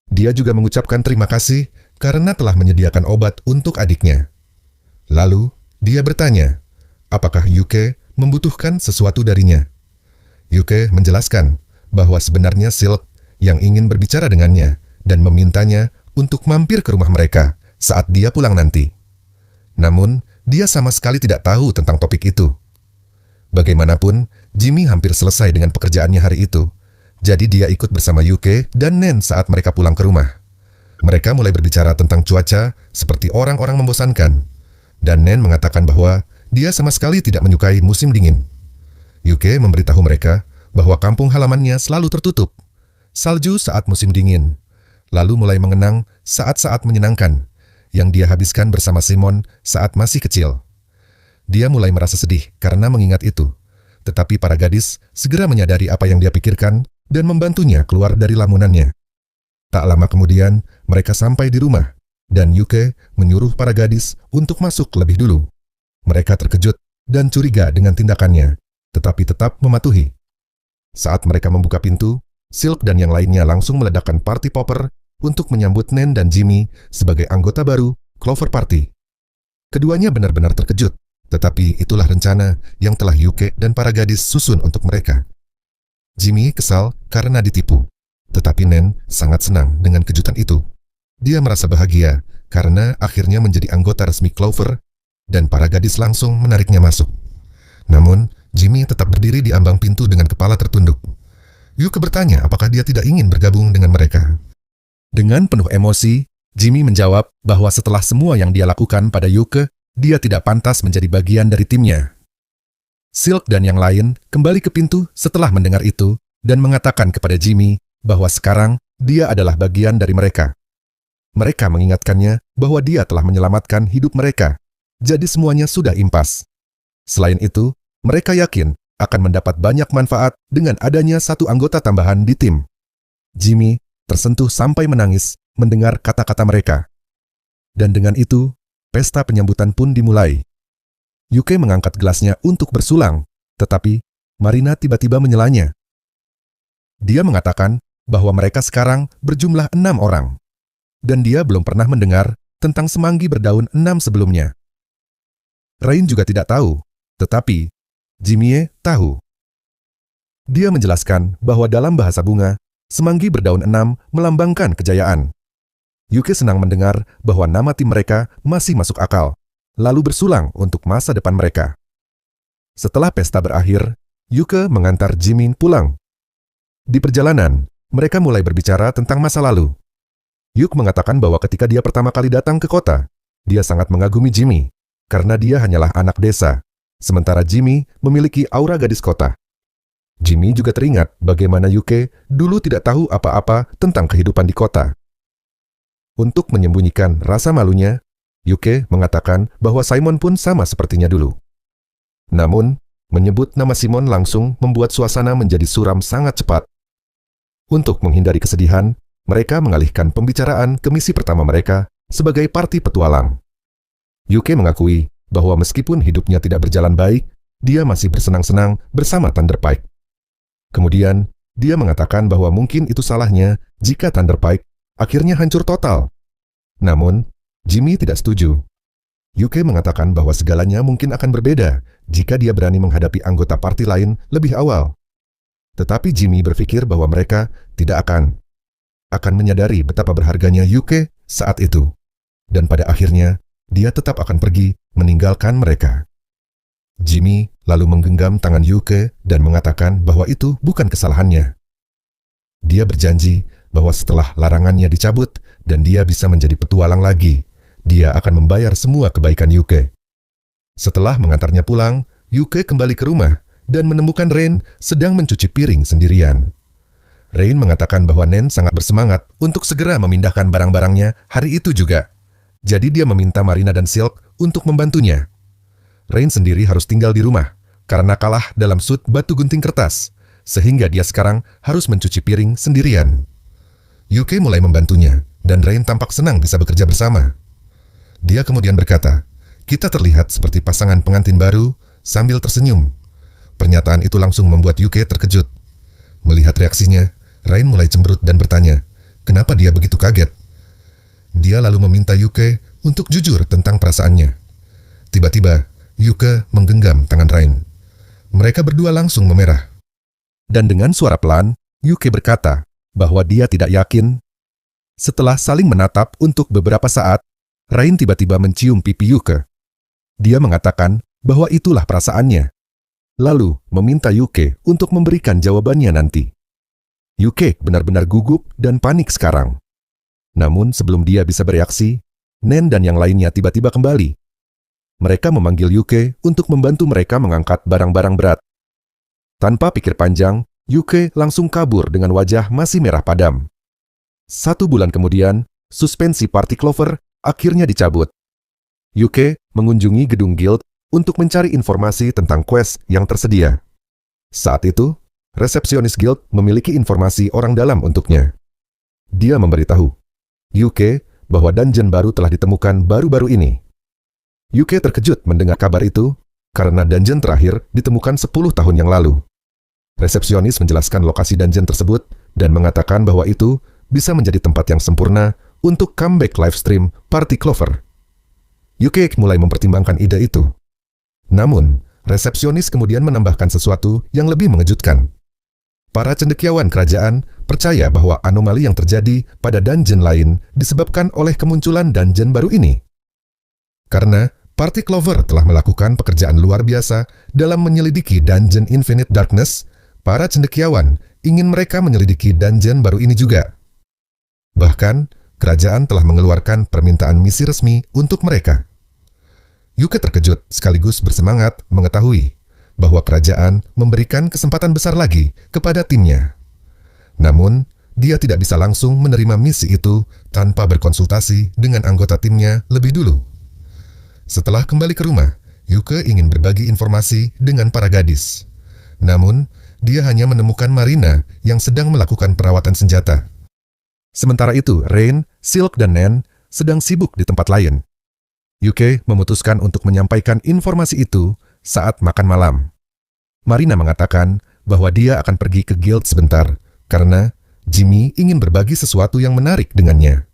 Dia juga mengucapkan terima kasih karena telah menyediakan obat untuk adiknya. Lalu, dia bertanya, apakah Yuke membutuhkan sesuatu darinya. Yuke menjelaskan bahwa sebenarnya Silk yang ingin berbicara dengannya dan memintanya untuk mampir ke rumah mereka saat dia pulang nanti. Namun, dia sama sekali tidak tahu tentang topik itu. Bagaimanapun, Jimmy hampir selesai dengan pekerjaannya hari itu, jadi dia ikut bersama Yuke dan Nen saat mereka pulang ke rumah. Mereka mulai berbicara tentang cuaca seperti orang-orang membosankan, dan Nen mengatakan bahwa dia sama sekali tidak menyukai musim dingin. Yuke memberitahu mereka bahwa kampung halamannya selalu tertutup, salju saat musim dingin, lalu mulai mengenang saat-saat menyenangkan yang dia habiskan bersama Simon saat masih kecil. Dia mulai merasa sedih karena mengingat itu, tetapi para gadis segera menyadari apa yang dia pikirkan dan membantunya keluar dari lamunannya. Tak lama kemudian, mereka sampai di rumah, dan Yuke menyuruh para gadis untuk masuk lebih dulu. Mereka terkejut dan curiga dengan tindakannya, tetapi tetap mematuhi. Saat mereka membuka pintu, Silk dan yang lainnya langsung meledakkan party popper untuk menyambut Nen dan Jimmy sebagai anggota baru Clover Party. Keduanya benar-benar terkejut, tetapi itulah rencana yang telah Yuke dan para gadis susun untuk mereka. Jimmy kesal karena ditipu, tetapi Nen sangat senang dengan kejutan itu. Dia merasa bahagia karena akhirnya menjadi anggota resmi Clover dan para gadis langsung menariknya masuk. Namun, Jimmy tetap berdiri di ambang pintu dengan kepala tertunduk. Yuke bertanya apakah dia tidak ingin bergabung dengan mereka. Dengan penuh emosi, Jimmy menjawab bahwa setelah semua yang dia lakukan pada Yuke, dia tidak pantas menjadi bagian dari timnya. Silk dan yang lain kembali ke pintu setelah mendengar itu dan mengatakan kepada Jimmy bahwa sekarang dia adalah bagian dari mereka. Mereka mengingatkannya bahwa dia telah menyelamatkan hidup mereka, jadi semuanya sudah impas. Selain itu, mereka yakin akan mendapat banyak manfaat dengan adanya 1 anggota tambahan di tim. Jimmy tersentuh sampai menangis mendengar kata-kata mereka. Dan dengan itu, pesta penyambutan pun dimulai. Yuke mengangkat gelasnya untuk bersulang, tetapi Marina tiba-tiba menyelanya. Dia mengatakan bahwa mereka sekarang berjumlah 6 orang. Dan dia belum pernah mendengar tentang semanggi berdaun 6 sebelumnya. Rain juga tidak tahu, tetapi Jimmy tahu. Dia menjelaskan bahwa dalam bahasa bunga, semanggi berdaun 6 melambangkan kejayaan. Yuke senang mendengar bahwa nama tim mereka masih masuk akal, lalu bersulang untuk masa depan mereka. Setelah pesta berakhir, Yuke mengantar Jimin pulang. Di perjalanan, mereka mulai berbicara tentang masa lalu. Yuke mengatakan bahwa ketika dia pertama kali datang ke kota, dia sangat mengagumi Jimmy, karena dia hanyalah anak desa, sementara Jimmy memiliki aura gadis kota. Jimmy juga teringat bagaimana Yuke dulu tidak tahu apa-apa tentang kehidupan di kota. Untuk menyembunyikan rasa malunya, Yuke mengatakan bahwa Simon pun sama sepertinya dulu. Namun, menyebut nama Simon langsung membuat suasana menjadi suram sangat cepat. Untuk menghindari kesedihan, mereka mengalihkan pembicaraan ke misi pertama mereka sebagai parti petualang. Yuke mengakui bahwa meskipun hidupnya tidak berjalan baik, dia masih bersenang-senang bersama Thunderpike. Kemudian, dia mengatakan bahwa mungkin itu salahnya jika Thunderpike akhirnya hancur total. Namun, Jimmy tidak setuju. Yuke mengatakan bahwa segalanya mungkin akan berbeda jika dia berani menghadapi anggota parti lain lebih awal. Tetapi Jimmy berpikir bahwa mereka tidak akan menyadari betapa berharganya Yuke saat itu. Dan pada akhirnya, dia tetap akan pergi meninggalkan mereka. Jimmy lalu menggenggam tangan Yuke dan mengatakan bahwa itu bukan kesalahannya. Dia berjanji bahwa setelah larangannya dicabut dan dia bisa menjadi petualang lagi, dia akan membayar semua kebaikan Yuke. Setelah mengantarnya pulang, Yuke kembali ke rumah dan menemukan Rain sedang mencuci piring sendirian. Rain mengatakan bahwa Nen sangat bersemangat untuk segera memindahkan barang-barangnya hari itu juga. Jadi dia meminta Marina dan Silk untuk membantunya. Rain sendiri harus tinggal di rumah karena kalah dalam shoot batu gunting kertas, sehingga dia sekarang harus mencuci piring sendirian. Yuke mulai membantunya, dan Rain tampak senang bisa bekerja bersama. Dia kemudian berkata, "Kita terlihat seperti pasangan pengantin baru," sambil tersenyum. Pernyataan itu langsung membuat Yuke terkejut. Melihat reaksinya, Rain mulai cemberut dan bertanya, kenapa dia begitu kaget. Dia lalu meminta Yuke untuk jujur tentang perasaannya. Tiba-tiba, Yuke menggenggam tangan Rain. Mereka berdua langsung memerah. Dan dengan suara pelan, Yuke berkata bahwa dia tidak yakin. Setelah saling menatap untuk beberapa saat, Rain tiba-tiba mencium pipi Yuke. Dia mengatakan bahwa itulah perasaannya. Lalu meminta Yuke untuk memberikan jawabannya nanti. Yuke benar-benar gugup dan panik sekarang. Namun sebelum dia bisa bereaksi, Nen dan yang lainnya tiba-tiba kembali. Mereka memanggil Yuke untuk membantu mereka mengangkat barang-barang berat. Tanpa pikir panjang, Yuke langsung kabur dengan wajah masih merah padam. 1 bulan kemudian, suspensi Party Clover akhirnya dicabut. Yuke mengunjungi gedung guild untuk mencari informasi tentang quest yang tersedia. Saat itu, resepsionis guild memiliki informasi orang dalam untuknya. Dia memberitahu Yuke bahwa dungeon baru telah ditemukan baru-baru ini. Yuke terkejut mendengar kabar itu, karena dungeon terakhir ditemukan 10 tahun yang lalu. Resepsionis menjelaskan lokasi dungeon tersebut dan mengatakan bahwa itu bisa menjadi tempat yang sempurna untuk comeback livestream Party Clover. Yuke mulai mempertimbangkan ide itu. Namun, resepsionis kemudian menambahkan sesuatu yang lebih mengejutkan. Para cendekiawan kerajaan percaya bahwa anomali yang terjadi pada dungeon lain disebabkan oleh kemunculan dungeon baru ini. Karena Party Clover telah melakukan pekerjaan luar biasa dalam menyelidiki dungeon Infinite Darkness, para cendekiawan ingin mereka menyelidiki dungeon baru ini juga. Bahkan, kerajaan telah mengeluarkan permintaan misi resmi untuk mereka. Yuke terkejut sekaligus bersemangat mengetahui bahwa kerajaan memberikan kesempatan besar lagi kepada timnya. Namun, dia tidak bisa langsung menerima misi itu tanpa berkonsultasi dengan anggota timnya lebih dulu. Setelah kembali ke rumah, Yuke ingin berbagi informasi dengan para gadis. Namun, dia hanya menemukan Marina yang sedang melakukan perawatan senjata. Sementara itu, Rain, Silk, dan Nen sedang sibuk di tempat lain. Yuke memutuskan untuk menyampaikan informasi itu saat makan malam. Marina mengatakan bahwa dia akan pergi ke guild sebentar karena Jimmy ingin berbagi sesuatu yang menarik dengannya.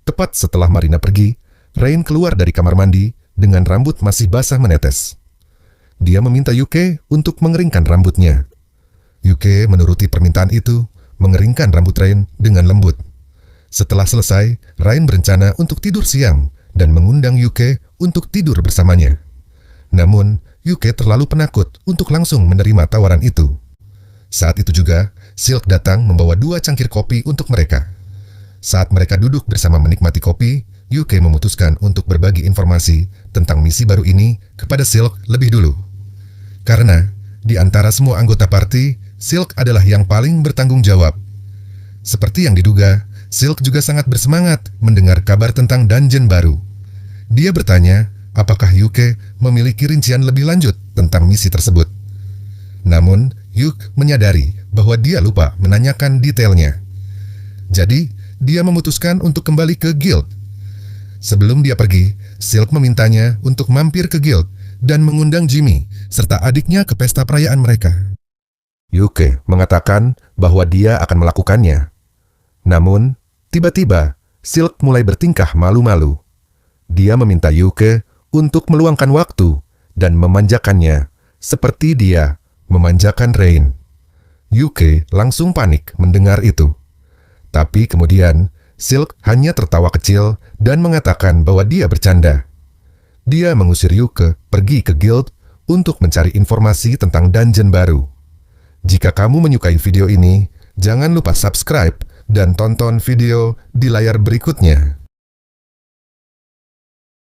Tepat setelah Marina pergi, Rain keluar dari kamar mandi dengan rambut masih basah menetes. Dia meminta Yuke untuk mengeringkan rambutnya. Yuke menuruti permintaan itu, mengeringkan rambut Rain dengan lembut. Setelah selesai, Rain berencana untuk tidur siang dan mengundang Yuke untuk tidur bersamanya. Namun, Yuke terlalu penakut untuk langsung menerima tawaran itu. Saat itu juga, Silk datang membawa 2 cangkir kopi untuk mereka. Saat mereka duduk bersama menikmati kopi, Yuke memutuskan untuk berbagi informasi tentang misi baru ini kepada Silk lebih dulu. Karena, di antara semua anggota party, Silk adalah yang paling bertanggung jawab. Seperti yang diduga, Silk juga sangat bersemangat mendengar kabar tentang dungeon baru. Dia bertanya, apakah Yuke memiliki rincian lebih lanjut tentang misi tersebut. Namun, Yuke menyadari bahwa dia lupa menanyakan detailnya. Jadi, dia memutuskan untuk kembali ke guild. Sebelum dia pergi, Silk memintanya untuk mampir ke guild dan mengundang Jimmy serta adiknya ke pesta perayaan mereka. Yuke mengatakan bahwa dia akan melakukannya. Namun, tiba-tiba, Silk mulai bertingkah malu-malu. Dia meminta Yuke untuk meluangkan waktu dan memanjakannya seperti dia memanjakan Rain. Yuke langsung panik mendengar itu. Tapi kemudian, Silk hanya tertawa kecil dan mengatakan bahwa dia bercanda. Dia mengusir Yuke pergi ke guild untuk mencari informasi tentang dungeon baru. Jika kamu menyukai video ini, jangan lupa subscribe dan tonton video di layar berikutnya.